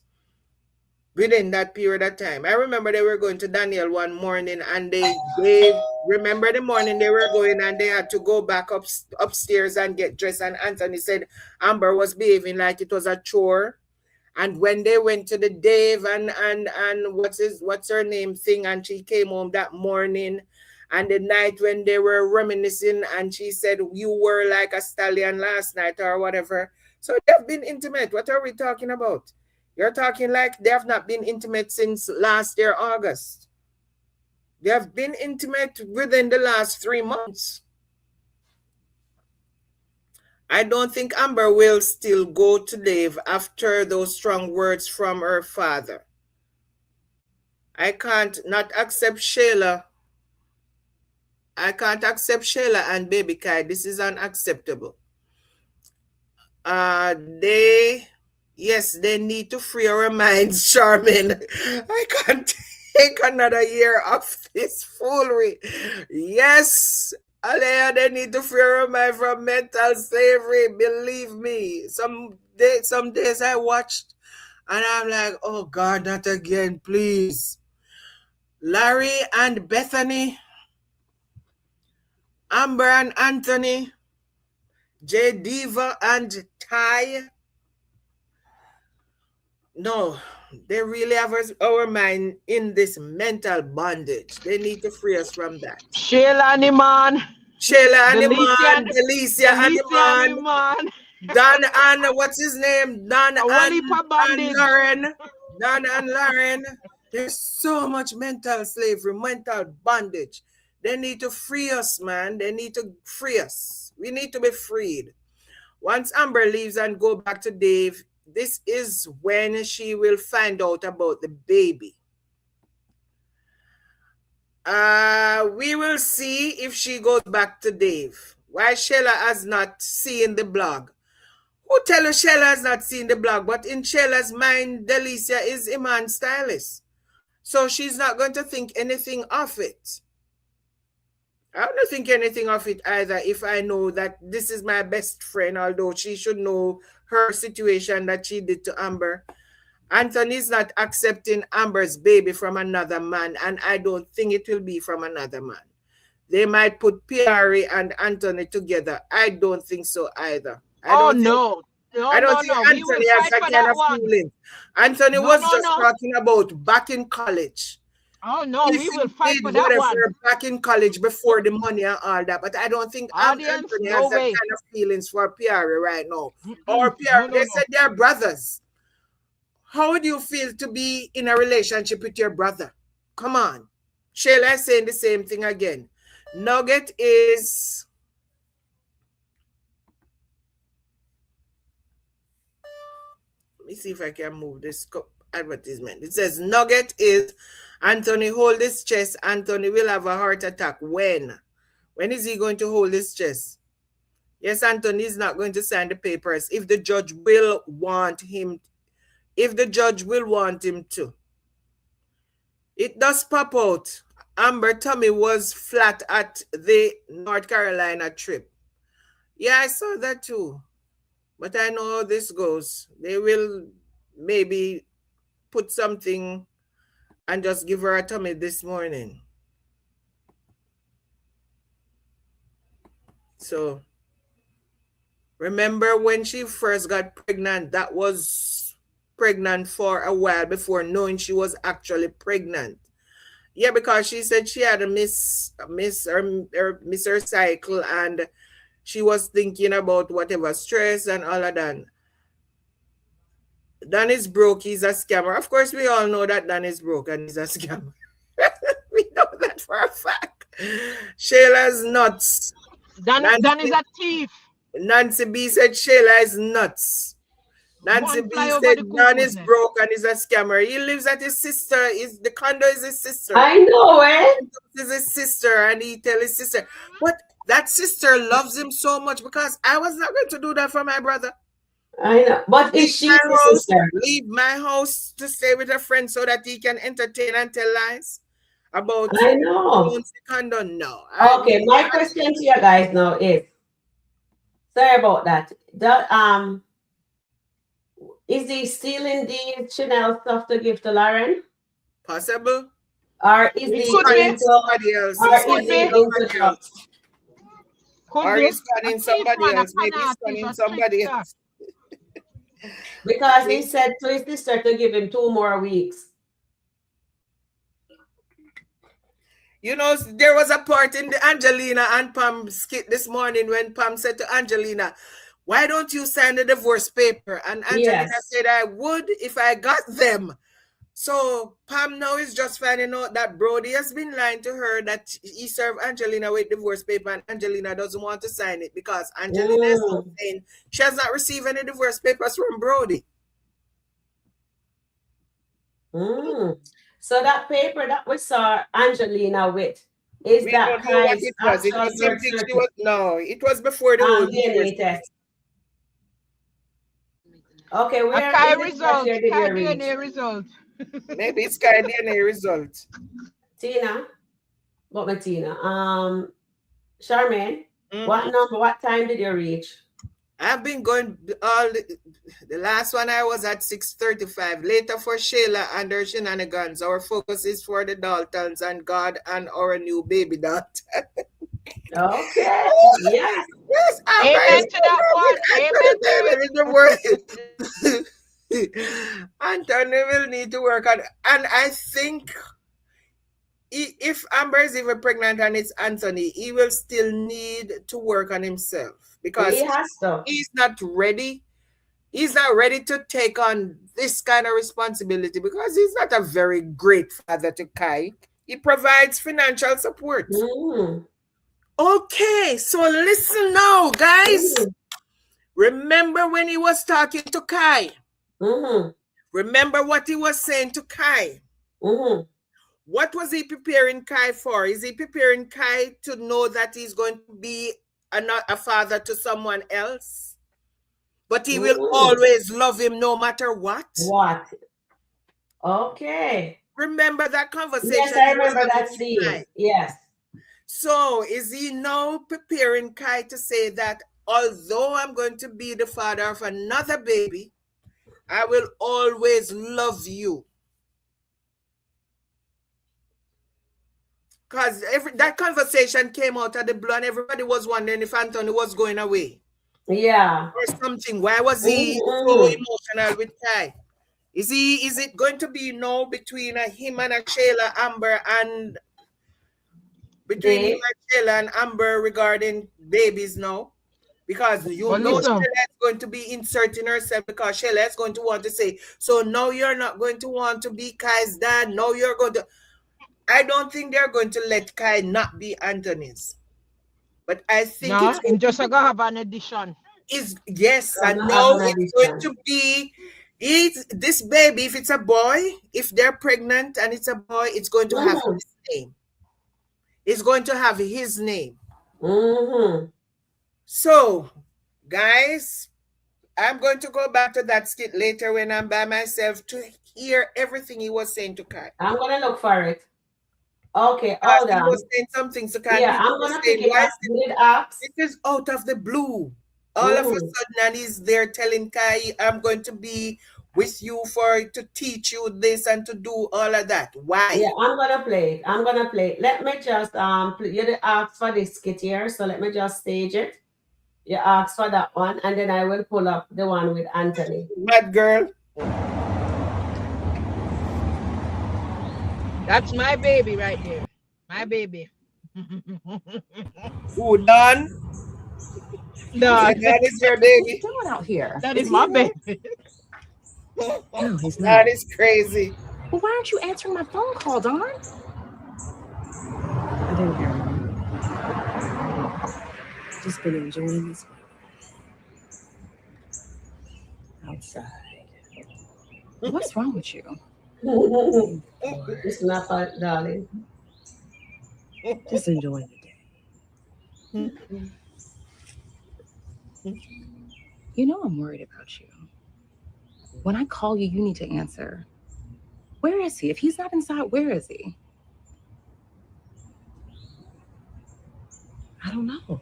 within that period of time. I remember they were going to Daniel one morning, and they remember the morning they were going, and they had to go back upstairs and get dressed. And Anthony said Amber was behaving like it was a chore. And when they went to the Dave and what's her name thing, and she came home that morning. And the night when they were reminiscing and she said, you were like a stallion last night or whatever. So they've been intimate. What are we talking about? You're talking like they have not been intimate since last year, August. They have been intimate within the last 3 months. I don't think Amber will still go to Dave after those strong words from her father. I can't not accept Shayla. I can't accept Shayla and Baby Kai. This is unacceptable. They need to free our minds, Charmin. I can't take another year of this foolery. Yes, Alea, they need to free our mind from mental slavery. Believe me. Some days I watched and I'm like, oh God, not again, please. Larry and Bethany, Amber and Anthony, J Diva and Ty. No, they really have our mind in this mental bondage. They need to free us from that. Sheila and Iman. Sheila and Iman, Delicia and Iman, Don and what's his name? Don and Lauren. Don and Lauren. There's so much mental slavery, mental bondage. They need to free us, man. They need to free us. We need to be freed. Once Amber leaves and go back to Dave, this is when she will find out about the baby. We will see if she goes back to Dave. Why Sheila has not seen the blog? Who tell her Sheila has not seen the blog? But in Sheila's mind, Delicia is Iman's stylist. So she's not going to think anything of it. I don't think anything of it either if I know that this is my best friend, although she should know her situation that she did to Amber. Anthony's not accepting Amber's baby from another man, and I don't think it will be from another man. They might put Pierre and Anthony together. I don't think so either. I don't think Anthony has that kind of feeling. Anthony was just talking about back in college. Oh no, we will fight for that one. Back in college before the money and all that, but I don't think Anthony has that kind of feelings for Pierre right now. Or Pierre, they said they're brothers. How would you feel to be in a relationship with your brother? Come on. Shayla is saying the same thing again. Nugget is... Let me see if I can move this advertisement. It says Nugget is... Anthony, hold his chest. Anthony will have a heart attack. When? When is he going to hold his chest? Yes, Anthony is not going to sign the papers if the judge will want him. If the judge will want him to. It does pop out. Amber tummy was flat at the North Carolina trip. Yeah, I saw that too. But I know how this goes. They will maybe put something and just give her a tummy this morning. So, remember when she first got pregnant, that was pregnant for a while before knowing she was actually pregnant. Yeah, because she said she had a miss her cycle and she was thinking about whatever stress and all of that. Dan is broke, he's a scammer. Of course, we all know that Dan is broke and he's a scammer. We know that for a fact. Shayla's nuts. Dan is a thief. Nancy B said Shayla is nuts. Nancy B said Dan is broke and he's a scammer. He lives at his sister. The condo is his sister. I know, eh? Is his sister, and he tell his sister. But that sister loves him so much because I was not going to do that for my brother. I know, but is she sister? Leave my house to stay with a friend so that he can entertain and tell lies about. I know. Condo. No. Okay, my question to you guys now is, sorry about that. Is he stealing the Chanel stuff to give to Lauren? Possible. Or is he into somebody else? Or is he into drugs? Or he's stunning somebody else. Maybe he's stunning somebody else. Because he said to his sister to give him 2 more weeks. You know, there was a part in the Angelina and Pam skit this morning when Pam said to Angelina, why don't you sign the divorce paper? And Angelina said, I would if I got them. So Pam now is just finding out that Brody has been lying to her that he served Angelina with divorce paper and Angelina doesn't want to sign it because Angelina is saying she has not received any divorce papers from Brody. So that paper that we saw Angelina with, is we that don't know what Kai's it was. It actual was birth something she certificate? was, no, it was before the whole divorce. DNA test. Okay, where Kai in the result, cashier did Kai you reach? DNA result. Maybe it's Kai DNA result. Tina, what my Tina? Charmaine, what number? What time did you reach? I've been going all the last one I was at 6:35. Later for Shayla and her shenanigans. Our focus is for the Daltons and God and our new baby daughter. Okay. Yes. Yes. Amen to that one. Amen to it. Anthony will need to work on, and I think if Amber is even pregnant and it's Anthony, he will still need to work on himself because he has to. He's not ready. He's not ready to take on this kind of responsibility because he's not a very great father to Kai. He provides financial support. Okay, so listen now, guys. Remember when he was talking to Kai? Remember what he was saying to Kai? What was he preparing Kai for? Is he preparing Kai to know that he's going to be a father to someone else? But he will always love him no matter what? What? Okay. Remember that conversation? Yes, I remember that scene. Yes. So is he now preparing Kai to say that although I'm going to be the father of another baby, I will always love you? Because that conversation came out of the blue and everybody was wondering if Anthony was going away. Yeah. Or something. Why was he so emotional with Kai? Is it going to be no between him and Shayla, Amber, and between him and Shayla and Amber regarding babies now? Because Shayla is going to be inserting herself because Shayla is going to want to say, so now you're not going to want to be Kai's dad. Now you're going to. I don't think they're going to let Kai not be Anthony's. But I think it's just going to have an addition. Yes, and now it's going to be this baby, if it's a boy, if they're pregnant and it's a boy, it's going to have his name. It's going to have his name. So, guys, I'm going to go back to that skit later when I'm by myself to hear everything he was saying to Kai. I'm going to look for it. Okay, hold on. He was saying something to Kai. Yeah, I'm going to pick it up. It is out of the blue. All of a sudden, and he's there telling Kai, I'm going to be with you to teach you this and to do all of that. Why? Yeah, I'm gonna play it. Let me just you asked for this skit here, so let me just stage it. You asked for that one, and then I will pull up the one with Anthony. Mad girl. That's my baby right there. My baby. Who, Don? No, that is your baby. What's going out here? That is my baby. No, he's not. That is crazy. Well, why aren't you answering my phone call, Don? I didn't hear him. Just been enjoying this outside. What's wrong with you? It's not fun, darling. Just enjoying the day. You know I'm worried about you. When I call you, you need to answer. Where is he? If he's not inside, where is he? I don't know. What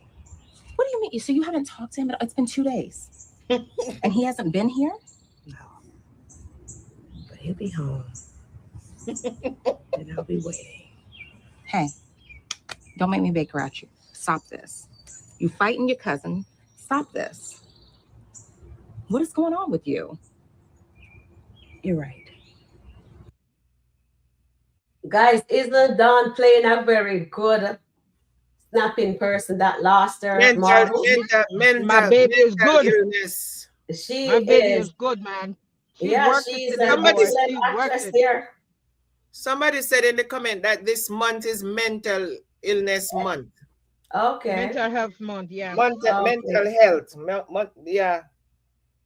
do you mean? So you haven't talked to him? It's been 2 days. And he hasn't been here? No. But he'll be home. And I'll be waiting. Hey, don't make me bake her at you. Stop this. You fighting your cousin. Stop this. What is going on with you? You're right. Guys, isn't Dawn playing a very good snapping person that lost her? Mental, my baby is good. Illness. She my baby is good, man. Yeah, worked it she's to the an Somebody, board. excellent He worked actress it. there. somebody said in the comment that this month is mental illness month. Okay. Mental health month, yeah. Mental health. Yeah.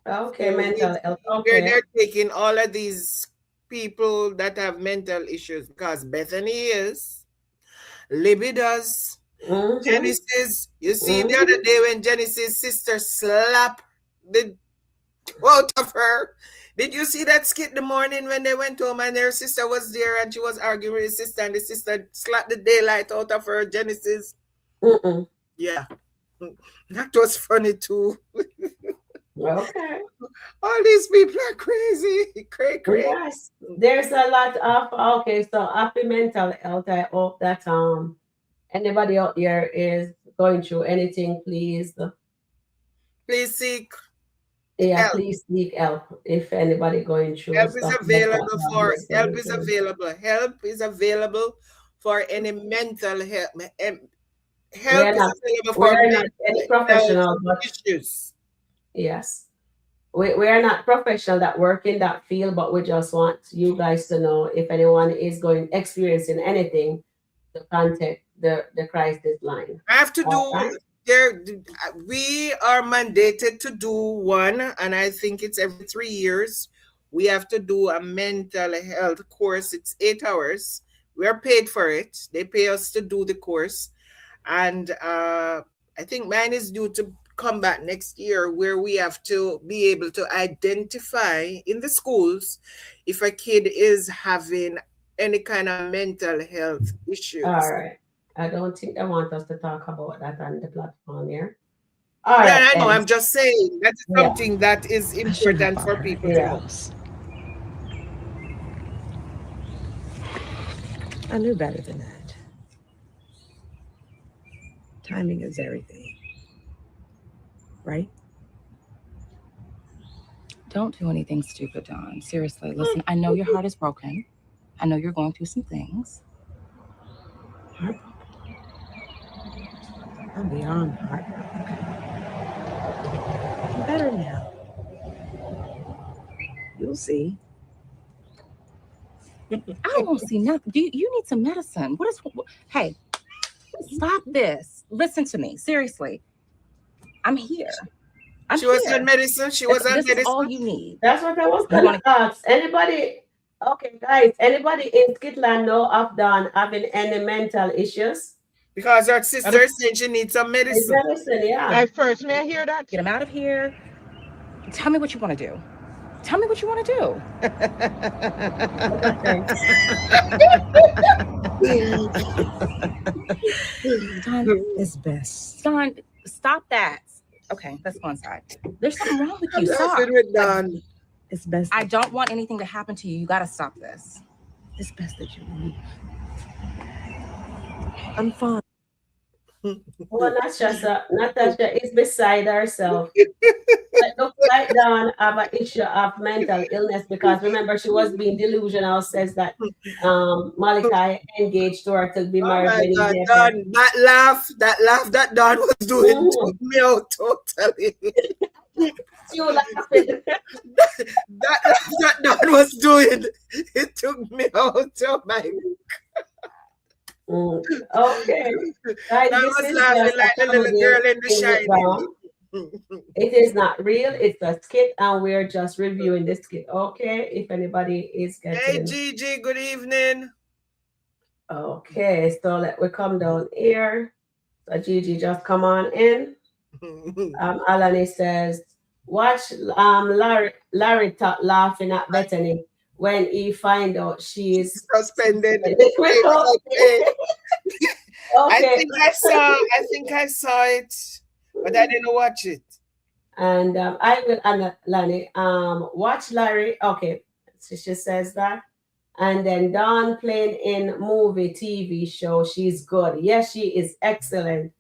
Okay, So mental health. they're Okay. taking all of these people that have mental issues because Bethany is, Libby does, Genesis. You see the other day when Genesis' sister slapped the out of her. Did you see that skit the morning when they went home and their sister was there and she was arguing with his sister and the sister slapped the daylight out of her, Genesis? Yeah. That was funny too. Okay. All these people are crazy. Crazy. Yes. There's a lot of okay, so happy mental health. I hope that anybody out there is going through anything, please seek help. help. Please seek help if anybody going through Help is stuff available for help is available. Help is available for any mental health. Help is available for we're not any professional, but issues. yes. We are not professional that work in that field, but we just want you guys to know if anyone is experiencing anything to contact the crisis line. I have to do there. We are mandated to do one, and I think it's every 3 years. We have to do a mental health course. It's 8 hours. We are paid for it. They pay us to do the course, and I think mine is due to come back next year, where we have to be able to identify in the schools if a kid is having any kind of mental health issues. All right. I don't think they want us to talk about that on the platform here. I know. I'm just saying that's something that is important for people to know. I knew better than that. Timing is everything. Right? Don't do anything stupid, Dawn. Seriously, listen, I know your heart is broken. I know you're going through some things. I'm beyond heartbroken. I'm better now. You'll see. I won't see nothing. You need some medicine. Hey, stop this. Listen to me. Seriously. I'm here. She was on medicine. She was on medicine. This is all you need. That's what I was going to ask. Anybody, okay, guys, anybody in SkitLanta know of Dawn having any mental issues? Because her sister said she needs some medicine. Yeah. First, may I hear that? Get him out of here. Tell me what you want to do. Tell me what you want to do. Dawn, it's best. Dawn, stop that. Okay, let's go inside. There's something wrong with you. Stop. It's best. I don't want anything to happen to you. You got to stop this. It's best that you leave. I'm fine. Well, Natasha is beside herself. It looks like Dawn have an issue of mental illness because remember she was being delusional. Says that Malachi engaged to her to be married. Oh my God, Dawn, that laugh that Dawn was doing took me out totally. You laughing. that laugh that Dawn was doing, it took me out. Oh my God. Okay. Guys, I was laughing like a little girl in the Shining. It is not real. It's a skit, and we're just reviewing the skit. Okay, if anybody is getting. Hey, Gigi. Good evening. Okay, so we come down here. So Gigi, just come on in. Alani says, watch Larry laughing at Bethany when he find out she's suspended. Okay. I think I saw it, but I didn't watch it. And I will, Lani, watch Larry. Okay, so she says that. And then Dawn playing in movie, TV show. She's good. Yes, she is excellent.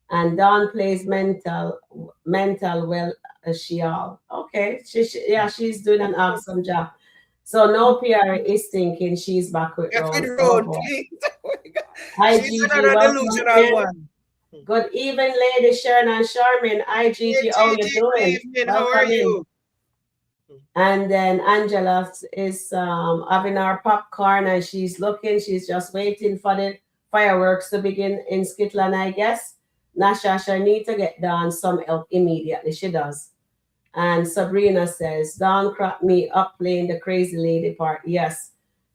And Dawn plays mental well, she all. Okay, she's doing an awesome job. So no PR is thinking she's back with Rose. Hi, Gigi. Welcome in. Good evening, lady Sharon and Charmin. Hi, Gigi. How you doing? Evening. How are you? And then Angela is having her popcorn and she's she's just waiting for the fireworks to begin in SkitLanta, I guess. Nashasha need to get Dawn some help immediately. She does. And Sabrina says, Dawn cracked me up playing the crazy lady part. Yes.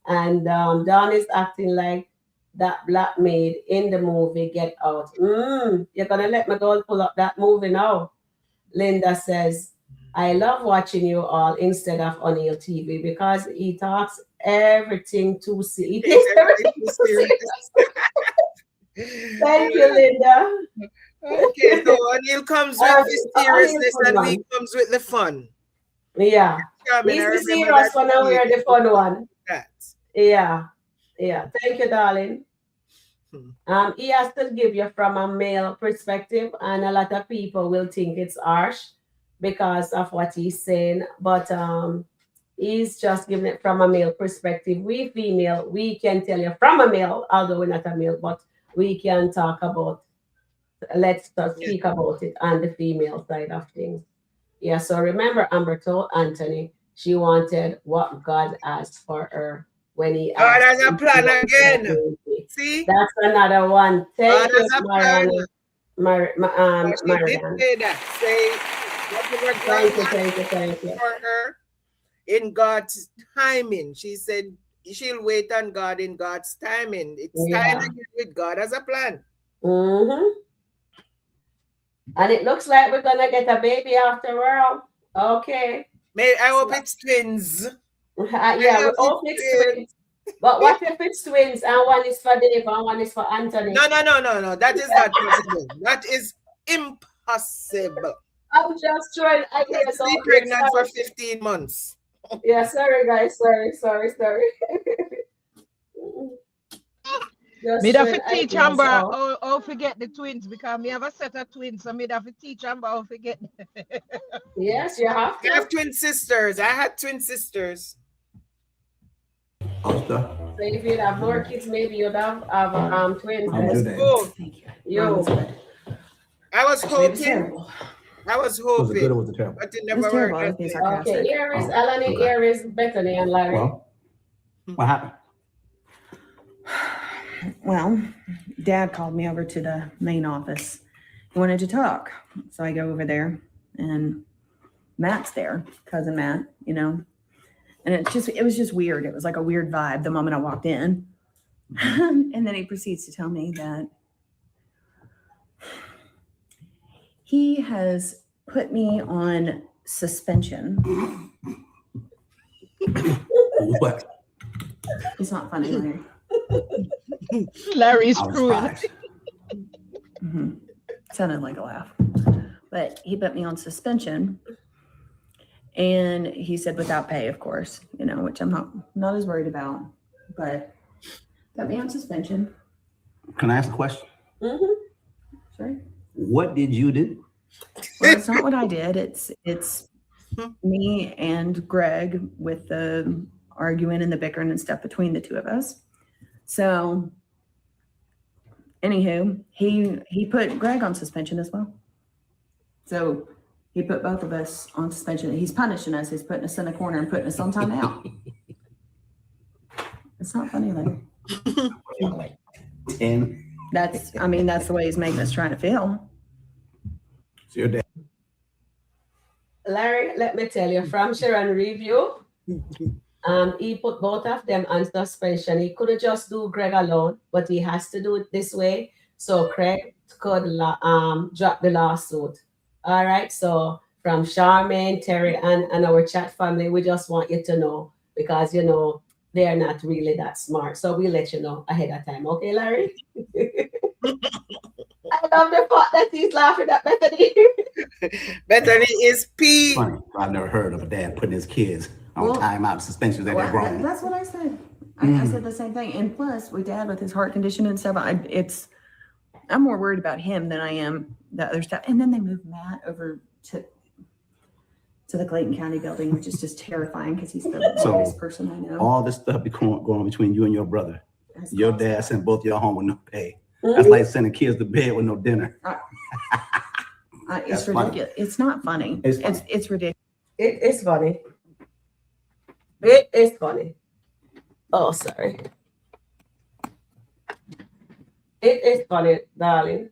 And Dawn is acting like that black maid in the movie Get Out. You're going to let me go pull up that movie now. Linda says, I love watching you all instead of O'Neill TV because he talks everything too serious. He takes everything too serious. Thank you, Linda. Okay, so O'Neill comes with the seriousness and we comes with the fun. Yeah. He's the serious one and we're the fun one. Yeah. Yeah. Thank you, darling. He has to give you from a male perspective, and a lot of people will think it's harsh because of what he's saying, but he's just giving it from a male perspective. We female, we can tell you from a male, although we're not a male, but we can talk about, let's speak about it on the female side of things. Yeah, so remember Amber told Anthony she wanted what God asked for her when he asked. God has a plan again. See? That's another one. Thank you, Mariana. Mariana. Say that. Say, thank you. For her in God's timing. She said she'll wait on God in God's timing. It's time again with God has a plan. And it looks like we're gonna get a baby after all. Okay. I hope it's twins. Yeah, we hope it's twins. But what if it's twins and one is for Dave and one is for Anthony? No. That is not possible. That is impossible. I'm just trying. I guess be pregnant for 15 months. Yeah, sorry guys. Sorry. Me have to teach Amber how forget the twins because me have a set of twins, so me have to teach Amber how forget. Yes, you have to. I have twin sisters. I had twin sisters. So if you'd have more kids, maybe you'd have twins. Thank you. I was hoping. Was it good or was it terrible? But it never worked. Okay, here is Eleni, here is Bethany and Larry. Well, what happened? Well, Dad called me over to the main office. He wanted to talk. So I go over there and Matt's there, cousin Matt, and it was just weird. It was like a weird vibe the moment I walked in. And then he proceeds to tell me that he has put me on suspension. What? It's not funny, Larry. Larry's screwing. Sounded like a laugh. But he put me on suspension. And he said without pay, of course, which I'm not as worried about. But put me on suspension. Can I ask a question? Sure. What did you do? Well, it's not what I did. It's me and Greg with the arguing and the bickering and stuff between the two of us. So, anywho, he put Greg on suspension as well. So he put both of us on suspension. He's punishing us. He's putting us in a corner and putting us on timeout. It's not funny, though. And that's the way he's making us trying to feel. So your dad. Larry, let me tell you, from Sharon review, he put both of them on suspension. He could have just do Greg alone, but he has to do it this way. So Craig could drop the lawsuit. All right. So from Charmaine, Terry, and our chat family, we just want you to know because, they're not really that smart. So we'll let you know ahead of time. Okay, Larry? I love the fact that he's laughing at Bethany. Bethany is P. Funny. I've never heard of a dad putting his kids on timeout suspensions that they're grown. That's what I said. I said the same thing. And plus, with Dad with his heart condition and stuff, I'm more worried about him than I am the other stuff. And then they moved Matt over to the Clayton County building, which is just terrifying because he's the biggest person I know. All this stuff be going on between you and your brother. Your dad sent both y'all home with no pay. That's like sending kids to bed with no dinner. It's ridiculous. It's not funny. It's ridiculous. It's funny. It is funny. Oh, sorry. It is funny, darling.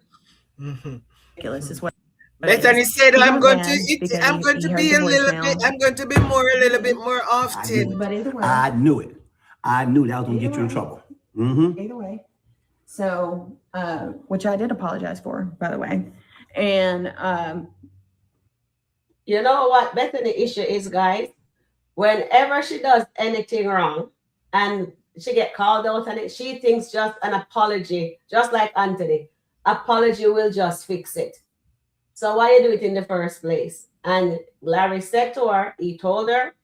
Ridiculous is what. Bethany said, He's "I'm all going to. mad It, because I'm going he to heard be the a little voicemail. bit. I'm going to be more a little bit more I often." knew But either way, I knew it. I knew that was gonna Either get you in way. trouble. Mm-hmm. either way. So, which I did apologize for, by the way. And You know what Bethany issue is, guys? Whenever she does anything wrong and she get called out on it, she thinks just an apology, just like Anthony, apology will just fix it. So why you do it in the first place? And Larry said to her, he told her,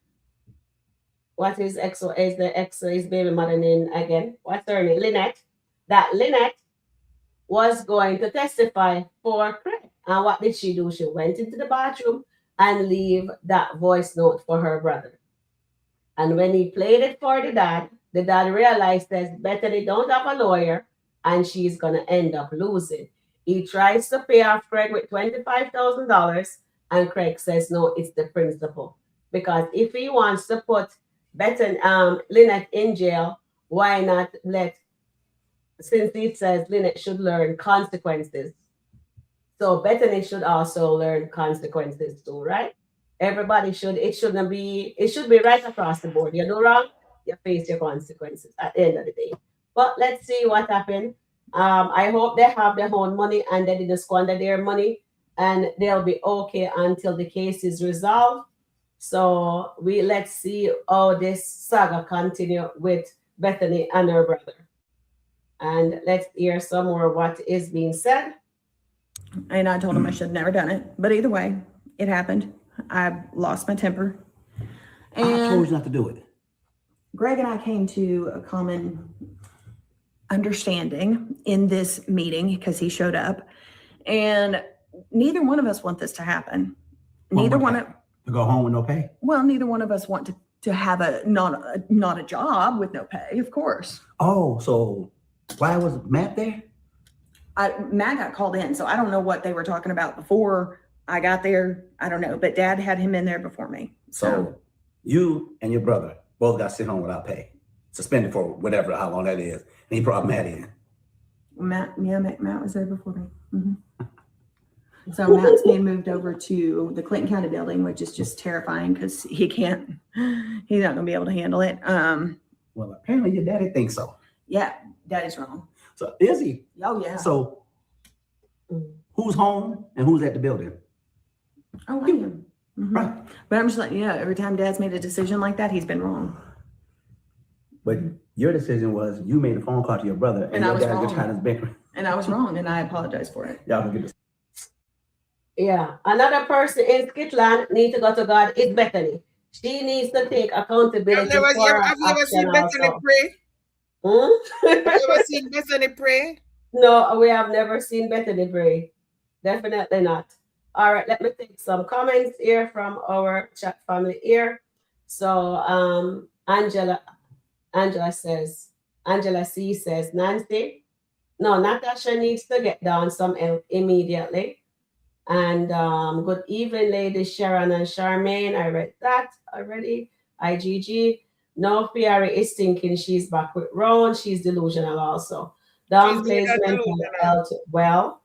what is his baby mother name again? What's her name? Lynette. That Lynette was going to testify for Craig. And what did she do? She went into the bathroom and leave that voice note for her brother. And when he played it for the dad realized that Bethany don't have a lawyer and she's going to end up losing. He tries to pay off Craig with $25,000 and Craig says, no, it's the principal. Because if he wants to put Bethany, Lynette in jail, why not since he says Lynette should learn consequences. So Bethany should also learn consequences too, right? Everybody should. It should be right across the board. You do wrong, you face your consequences at the end of the day. But let's see what happened. I hope they have their own money and they didn't squander their money and they'll be okay until the case is resolved. So let's see how this saga continue with Bethany and her brother. And let's hear some more what is being said. And I told him I should have never done it. But either way, it happened. I lost my temper. And I told you not to do it. Greg and I came to a common understanding in this meeting because he showed up. And neither one of us want this to happen. Neither one of To go home with no pay? neither one of us want to have not a job with no pay, of course. Oh, so why was Matt there? Matt got called in, so I don't know what they were talking about before I got there. I don't know, but Dad had him in there before me. So you and your brother both got sent home without pay, suspended for whatever, how long that is. And he brought Matt in. Matt was there before me. Mm-hmm. So Matt's being moved over to the Clinton County building, which is just terrifying because he's not going to be able to handle it. Well, apparently your daddy thinks so. Yeah, Daddy's wrong. So is he? Oh, yeah. So who's home and who's at the building? Oh, I am. Mm-hmm. Right. But I'm just letting you know, every time Dad's made a decision like that, he's been wrong. But your decision was you made a phone call to your brother and your dad was trying to bicker. And I was wrong, and I apologize for it. Y'all can get this. Yeah. Another person in SkitLanta needs to go to God is Bethany. She needs to take accountability. Have you ever seen Bethany pray? Have you ever seen Bethany pray? No, we have never seen Bethany pray. Definitely not. All right, let me take some comments here from our chat family here. So Angela C says, Natasha needs to get down some help immediately. And good evening, ladies Sharon and Charmaine. I read that already. IGG. No, Piari is thinking she's back with Ron. She's delusional also. Downplays mental health well.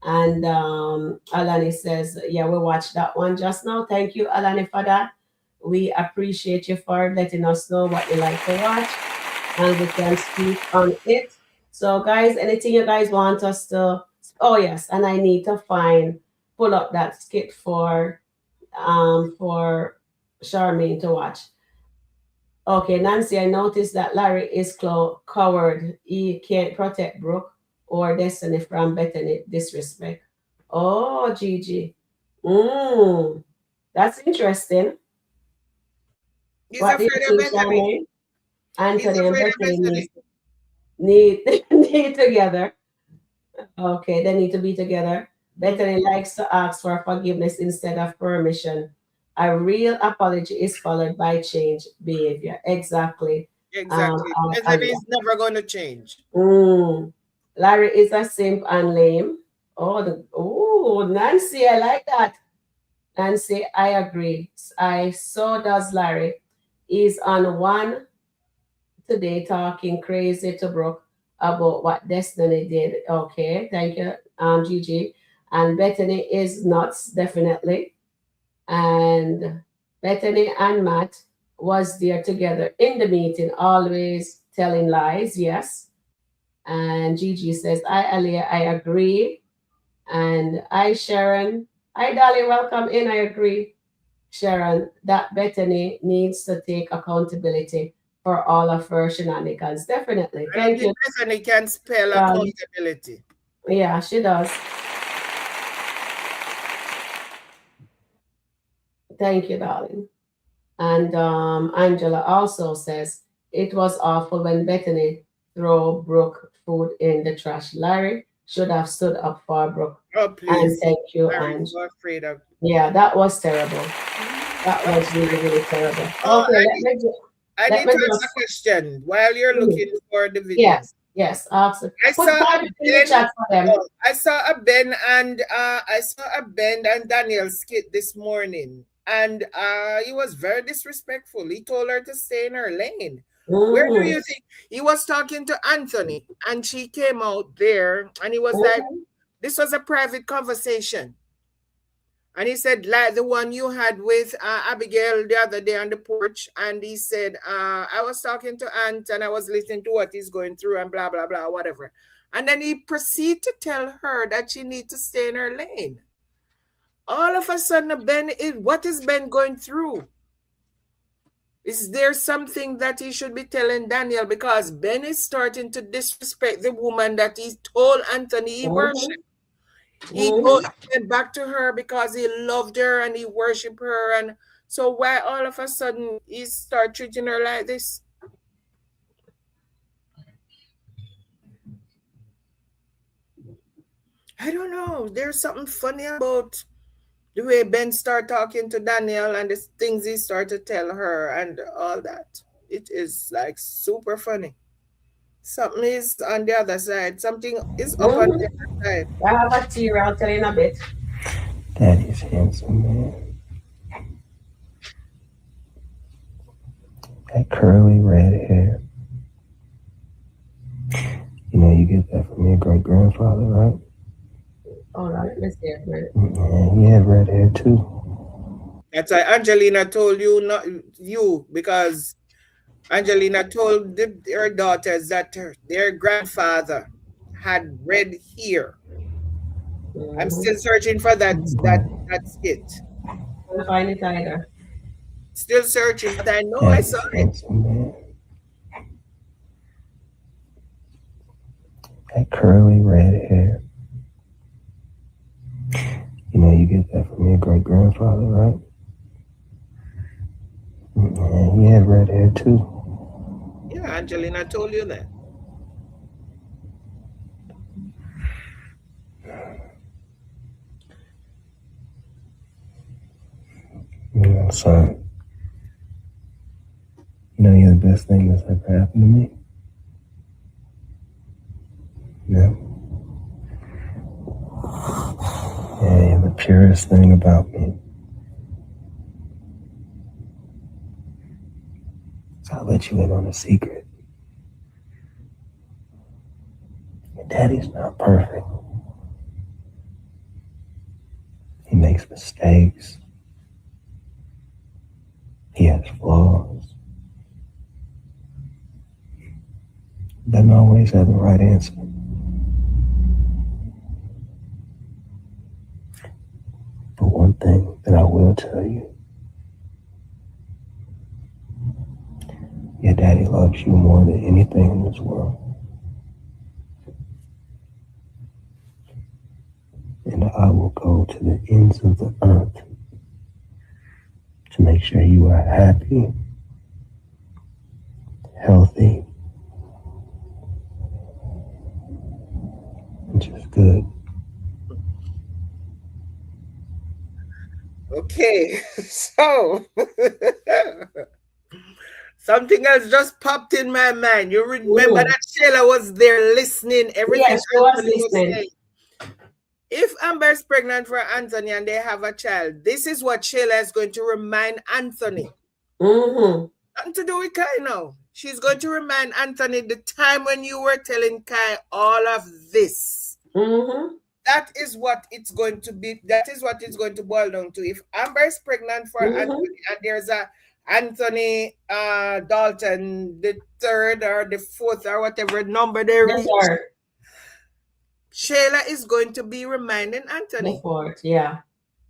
And Alani says, yeah, we watched that one just now. Thank you, Alani, for that. We appreciate you for letting us know what you like to watch. And we can speak on it. So, guys, anything you guys want us to... Oh, yes. And I need to pull up that skit for Charmaine to watch. Okay, Nancy, I noticed that Larry is coward. He can't protect Brooke or Destiny from Bethany disrespect. Oh, Gigi. That's interesting. He's afraid of Bethany. Anthony and Bethany need together. Okay, they need to be together. Bethany likes to ask for forgiveness instead of permission. A real apology is followed by change behavior. Exactly. Bethany is never going to change. Larry is a simp and lame. Oh, Nancy, I like that. Nancy, I agree. So does Larry. is on one today talking crazy to Brooke about what Destiny did. Okay, thank you, Gigi. And Bethany is nuts, definitely. And Bethany and Matt was there together in the meeting, always telling lies, yes. And Gigi says, I, Alia, I agree. And I, Sharon, hi, Dolly, welcome in. I agree, Sharon, that Bethany needs to take accountability for all of her shenanigans. Definitely. I don't Thank you. think Bethany can spell Dolly. accountability. Yeah, she does. Thank you, darling. And Angela also says it was awful when Bethany threw Brooke food in the trash. Larry should have stood up for Brooke. Oh, And please. thank you, Larry, Ange. so afraid of. Yeah, that was terrible. That was really, really terrible. Oh, Okay, I need to ask a question while you're looking for the video. Yes, yes. Ask. Put private in the chat for them. I saw a Ben and Daniel skit this morning, and he was very disrespectful. He told her to stay in her lane. Where do you think he was talking to Anthony? And she came out there, and he was like, "This was a private conversation." And he said, like the one you had with Abigail the other day on the porch. And he said, I was talking to Aunt and I was listening to what he's going through and blah, blah, blah, whatever. And then he proceeded to tell her that she needs to stay in her lane. All of a sudden, what is Ben going through? Is there something that he should be telling Daniel? Because Ben is starting to disrespect the woman that he told Anthony he worshipped. He went back to her because he loved her and he worshiped her. And so why all of a sudden he start treating her like this? I don't know. There's something funny about the way Ben start talking to Daniel and the things he started to tell her and all that. It is like super funny. Something is on the other side. Something is up on the other side. I have a tear, I'll tell you in a bit. Daddy's handsome, man. That curly red hair. You know, you get that from your great-grandfather, right? Hold on, let me see it. Yeah, he had red hair too. That's why Angelina told you, not you, because Angelina told her daughters that their grandfather had red hair. I'm still searching for that skit. Can't find it either. Still searching, but I know I saw it. That curly red hair. You know, you get that from your great-grandfather, right? Yeah, he had red hair too. Yeah, Angelina told you that. You know, son. You know, you're the best thing that's ever happened to me. Yeah. Yeah, you're the purest thing about me. So I'll let you in on a secret. Your daddy's not perfect. He makes mistakes. He has flaws. Doesn't always have the right answer. But one thing that I will tell you, your daddy loves you more than anything in this world. And I will go to the ends of the earth to make sure you are happy, healthy, and just good. Okay, so something else just popped in my mind. You remember that Sheila was there listening everything. Yes, she was listening. saying. If Amber is pregnant for Anthony and they have a child, this is what Sheila is going to remind Anthony. Nothing to do with Kai now. She's going to remind Anthony the time when you were telling Kai all of this. Mm-hmm. That is what it's going to be. That is what it's going to boil down to. If Amber is pregnant for Anthony, and there's a Anthony Dalton, the third or the fourth or whatever number they reach, Shayla is going to be reminding Anthony. The fourth, yeah.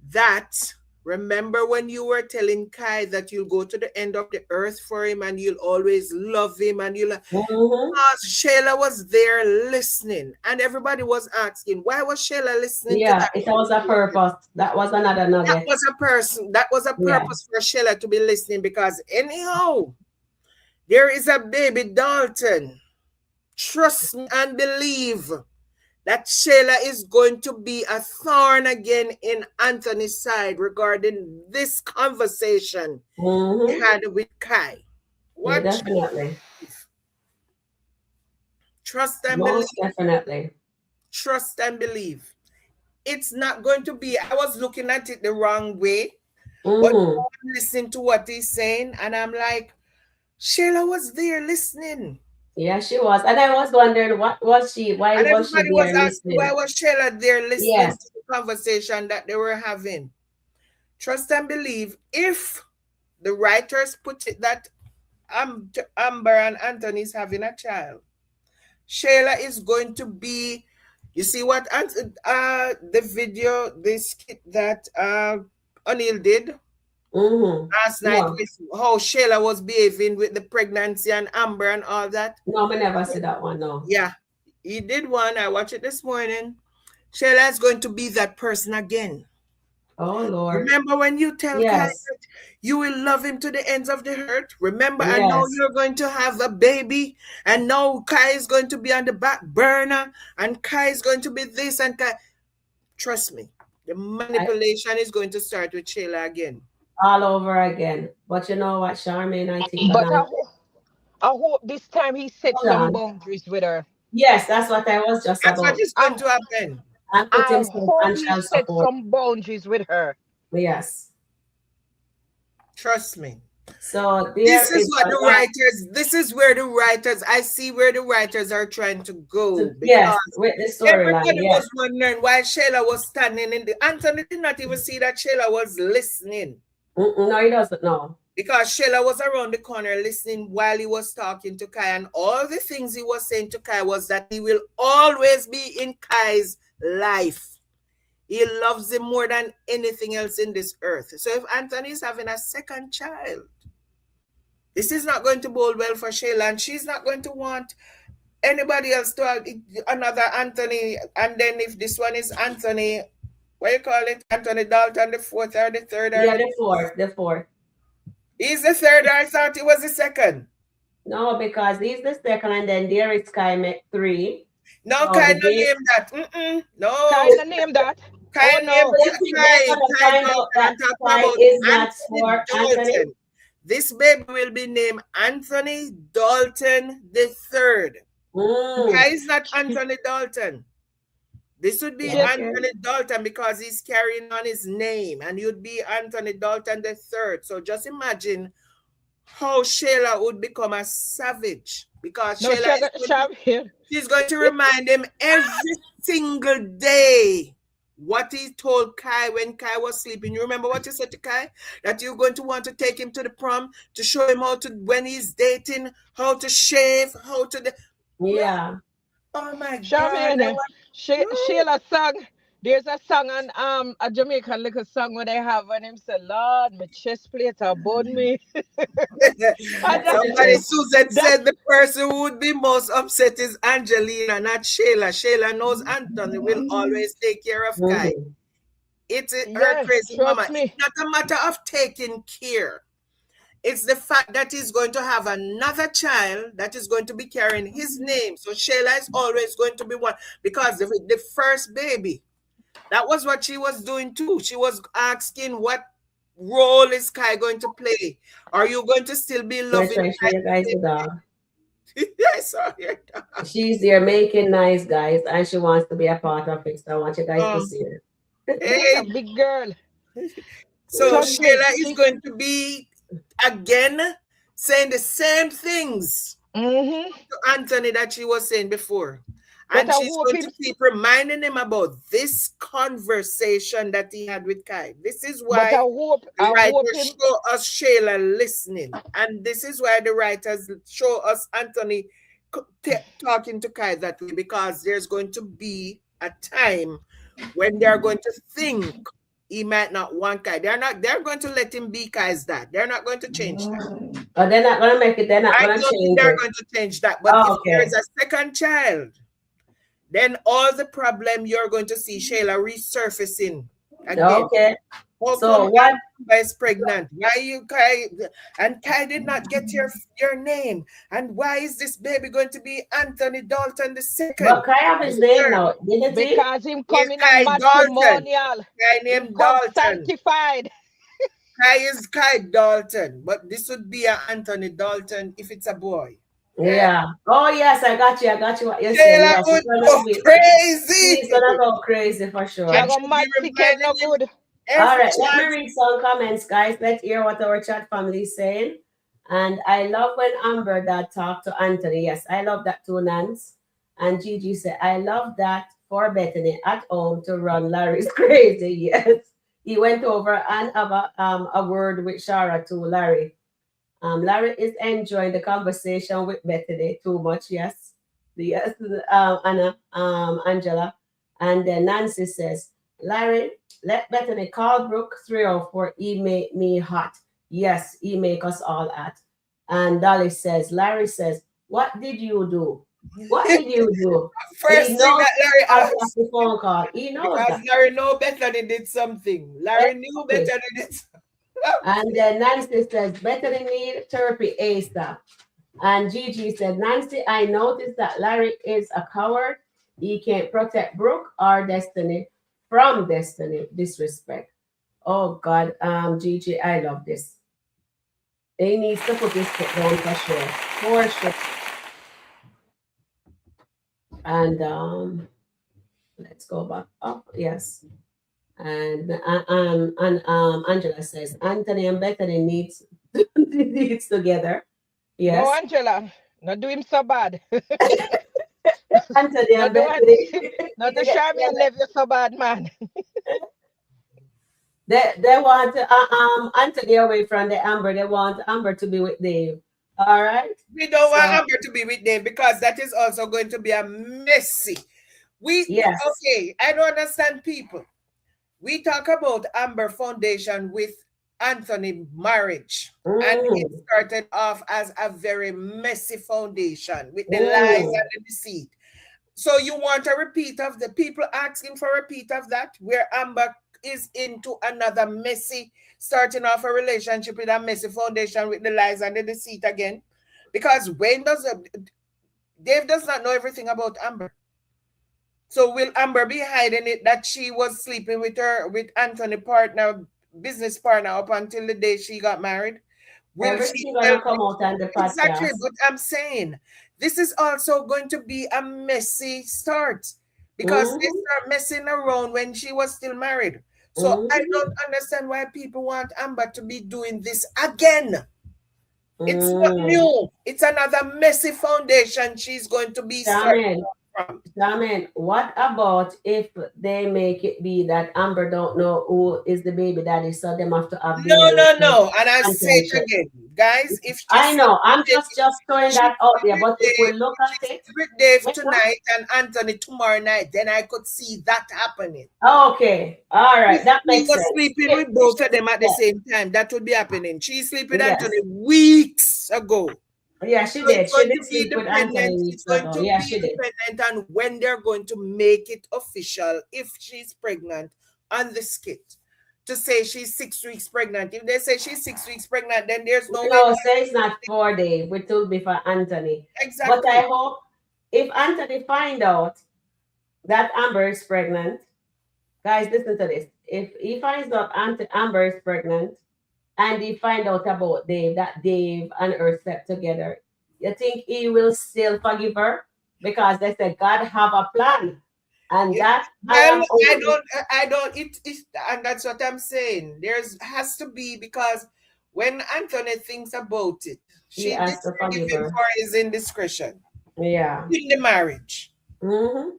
That, remember when you were telling Kai that you'll go to the end of the earth for him and you'll always love him and you'll... Because Shayla was there listening and everybody was asking, why was Shayla listening to that? It was a purpose. That was another nugget. That was a purpose for Shayla to be listening, because anyhow, there is a baby Dalton. Trust me and believe that Shayla is going to be a thorn again in Anthony's side regarding this conversation he had with Kai. What? Yeah, definitely. Trust and Most believe. definitely. Trust and believe. It's not going to be, I was looking at it the wrong way, but I'm listening to what he's saying, and I'm like, Shayla was there listening. Yeah, she was. And I was wondering, what was she? Why and was she everybody there was asking, listening? why was Shayla there listening Yes. to the conversation that they were having? Trust and believe, if the writers put it that Amber and Anthony's having a child, Shayla is going to be, you see what the video, the skit that O'Neill did last night with how Shayla was behaving with the pregnancy and Amber and all that. No, I never see that one, no. Yeah, he did one. I watched it this morning. Shayla is going to be that person again. Oh, Lord. Remember when you tell Kai that you will love him to the ends of the earth? Remember, I know you're going to have a baby, and now Kai is going to be on the back burner, and Kai is going to be this, and Kai. Trust me, the manipulation is going to start with Shayla again. All over again. But you know what, Charmaine, I think... But I hope this time he set some boundaries with her. Yes, that's what I was just That's about. what is going to happen. And put I himself hope on he child set support. some boundaries with her. Yes. Trust me. So this is what the writers, this is where the writers, I see where the writers are trying to go. Yes, with the storyline. Everybody was wondering why Shayla was standing in the... Anthony did not even see that Shayla was listening. No, he doesn't know. Because Shayla was around the corner listening while he was talking to Kai, and all the things he was saying to Kai was that he will always be in Kai's life. He loves him more than anything else in this earth. So if Anthony is having a second child, this is not going to bode well for Shayla, and she's not going to want anybody else to have another Anthony. And then if this one is Anthony, what do you call it? Anthony Dalton, the fourth or the third? Or the fourth. He's the third. I thought he was the second. No, because he's the second, and then there is Kai met 3. No, Kai no name that. No. Kai no name that. Kai name Kai is not for Anthony. This baby will be named Anthony Dalton the third. Kai is not Anthony Dalton. This would be Anthony Dalton because he's carrying on his name, and you'd be Anthony Dalton the third. So just imagine how Shayla would become a savage, because she's going to remind him every single day what he told Kai when Kai was sleeping. You remember what you said to Kai? That you're going to want to take him to the prom to show him how to, when he's dating, how to shave, how to... Yeah. Oh my God. Shayla song. There's a song on a Jamaican little song where they have when him say, Lord, my chest plate about me. Somebody, Susan said the person who would be most upset is Angelina, not Shayla. Shayla knows Anthony will always take care of Kai. It's her crazy mama. It's not a matter of taking care. It's the fact that he's going to have another child that is going to be carrying his name. So Shayla is always going to be one, because the first baby, that was what she was doing too. She was asking, what role is Kai going to play? Are you going to still be loving Kai? I saw your dog. She's there making nice, guys, and she wants to be a part of it. So I want you guys to see her. Hey, big girl. So Shayla is going to be again saying the same things to Anthony that she was saying before. But And I she's hope going him. to keep reminding him about this conversation that he had with Kai. This is But why I hope the writers him. show us Shayla listening. And this is why the writers show us Anthony talking to Kai that way, because there's going to be a time when they're going to think he might not want Kai. They're going to let him be Kai's dad. They're not going to change that. Oh, they're not going to make it. They're not I going to don't think change they're it. going to change that. But Oh, if okay. there's a second child, then all the problem you're going to see Shayla resurfacing again. Okay. How So come what? Amber is pregnant? Why you Kai? And Kai did not get your name. And why is this baby going to be Anthony Dalton the second? But Kai have his name now, didn't he? Because him coming Kai a Dalton. matrimonial. Kai named Him come Dalton. sanctified. Kai is Kai Dalton, but this would be a Anthony Dalton if it's a boy. Yeah. Oh yes, I got you. I got you. What you're Shayla saying. would go crazy. He's gonna go crazy for sure. She go mad ticket no good. All right, let me read some comments, guys. Let's hear what our chat family is saying. And I love when Amber that talked to Anthony. Yes, I love that too, Nance. And Gigi said, I love that for Bethany at home to run Larry's crazy. Yes. He went over and have a word with Shara to Larry. Larry is enjoying the conversation with Bethany too much. Yes. Yes. Anna, Angela. And then Nancy says, Larry, let Bethany call Brooke 304. He make me hot. Yes, he make us all hot. And Dolly says, Larry says, what did you do? What did you do? First He thing knows that Larry asked, the phone call. He knows because that. Larry know Bethany did something. Larry knew Bethany did something. And then Nancy says, Bethany need therapy ASAP. And Gigi said, Nancy, I noticed that Larry is a coward. He can't protect Brooke or Destiny from Destiny. Disrespect. Oh God, Gigi, I love this. He needs to put his foot down for sure. For sure. And let's go back up. Yes. And Angela says, Anthony and Bethany needs together. Yes. No, Angela, not do him so bad. Anthony not and do Bethany. not to show me and leave you so bad, man. They want Anthony away from the Amber. They want Amber to be with Dave. All right. We don't want Amber to be with Dave because that is also going to be a messy. Okay, I don't understand people. We talk about Amber Foundation with Anthony marriage, and it started off as a very messy foundation with the lies and the deceit. So you want a repeat of the people asking for a repeat of that, where Amber is into another messy, starting off a relationship with a messy foundation with the lies and the deceit again? Because Dave does not know everything about Amber. So will Amber be hiding it that she was sleeping with Anthony business partner up until the day she got married? Everything gonna come out on the podcast. Exactly, but I'm saying this is also going to be a messy start because they start messing around when she was still married. So I don't understand why people want Amber to be doing this again. It's not new. It's another messy foundation she's going to be starting from. Shaman, what about if they make it be that Amber don't know who is the baby daddy, so them have to have No. And I say it again, guys. If I know, I'm just throwing that out there. But if we look at it, with Dave tonight and Anthony tomorrow night, then I could see that happening. Okay, all right, that makes sense. She was sleeping with both of them at the same time. That would be happening. She slept with Anthony weeks ago. Yeah, she did. She did sleep with Anthony. It's going to be dependent on when they're going to make it official if she's pregnant on the skit. To say she's 6 weeks pregnant. If they say she's 6 weeks pregnant, then there's no way. No, say it's not 4 days. It will be for Anthony. Exactly. But I hope if Anthony find out that Amber is pregnant, guys, listen to this. If he finds out Amber is pregnant, and he find out about Dave, that Dave and her slept together, you think he will still forgive her? Because they said God have a plan. And that I don't and that's what I'm saying. Has to be, because when Anthony thinks about it, He she did has to forgive forgive him her. for his indiscretion Yeah. in the marriage. Mm-hmm.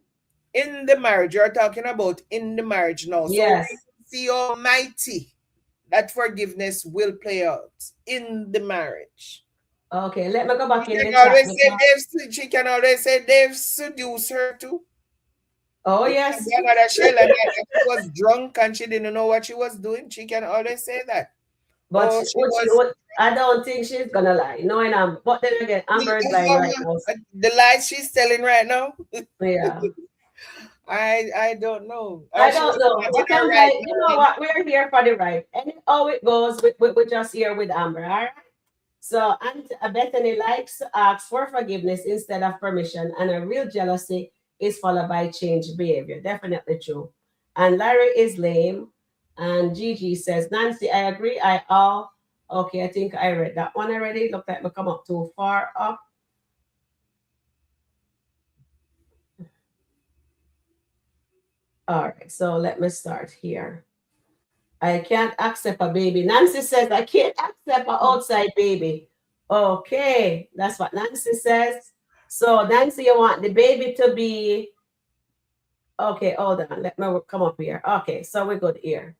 In the marriage, you're talking about in the marriage now. So Yes. we see Almighty that forgiveness will play out in the marriage. Okay, let me go back in the She chat. can always say Dave seduced her too. Oh, It yes. can be another Sharon that she was drunk and she didn't know what she was doing. She can always say that. But Oh, she was. I don't think she's gonna lie. No, and but then again, Amber is lying right now. The lies she's telling right now. Yeah. I don't know. I don't know. But I'm right like, you know what? We're here for the right. And how it goes, we're just here with Amber, all right? So Bethany likes to ask for forgiveness instead of permission, and a real jealousy is followed by changed behavior. Definitely true. And Larry is lame. And Gigi says, Nancy, I agree. Okay, I think I read that one already. Looked like we come up too far up. All right, so let me start here. I can't accept a baby. Nancy says, I can't accept an outside baby. Okay, that's what Nancy says. So, Nancy, you want the baby to be. Okay, hold on. Let me come up here. Okay, so we're good here.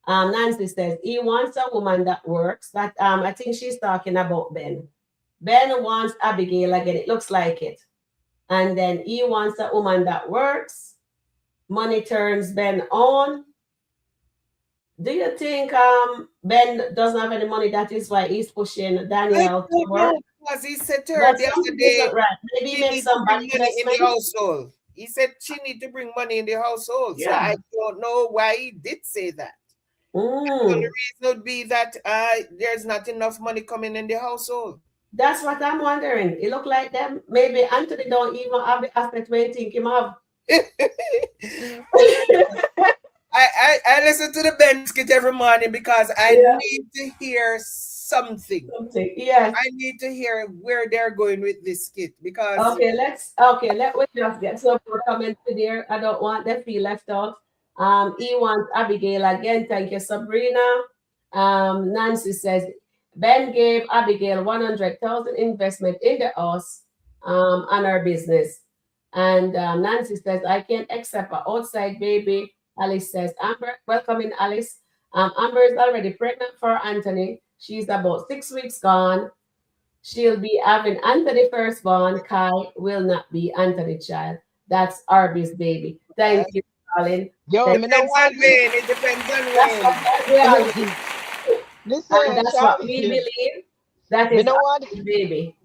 Nancy says, he wants a woman that works. That I think she's talking about Ben. Ben wants Abigail again. It looks like it. And then he wants a woman that works. Money turns Ben on. Do you think Ben doesn't have any money? That is why he's pushing Daniel to work. Because he said to her the other day, right. Maybe he makes some money in the household. He said she need to bring money in the household. Yeah. So I don't know why he did say that. The reason would be that there's not enough money coming in the household. That's what I'm wondering. It look like them. Maybe Anthony don't even have the asset we think him have. I listen to the Ben skit every morning because I need to hear something. Yes. I need to hear where they're going with this skit because let me just get some more comments there. I don't want them to feel left out. He wants Abigail again. Thank you, Sabrina. Nancy says Ben gave Abigail 100,000 investment in the house and her business. And Nancy says, I can't accept an outside baby. Alice says, Amber, welcome in, Alice. Amber is already pregnant for Anthony. She's about 6 weeks gone. She'll be having Anthony firstborn. Kai will not be Anthony's child. That's Arby's baby. Thank you, darling. It depends on Wayne. It depends on Wayne. Listen, and that's what we believe. That is Arby's baby.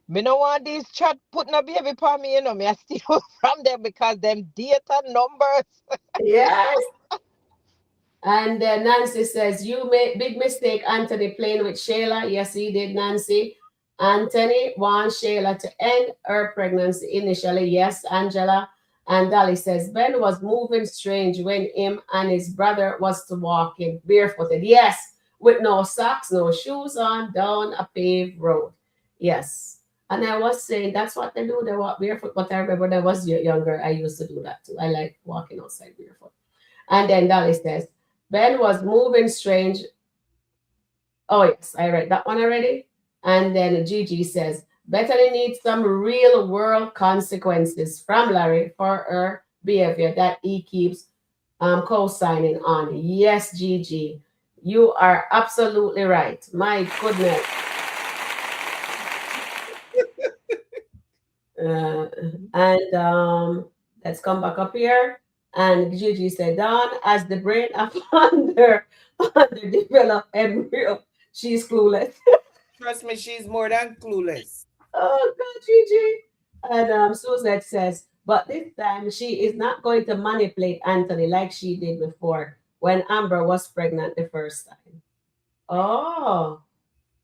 Me no want these chat putting a baby for me, you know. Me I steal from them because them data numbers. Yes. And Nancy says, you made big mistake, Anthony, playing with Shayla. Yes, he did, Nancy. Anthony wants Shayla to end her pregnancy initially. Yes, Angela. And Dolly says, Ben was moving strange when him and his brother was to walking barefooted. Yes, with no socks, no shoes on, down a paved road. Yes. And I was saying, that's what they do. They walk barefoot. But I remember when I was younger, I used to do that too. I like walking outside barefoot. And then Dolly says, Ben was moving strange. Oh, yes, I read that one already. And then Gigi says, Bethany needs some real world consequences from Larry for her behavior that he keeps co-signing on. Yes, Gigi, you are absolutely right. My goodness. Let's come back up here. And Gigi said, Dawn, as the brain of underdeveloped embryo, she's clueless. Trust me, she's more than clueless. Oh, God, Gigi. And Suzette says, but this time she is not going to manipulate Anthony like she did before when Amber was pregnant the first time. Oh,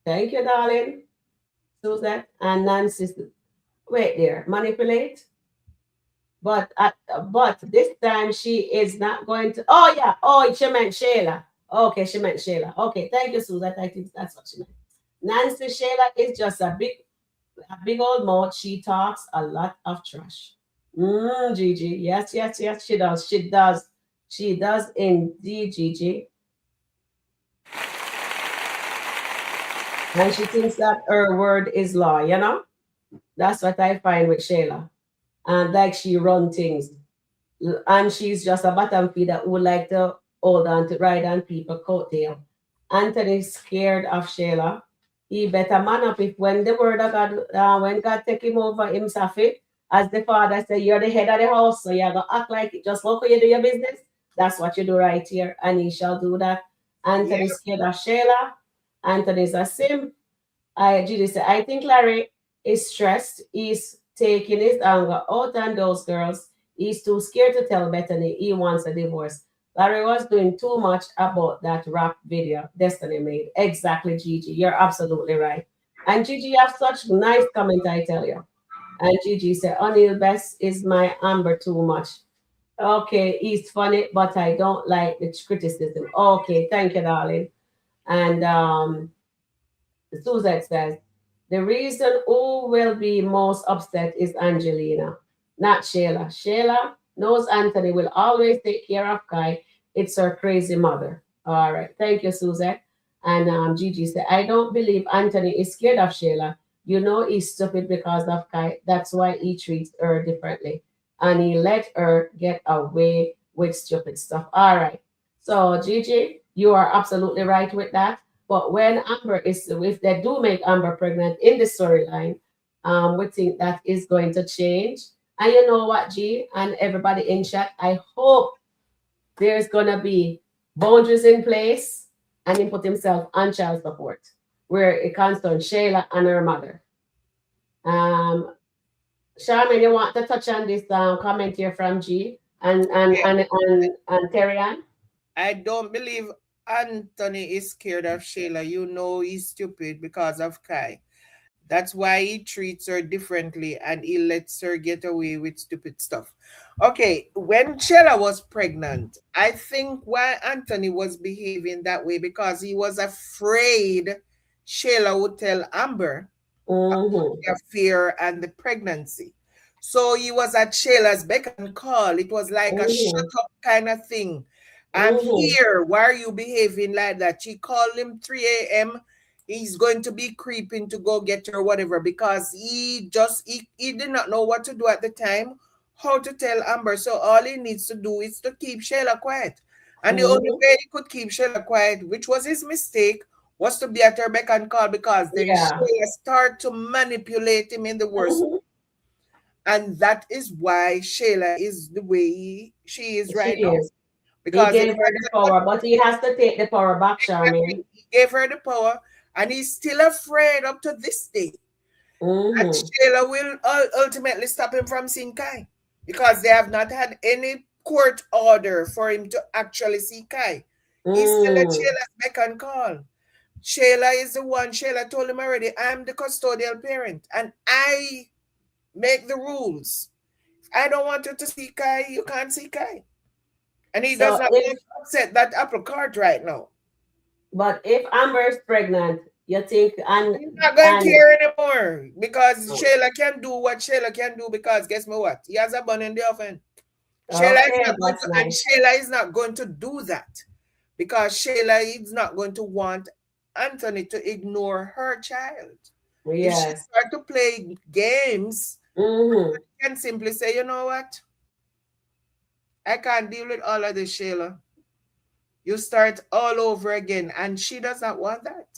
thank you, darling. Suzette and Nancy. Wait there, manipulate? But this time she is not going to. Oh, yeah. Oh, she meant Shayla. Okay, she meant Shayla. Okay, thank you, Suzette. I think that's what she meant. Nancy Shayla is just a big old mouth. She talks a lot of trash. Gigi. Yes, she does. She does indeed, Gigi. And she thinks that her word is law, you know? That's what I find with Shayla. And like she run things. And she's just a bottom feeder who like to hold on to ride on people coattail. Anthony's scared of Shayla. He better man up if when the word of God, when God take him over, him suffer. As the father said, you're the head of the house, so you're gonna act like it. Just look how you do your business. That's what you do right here, and he shall do that. Anthony's scared of Shayla. Anthony's a sim. Judy said, I think Larry is stressed. He's taking his anger out on those girls. He's too scared to tell Bethany he wants a divorce. Larry was doing too much about that rap video Destiny made. Exactly, Gigi. You're absolutely right. And Gigi, you have such nice comment, I tell you. And Gigi said, O'Neill Best is my Amber too much. Okay, he's funny, but I don't like the criticism. Okay, thank you, darling. And Suzette says, the reason who will be most upset is Angelina, not Shayla. Shayla knows Anthony will always take care of Kai. It's her crazy mother. All right. Thank you, Suzette. And Gigi said, I don't believe Anthony is scared of Shayla. You know he's stupid because of Kai. That's why he treats her differently. And he let her get away with stupid stuff. All right. So, Gigi, you are absolutely right with that. But when Amber is, if they do make Amber pregnant in the storyline, we think that is going to change. And you know what, G, and everybody in chat, I hope there's gonna be boundaries in place and he put himself on child support, where it concerns Shayla and her mother. Sharon, you want to touch on this comment here from G and Terry Ann? I don't believe Anthony is scared of Shayla. You know he's stupid because of Kai. That's why he treats her differently and he lets her get away with stupid stuff. Okay, when Shayla was pregnant, I think why Anthony was behaving that way because he was afraid Shayla would tell Amber about the affair and the pregnancy. So he was at Shayla's beck and call. It was like a shut up kind of thing. I'm here. Why are you behaving like that? She called him 3 a.m. He's going to be creeping to go get her, whatever, because he did not know what to do at the time, how to tell Amber. So all he needs to do is to keep Shayla quiet. And the only way he could keep Shayla quiet, which was his mistake, was to be at her beck and call because then Shayla start to manipulate him in the worst way. And that is why Shayla is the way she is right now. Because he gave her the power, but he has to take the power back, Charmaine. He gave her the power, and he's still afraid up to this day. And Shayla will ultimately stop him from seeing Kai because they have not had any court order for him to actually see Kai. He's still at Shayla's beck and call. Shayla is the one. Shayla told him already, I'm the custodial parent, and I make the rules. If I don't want you to see Kai, you can't see Kai. And he does not want to upset that apple cart right now. But if Amber is pregnant, you think he's not going to care anymore because Shayla can do what Shayla can do because guess me what? He has a bun in the oven. Shayla is not going to do that because Shayla is not going to want Anthony to ignore her child. If she start to play games, she can simply say, you know what? I can't deal with all of this, Shayla. You start all over again, and she does not want that.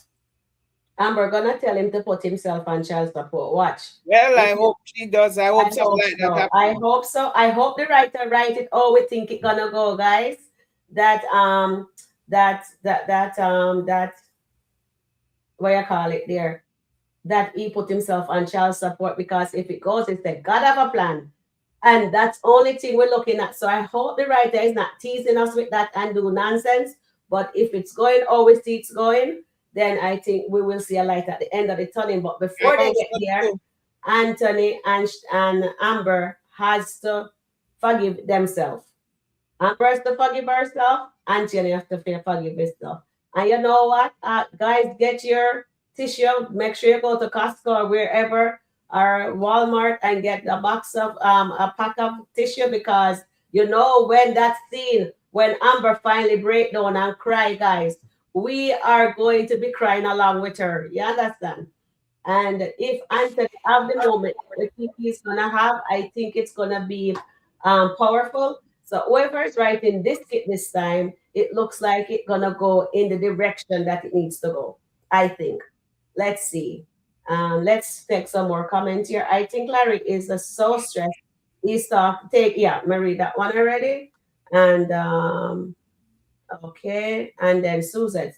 Amber gonna tell him to put himself on child support. Watch. Well, I hope she does. I hope something like that happens. I hope so. I hope the writer write it. Oh, we think it's gonna go, guys. That what you call it there? That he put himself on child support because if it goes, it's the God have a plan. And that's the only thing we're looking at. So I hope the writer is not teasing us with that and do nonsense. But if it's going, always see it's going, then I think we will see a light at the end of the tunnel. But before they get there, Anthony and Amber has to forgive themselves. Amber has to forgive herself. Anthony has to forgive himself. And you know what? Guys, get your tissue. Make sure you go to Costco or wherever or Walmart and get a box of a pack of tissue because you know when that scene when Amber finally break down and cry, guys, we are going to be crying along with her. You understand? And if Anthony have the moment I think he's gonna have, I think it's gonna be powerful. So whoever is writing this skit this time, it looks like it's gonna go in the direction that it needs to go. I think. Let's see. Let's take some more comments here. I think Larry is so stressed. He's Marie, that one already. And okay, and then Susan.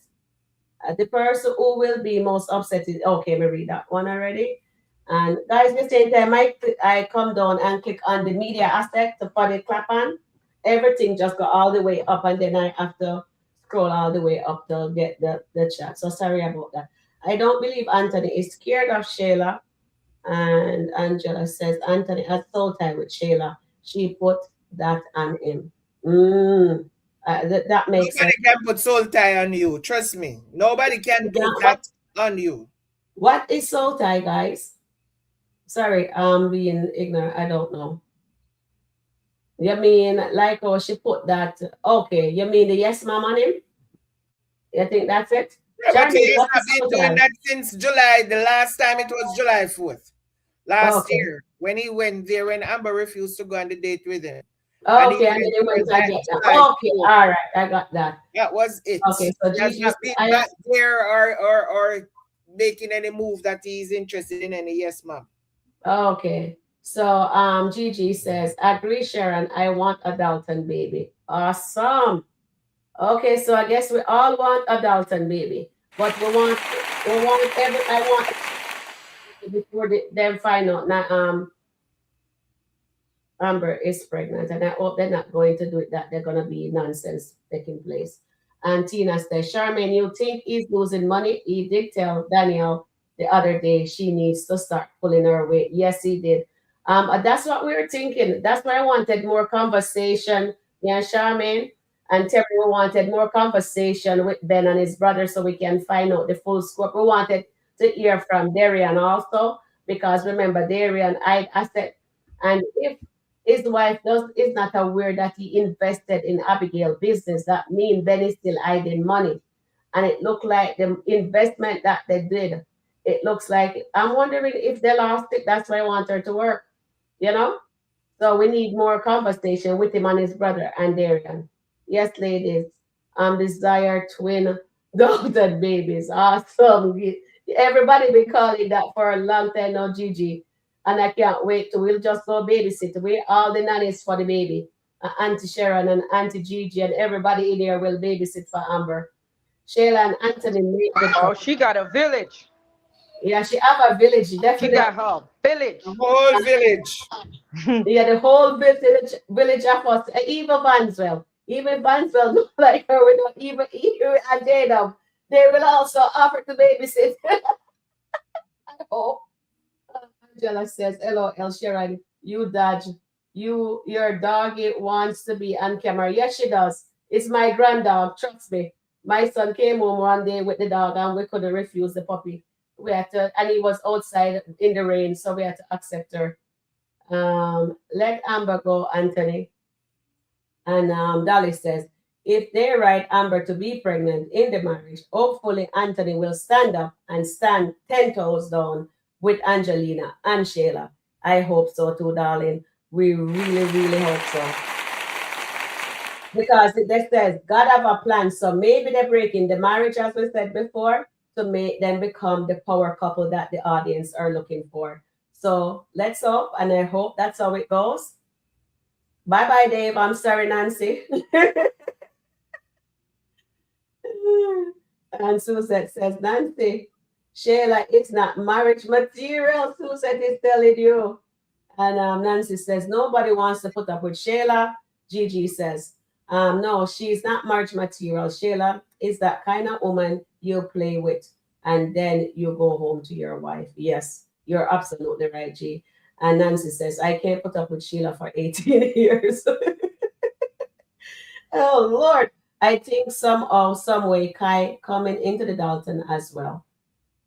The person who will be most upset is okay. Me read that one already. And guys, the same time I come down and click on the media aspect to put it clap on. Everything just go all the way up, and then I have to scroll all the way up to get the chat. So sorry about that. I don't believe Anthony is scared of Shayla. And Angela says Anthony has soul tie with Shayla. She put that on him. That makes sense. Nobody can put soul tie on you. Trust me. Nobody can put that on you. What is soul tie, guys? Sorry, I'm being ignorant. I don't know. You mean like oh she put that? Okay, you mean the yes mom on him? You think that's it? Yeah, but he has been doing that since July. The last time it was July 4th. Last year. When he went there, when Amber refused to go on the date with him. Okay, and then they went and get that. Okay, all right, I got that. That was it. Okay, so he has not been back there or making any move that he's interested in any yes ma'am. Okay, so Gigi says, agree, Sharon. I want a Dalton baby. Awesome. Okay, so I guess we all want a Dalton baby, but I want before them find out that Amber is pregnant, and I hope they're not going to do it, that they're going to be nonsense taking place. And Tina says, Charmaine, you think he's losing money? He did tell Danielle the other day she needs to start pulling her weight. Yes, he did. That's what we were thinking. That's why I wanted more conversation. Yeah, Charmaine and Terry, we wanted more conversation with Ben and his brother so we can find out the full scope. We wanted to hear from Darian also, because remember, Darian, I said, and if his wife is not aware that he invested in Abigail business, that means Ben is still hiding money. And it looked like the investment that they did, it looks like, I'm wondering if they lost it. That's why I want her to work, you know? So we need more conversation with him and his brother and Darian. Yes, ladies. Desire twin Dalton babies. Awesome. Everybody been calling that for a long time now, Gigi. And I can't wait to. We'll just go babysit. We all the nannies for the baby. Auntie Sharon and Auntie Gigi and everybody in there will babysit for Amber. Shayla and Anthony make Oh, she got a village. Yeah, she have a village. Definitely. She got her village. The whole village. Yeah, the whole village of us. Even Banswell. Even Banswell look like her without even and Jada. They will also offer to babysit. I hope. Angela says, LOL, Sharon, you dodge. Your doggy wants to be on camera. Yes, she does. It's my granddog. Trust me. My son came home one day with the dog and we couldn't refuse the puppy. We had to, and he was outside in the rain, so we had to accept her. Let Amber go, Anthony. And Dolly says, if they write Amber to be pregnant in the marriage, hopefully Anthony will stand up and stand 10 toes down with Angelina and Shayla. I hope so too, darling. We really, really hope so. Because it says God have a plan. So maybe they're breaking the marriage, as we said before, to make them become the power couple that the audience are looking for. So let's hope, and I hope that's how it goes. Bye-bye, Dave. I'm sorry, Nancy. And Suzette says, Nancy, Shayla, it's not marriage material, Suzette is telling you. And Nancy says, nobody wants to put up with Shayla. Gigi says, no, she's not marriage material. Shayla is that kind of woman you play with, and then you go home to your wife. Yes, you're absolutely right, G. And Nancy says, I can't put up with Sheila for 18 years. Oh, Lord. I think somehow, some way, Kai coming into the Dalton as well.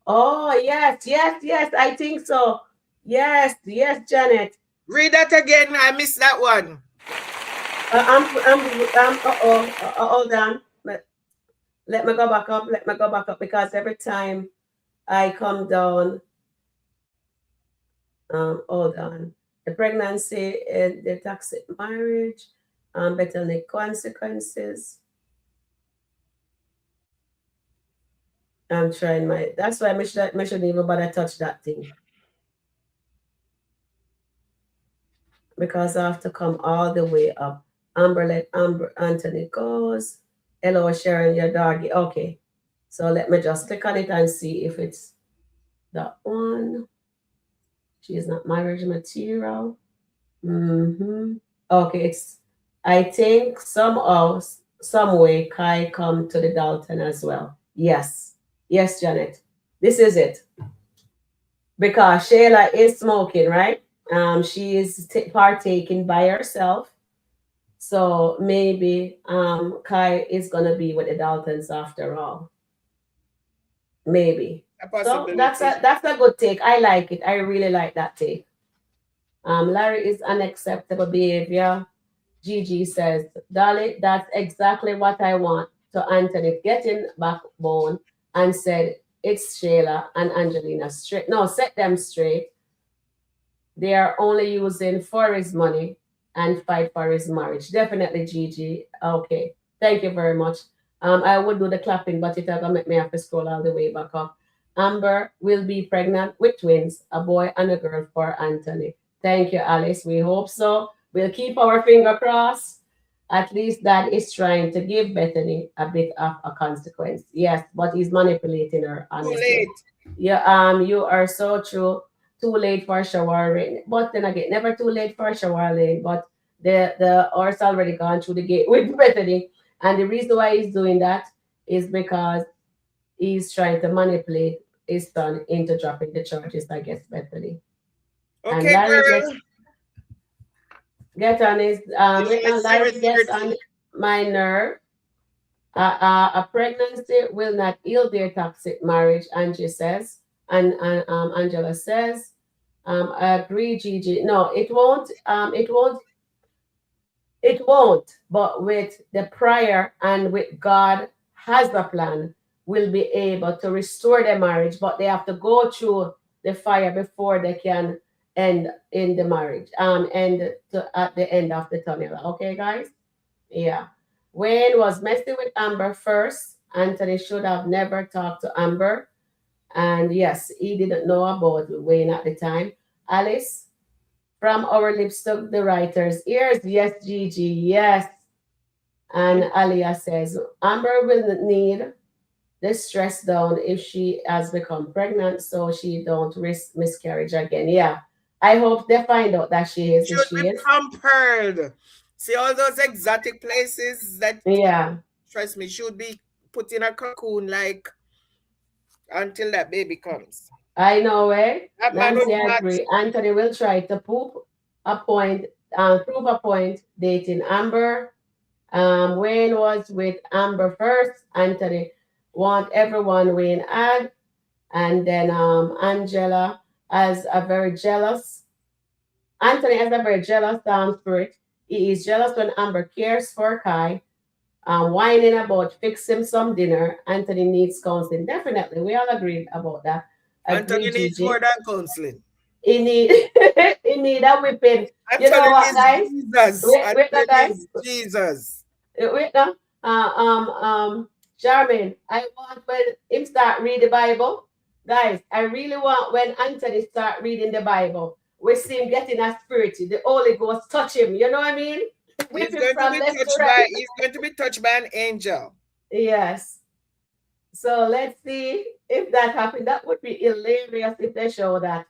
Oh, yes, I think so. Yes, Janet. Read that again. I missed that one. Hold on. Let me go back up. Let me go back up because every time I come down, hold on. The pregnancy, the toxic marriage, better the consequences. I'm trying my. That's why I shouldn't even bother touch that thing because I have to come all the way up. Amber, let Amber Anthony goes. Hello, Sharon, your doggy. Okay, so let me just click on it and see if it's that one. She is not marriage material. Okay, it's. I think somehow, some way, Kai come to the Dalton as well. Yes, yes, Janet. This is it because Shayla is smoking, right? She is partaking by herself. So maybe Kai is gonna be with the Daltons after all. Maybe. So that's a good take. I like it. I really like that take. Larry is unacceptable behavior. Gigi says, Dolly, that's exactly what I want. To Anthony getting backbone and said, it's Shayla and Angelina straight. No, set them straight. They are only using for his money and fight for his marriage. Definitely, Gigi. Okay. Thank you very much. I would do the clapping, but it's gonna make me have to scroll all the way back up. Amber will be pregnant with twins, a boy and a girl for Anthony. Thank you, Alice. We hope so. We'll keep our finger crossed. At least Dad is trying to give Bethany a bit of a consequence. Yes, but he's manipulating her, honestly. Too late. Yeah, you are so true. Too late for showering. But then again, never too late for showering. But the horse already gone through the gate with Bethany. And the reason why he's doing that is because he's trying to manipulate his son into dropping the charges against Bethany. And Okay, Larry girl. get on his It's Larry gets 7:30. on my nerve. A pregnancy will not heal their toxic marriage, Angie says. And Angela says, I agree, Gigi. No, it won't. It won't. It won't. But with the prayer and with God has a plan, will be able to restore their marriage. But they have to go through the fire before they can end in the marriage. And at the end of the tunnel. Okay, guys. Yeah. Wayne was messing with Amber first. Anthony should have never talked to Amber. And yes, he didn't know about Wayne at the time. Alice, from our lips to the writer's ears. Yes, Gigi, yes. And Alia says, Amber will need the stress down if she has become pregnant so she don't risk miscarriage again. Yeah. I hope they find out that she is. Should be pampered. See all those exotic places that, yeah, trust me, should be put in a cocoon like until that baby comes. I know, eh? That man Nancy, would I not. agree. Anthony will try to prove a point dating Amber. Wayne was with Amber first. Anthony want everyone Wayne had. And then Angela has a very jealous. Anthony has a very jealous spirit. He is jealous when Amber cares for Kai. Whining about fixing some dinner. Anthony needs counseling. Definitely. We all agreed about that. Anthony needs more than counseling. He need he need a whipping. Anthony You know what, needs guys? Jesus. Wait, Anthony guys. needs Jesus. Wait now. Charmaine, I want when him start read the Bible. Guys, I really want when Anthony start reading the Bible, we see him getting a spirit, the Holy Ghost touch him. You know what I mean? He's going to be touched by an angel. Yes. So let's see if that happened. That would be hilarious if they show that.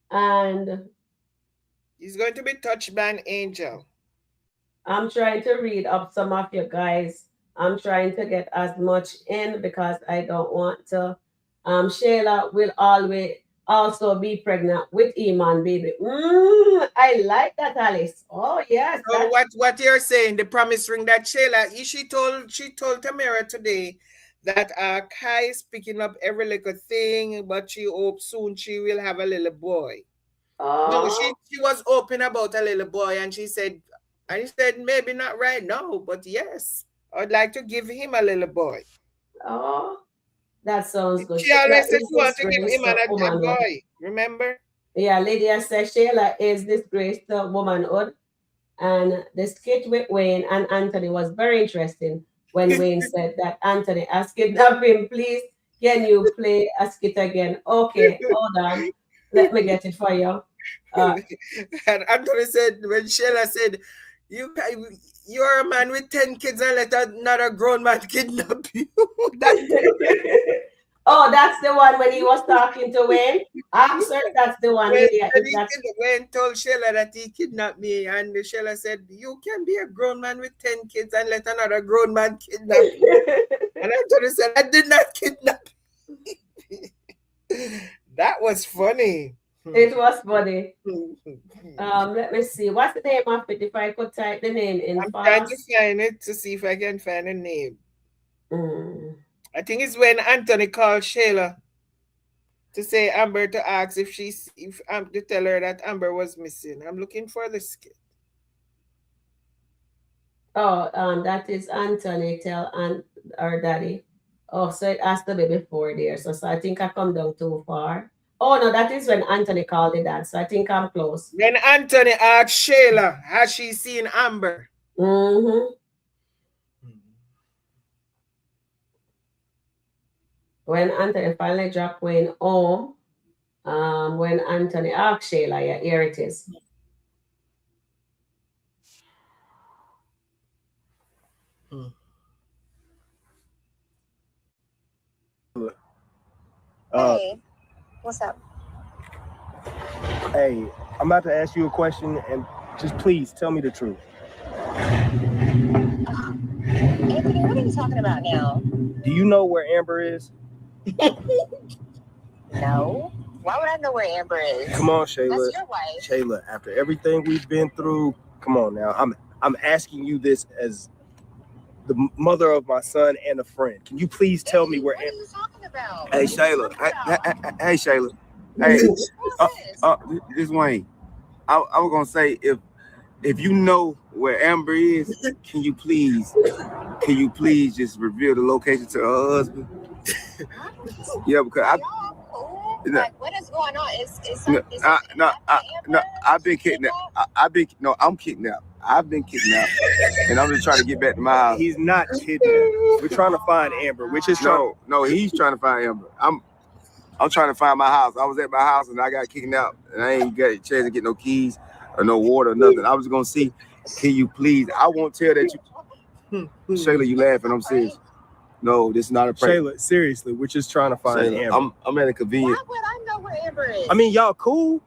And he's going to be touched by an angel. I'm trying to read up some of you guys. I'm trying to get as much in because I don't want to. Shayla will always also be pregnant with Iman, baby. I like that, Alice. Oh yes. So what you're saying, the promise ring that Shayla, she told Tamara today that Kai is picking up every little thing, but she hopes soon she will have a little boy. No, she was open about a little boy, and she said, maybe not right now, but yes, I'd like to give him a little boy. Oh, that sounds good. She always Sheila said is she want to give disgraced him to a womanhood. boy. Remember? Yeah, Lydia says Sheila is disgraced to womanhood. And the skit with Wayne and Anthony was very interesting when Wayne said that Anthony has kidnapped him. Please, can you play a skit again? Okay, hold on. Let me get it for you. And Anthony said, when Sheila said, you're a man with 10 kids and let another grown man kidnap you. Oh, that's the one when he was talking to Wayne. I'm certain that's the one. Lydia, Wayne told Sheila that he kidnapped me, and Sheila said, you can be a grown man with 10 kids and let another grown man kidnap you. And Anthony said, I did not kidnap you. That was funny. It was funny. Let me see. What's the name of it? If I could type the name in I'm fast. trying to find it to see if I can find a name. I think it's when Anthony called Sheila to say Amber to ask if to tell her that Amber was missing. I'm looking for the skit. Oh, that is Anthony tell our daddy. Oh, so it has to be before there. So I think I come down too far. Oh no, that is when Anthony called the dad. So I think I'm close. When Anthony asked Sheila, has she seen Amber? Mm-hmm. When Anthony finally dropped Wayne home, when Anthony asked Sheila, yeah, here it is. Hey, what's up? Hey, I'm about to ask you a question, and just please tell me the truth. Anthony, what are you talking about now? Do you know where Amber is? No. Why would I know where Amber is? Come on, Shayla. That's your wife. Shayla, after everything we've been through, come on now. I'm asking you this as the mother of my son and a friend. Can you please tell me where Amber? What are you talking about? Hey, Shayla. Hey, Shayla. Hey, this Wayne. I was gonna say if you know where Amber is, can you please just reveal the location to her husband? Yeah, because Like, what is going on? I've been kidnapped. I'm kidnapped. I've been kidnapped, and I'm just trying to get back to my house. He's not kidnapped. We're trying to find Amber. We're just trying. No, he's trying to find Amber. I'm trying to find my house. I was at my house and I got kidnapped, and I ain't got a chance to get no keys or no water or nothing. I was gonna see. Can you please? I won't tell that you. Shayla, you laughing? I'm serious. No, this is not a prank. Shayla, seriously, we're just trying to find Shayla, Amber. I'm at a convenient. Why would I know where Amber is? I mean, y'all cool?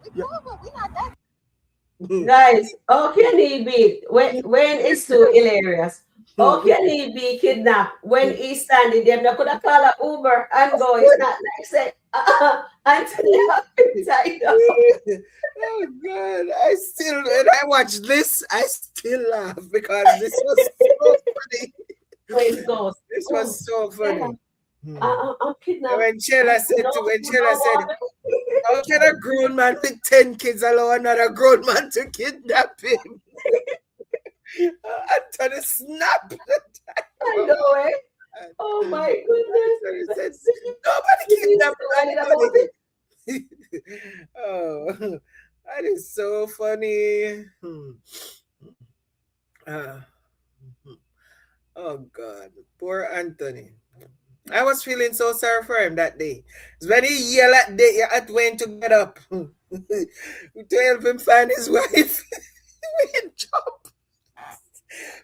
We cool, but we not that. Guys, how can he be when it's too hilarious? How can he be kidnapped when he's standing there? They could have called an Uber and go. It's not like say, Anthony, tied up. Oh God! When I watch this, I still laugh because this was so funny. This was so funny. I'm kidnapped. When Sheila said, how can a grown man with 10 kids allow another grown man to kidnap him? Anthony snapped. I know it. Oh my goodness. Nobody kidnapped anybody. Oh, that is so funny. Oh God, poor Anthony. I was feeling so sorry for him that day. It's when he yelled at Wayne to get up to help him find his wife. Wayne jumped.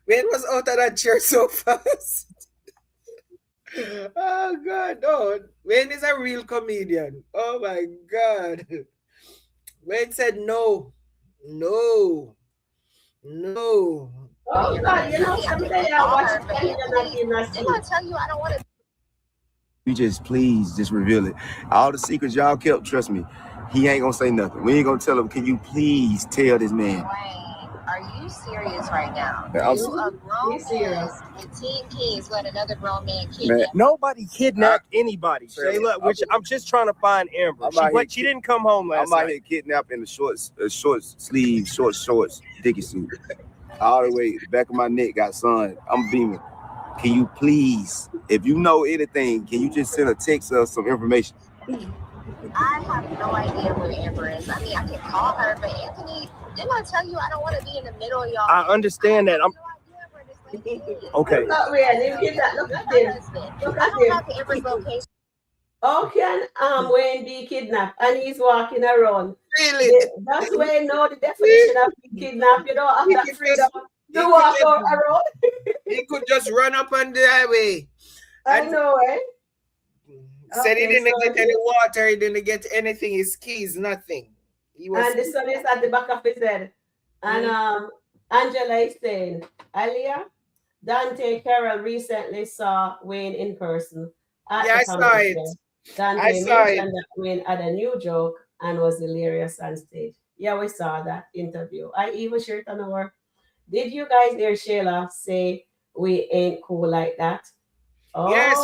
Wayne was out of that chair so fast. Oh God, no. Wayne is a real comedian. Oh my God. Wayne said no. No. Oh God, you know someday I watch I'm gonna tell you I don't want to. You just please just reveal it. All the secrets y'all kept, trust me, he ain't gonna say nothing. We ain't gonna tell him. Can you please tell this man? Are you serious right now? Yeah, You a grown man with 10 kids let another grown man Man. kidnap. Nobody kidnapped anybody, Shayla. Which I'm just trying to find Amber. She didn't come home last I'm out night. here kidnapped in the short sleeve, short shorts, dicky suit. All the way, the back of my neck got sun. I'm beaming. can you please, if you know anything, can you just send a text or some information? I have no idea where Amber is. I mean, I can call her, but Anthony, didn't I tell you I don't want to be in the middle of y'all? I understand that. I'm okay. Not weird. You get that. Look at him. Look I at don't him. have Amber's location. How can Wayne be kidnapped and he's walking around? Really? That's where you know the definition of being kidnapped. You don't have that freedom to walk around. He could just run up on the highway. I know, eh? Said he Okay, didn't so get any water, he didn't get anything, his keys, nothing. He was And the sun is at the back of his head. And Angela is saying, Alia, Dante Carroll recently saw Wayne in person. Yeah, I saw it. Dante I saw it. mentioned that Wayne had a new joke and was hilarious on stage. Yeah, we saw that interview. I even shared it on our. Did you guys hear Sheila say we ain't cool like that? Oh, Yes,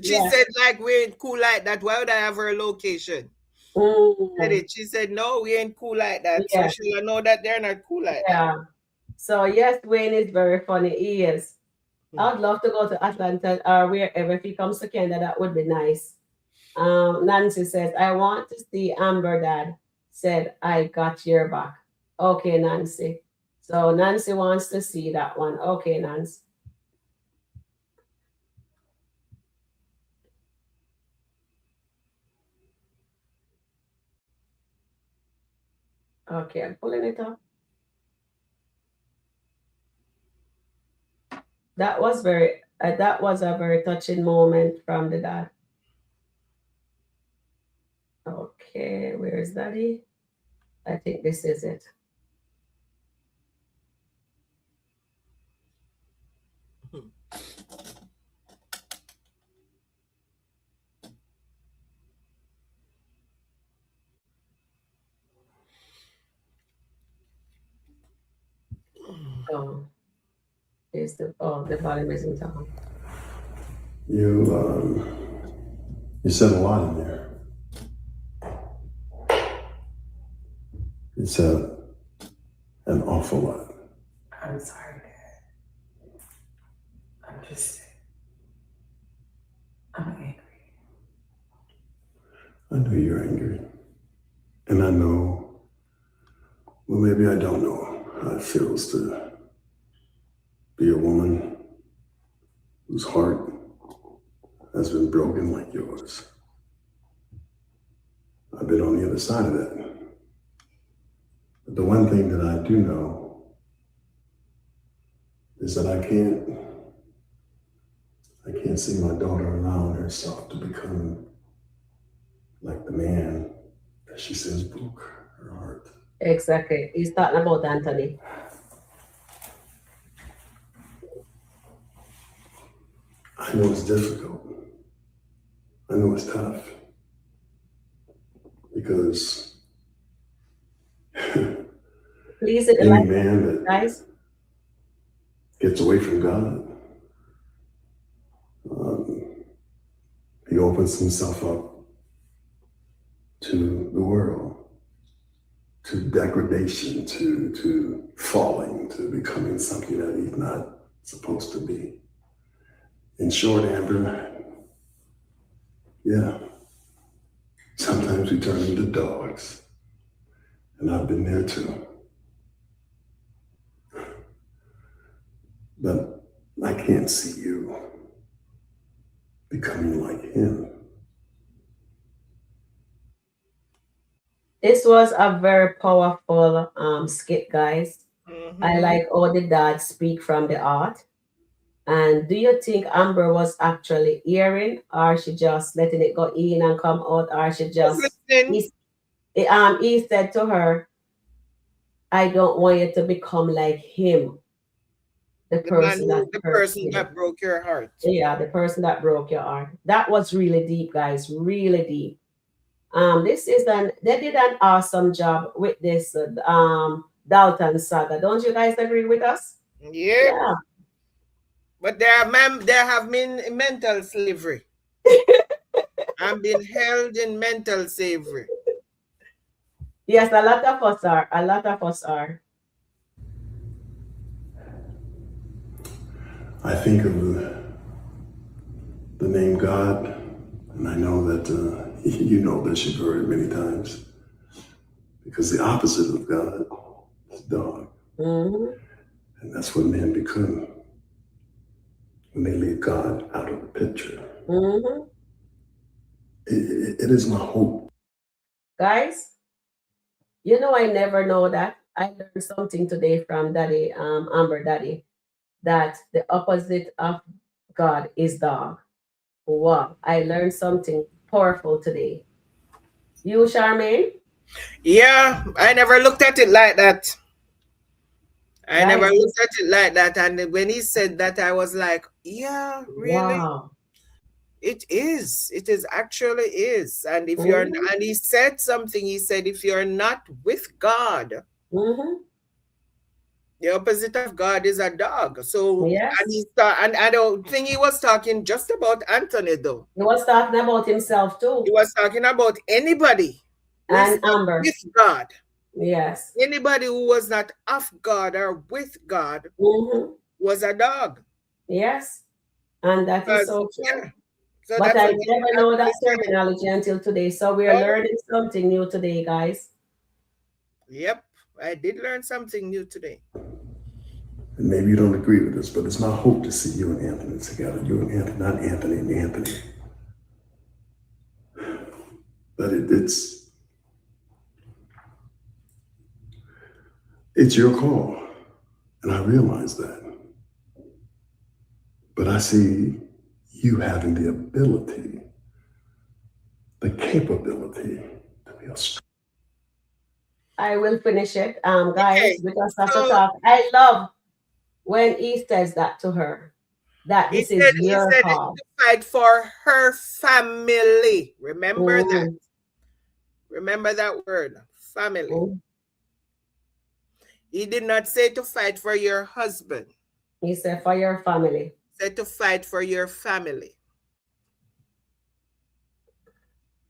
she yeah. said like we ain't cool like that. Why would I have her location? Said it. She said no, we ain't cool like that. Yeah. So she'll know that they're not cool like that. Yeah. So yes, Wayne is very funny. He is. I'd love to go to Atlanta or wherever. If he comes to Canada, that would be nice. Nancy says, I want to see Amber Dad. Said, I got your back. Okay, Nancy. So Nancy wants to see that one. Okay, Nancy. Okay, I'm pulling it up. That was a very touching moment from the dad. Okay, where is Daddy? I think this is it. Oh, is the volume isn't on. You said a lot in there. You said an awful lot. I'm sorry, Dad. I'm angry. I know you're angry. And I know, well, maybe I don't know how it feels to be a woman whose heart has been broken like yours. I've been on the other side of that. But the one thing that I do know is that I can't see my daughter allowing herself to become like the man that she says broke her heart. Exactly. He's talking about Anthony. I know it's difficult. I know it's tough. Because Please, any man that guys, gets away from God, he opens himself up to the world, to degradation, to falling, to becoming something that he's not supposed to be. In short, Amber, yeah, sometimes we turn into dogs, and I've been there too. But I can't see you becoming like him. this was a very powerful skit, guys. I like how the dad speak from the heart. And do you think Amber was actually hearing, or she just letting it go in and come out, or she just he said to her, I don't want you to become like him. The person that broke your heart. Yeah, the person that broke your heart. That was really deep, guys. Really deep. They did an awesome job with this Dalton saga. Don't you guys agree with us? Yeah. But they have been in mental slavery. I'm being held in mental slavery. Yes, a lot of us are. A lot of us are. I think of the name God, and I know that you know this, you've heard it many times, because the opposite of God is dog. Mm-hmm. And that's what men become when they leave God out of the picture. Mm-hmm. It is my hope. Guys, you know I never know that. I learned something today from Daddy, Amber Daddy, that the opposite of God is dog. Wow, I learned something powerful today. You, Charmaine? Yeah, I never looked at it like that. I never Guys, looked at it like that. And when he said that, I was like, yeah, really? wow. It is. It is actually is. And if you're, Mm-hmm. and he said something, he said, if you're not with God, Mm-hmm. the opposite of God is a dog. So, Yes. and he thought, and I don't think he was talking just about Anthony, though. He was talking about himself He too. was talking about anybody who is And not Amber. with God. Yes. Anybody who was not of God or with God Mm-hmm. was a dog. Yes. And that is Because, so true. yeah. So But that's I what he never know that actually said. terminology until today. So we are Oh. learning something new today, guys. Yep. I did learn something new today. And maybe you don't agree with this, but it's my hope to see you and Anthony together. You and Anthony, not Anthony and Anthony. But it's your call. And I realize that. But I see you having the ability, the capability to be a strong. I will finish it. Guys, Okay. because of the So talk. I love when he says that to her. That he this is said your it's call. to fight for her family. Remember that. Mhm. Remember that word, family. Mhm. He did not say to fight for your husband. He said for your family. He said to fight for your family.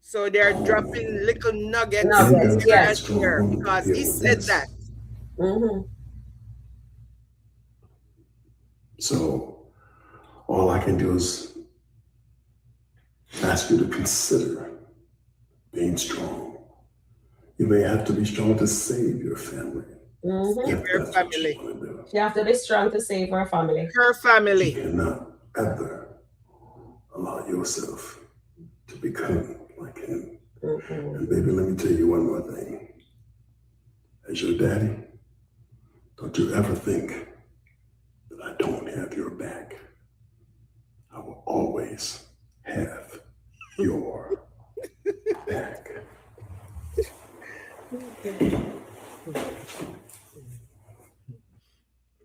So they're dropping little nuggets Nuggets, here yes. and here because he said that. Mm-hmm. So all I can do is ask you to consider being strong. You may have to be strong to save your family. Mm-hmm. Save your family. You have to be strong to save her family. Her family. You cannot ever allow yourself to become like him. Mm-hmm. And baby, let me tell you one more thing. As your daddy, don't you ever think that I don't have your back. I will always have your back.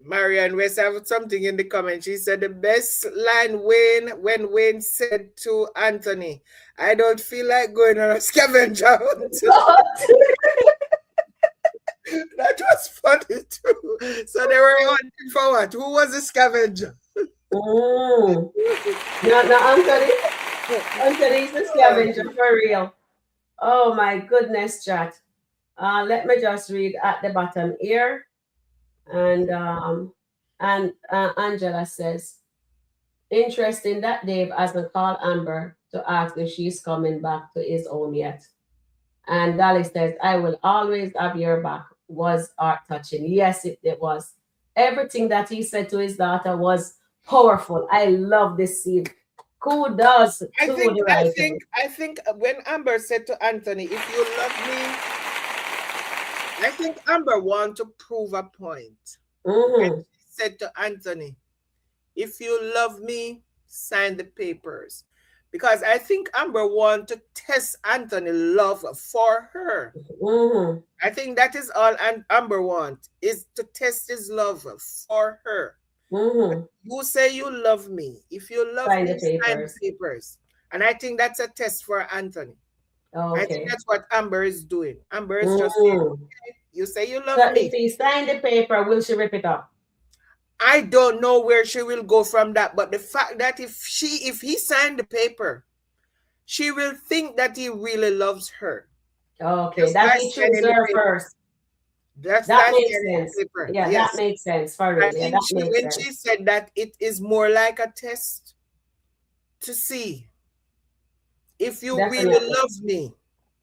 Marianne West have something in the comment. She said the best line when Wayne said to Anthony, I don't feel like going on a scavenger hunt. That was funny too. So they were hunting for what? Who was the scavenger? No, Anthony. Anthony's the scavenger for real. Oh my goodness, chat. Let me just read at the bottom here. And Angela says, interesting that Dave hasn't called Amber to ask if she's coming back to his home yet. And Dolly says, I will always have your back. Was heart touching. Yes, it was. Everything that he said to his daughter was powerful. I love this scene. Kudos to the writing. I think when Amber said to Anthony, if you love me, I think Amber wanted to prove a point. Mm-hmm. And she said to Anthony, if you love me, sign the papers. Because I think Amber wanted to test Anthony's love for her. Mm-hmm. I think that is all Amber wants, is to test his love for her. Mm-hmm. You say you love me. If you love Sign me, the papers. sign the papers. And I think that's a test for Anthony. Okay. I think that's what Amber is doing. Amber is just saying, okay, you say you love So me. if he sign the paper, will she rip it up? I don't know where she will go from that, but the fact that if he signed the paper, she will think that he really loves her. Okay, Just that by he signing chooses the her paper. first. That makes sense. paper. Yeah, Yes. that makes sense for I real. Yeah, think that makes when sense. she said that it is more like a test to see if you really Definitely. love me,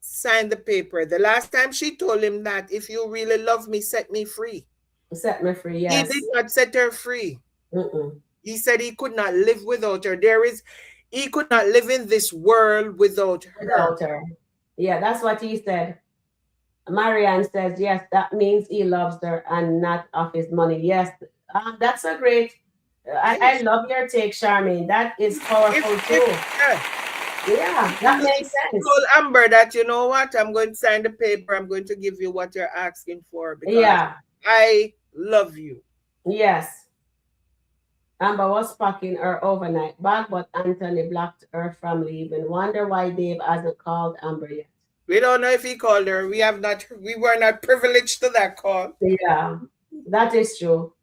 sign the paper. The last time she told him that if you really love me, set me free. Set me free, He yes. did not set her free. Mm-mm. He said he could not live without her. He could not live in this world without her. Without her. Yeah, that's what he said. Marianne says, yes, that means he loves her and not of his money. Yes, that's a great. I love your take, Charmaine. That is powerful too. Yeah, that makes sense. Told Amber that, you know what, I'm going to sign the paper. I'm going to give you what you're asking for because I love you. Yes. Amber was packing her overnight bag, but Anthony blocked her from leaving. Wonder why Dave hasn't called Amber yet. We don't know if he called her. We were not privileged to that call. Yeah, that is true.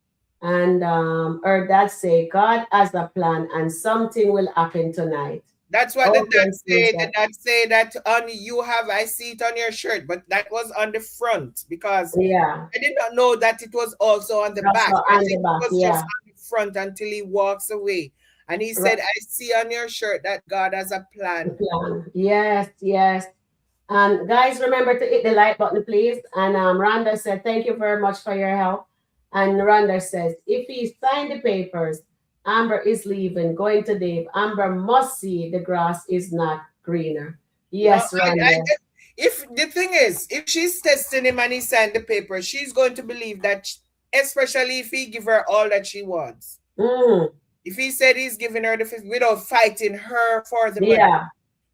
And her dad say God has a plan and something will happen tonight. That's what the dad said. The dad say that I see it on your shirt, but that was on the front because I did not know that it was also on the back. I think it was just on the front until he walks away. And he said, I see on your shirt that God has a plan. Yes, yes. And guys, remember to hit the like button, please. And Rhonda said, thank you very much for your help. And Rhonda says, if he signed the papers, Amber is leaving, going to Dave. Amber must see the grass is not greener. Yes, Rhonda. If the thing is, if she's testing him and he signed the paper, she's going to believe that, especially if he give her all that she wants. If he said he's giving her the fifth without fighting her for the money,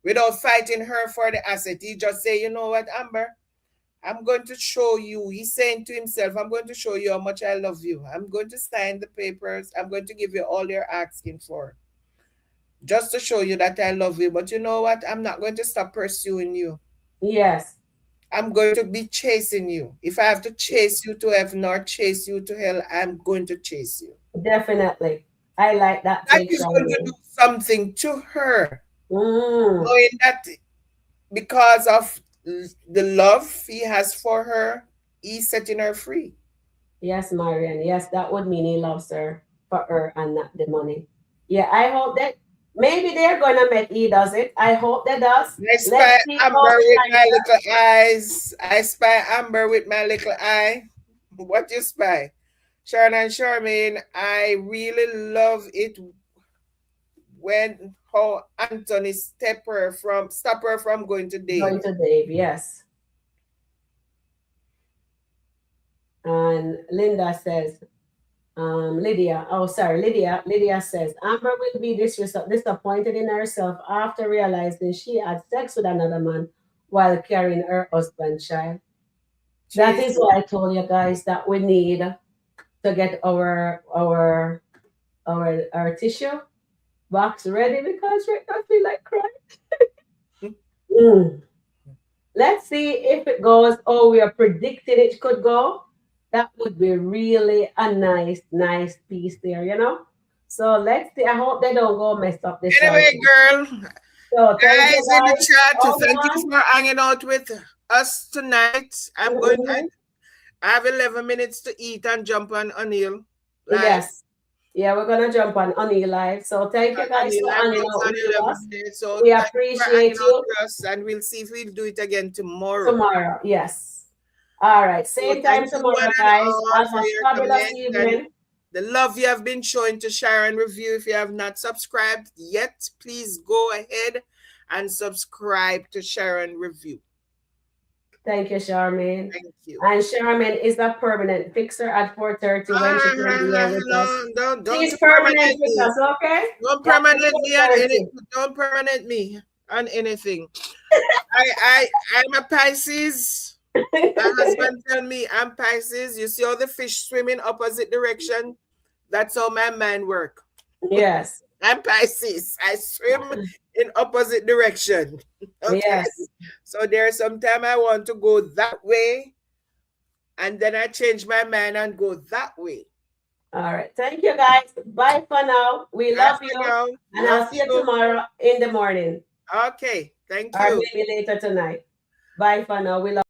without fighting her for the asset, he just say, you know what, Amber, I'm going to show you. He's saying to himself, I'm going to show you how much I love you. I'm going to sign the papers. I'm going to give you all you're asking for. Just to show you that I love you. But you know what? I'm not going to stop pursuing you. Yes. I'm going to be chasing you. If I have to chase you to heaven or chase you to hell, I'm going to chase you. Definitely. I like that. That is going to do something to her. Knowing that because of the love he has for her, he's setting her free. Yes, Marian. Yes, that would mean he loves her for her and not the money. Yeah, I hope that maybe they're gonna make he does it. I hope that does. I spy Amber with my little eyes. I spy Amber with my little eye. What you spy? Sharon and Charmaine, I really love it when how Anthony stop her from going to Dave. Going to Dave, yes. And Linda says, Lydia says, Amber will be disappointed in herself after realizing she had sex with another man while carrying her husband's child. Jeez. That is why I told you guys that we need to get our tissue box ready because right now I feel like crying. Let's see if it goes. Oh, we are predicting it could go. That would be really a nice piece there, you know. So let's see. I hope they don't go mess up this. Anyway, girl. So guys in the chat, thank you for hanging out with us tonight. I'm going to I have 11 minutes to eat and jump on O'Neill live. Yes. Yeah, we're gonna jump on O'Neill live. So thank you guys for hanging out with us. So we appreciate you. And we'll see if we'll do it again tomorrow. Tomorrow, yes. All right, same time tomorrow, guys. Have a fabulous evening. The love you have been showing to Sharon Review. If you have not subscribed yet, please go ahead and subscribe to Sharon Review. Thank you, Charmaine. Thank you. And Charmaine is a permanent fixer at 4:30 when she can be here with us. She's permanent with us, okay? Don't permanent me on anything. Don't permanent me on anything. I'm a Pisces. My husband tell me I'm Pisces. You see all the fish swimming opposite direction? That's how my mind work. Yes. I'm Pisces. I swim in opposite direction. Okay. Yes. So there's some time I want to go that way, and then I change my mind and go that way. All right. Thank you, guys. Bye for now. We love you. And I'll see you tomorrow in the morning. Okay. Thank you. Or maybe later tonight. Bye for now. We love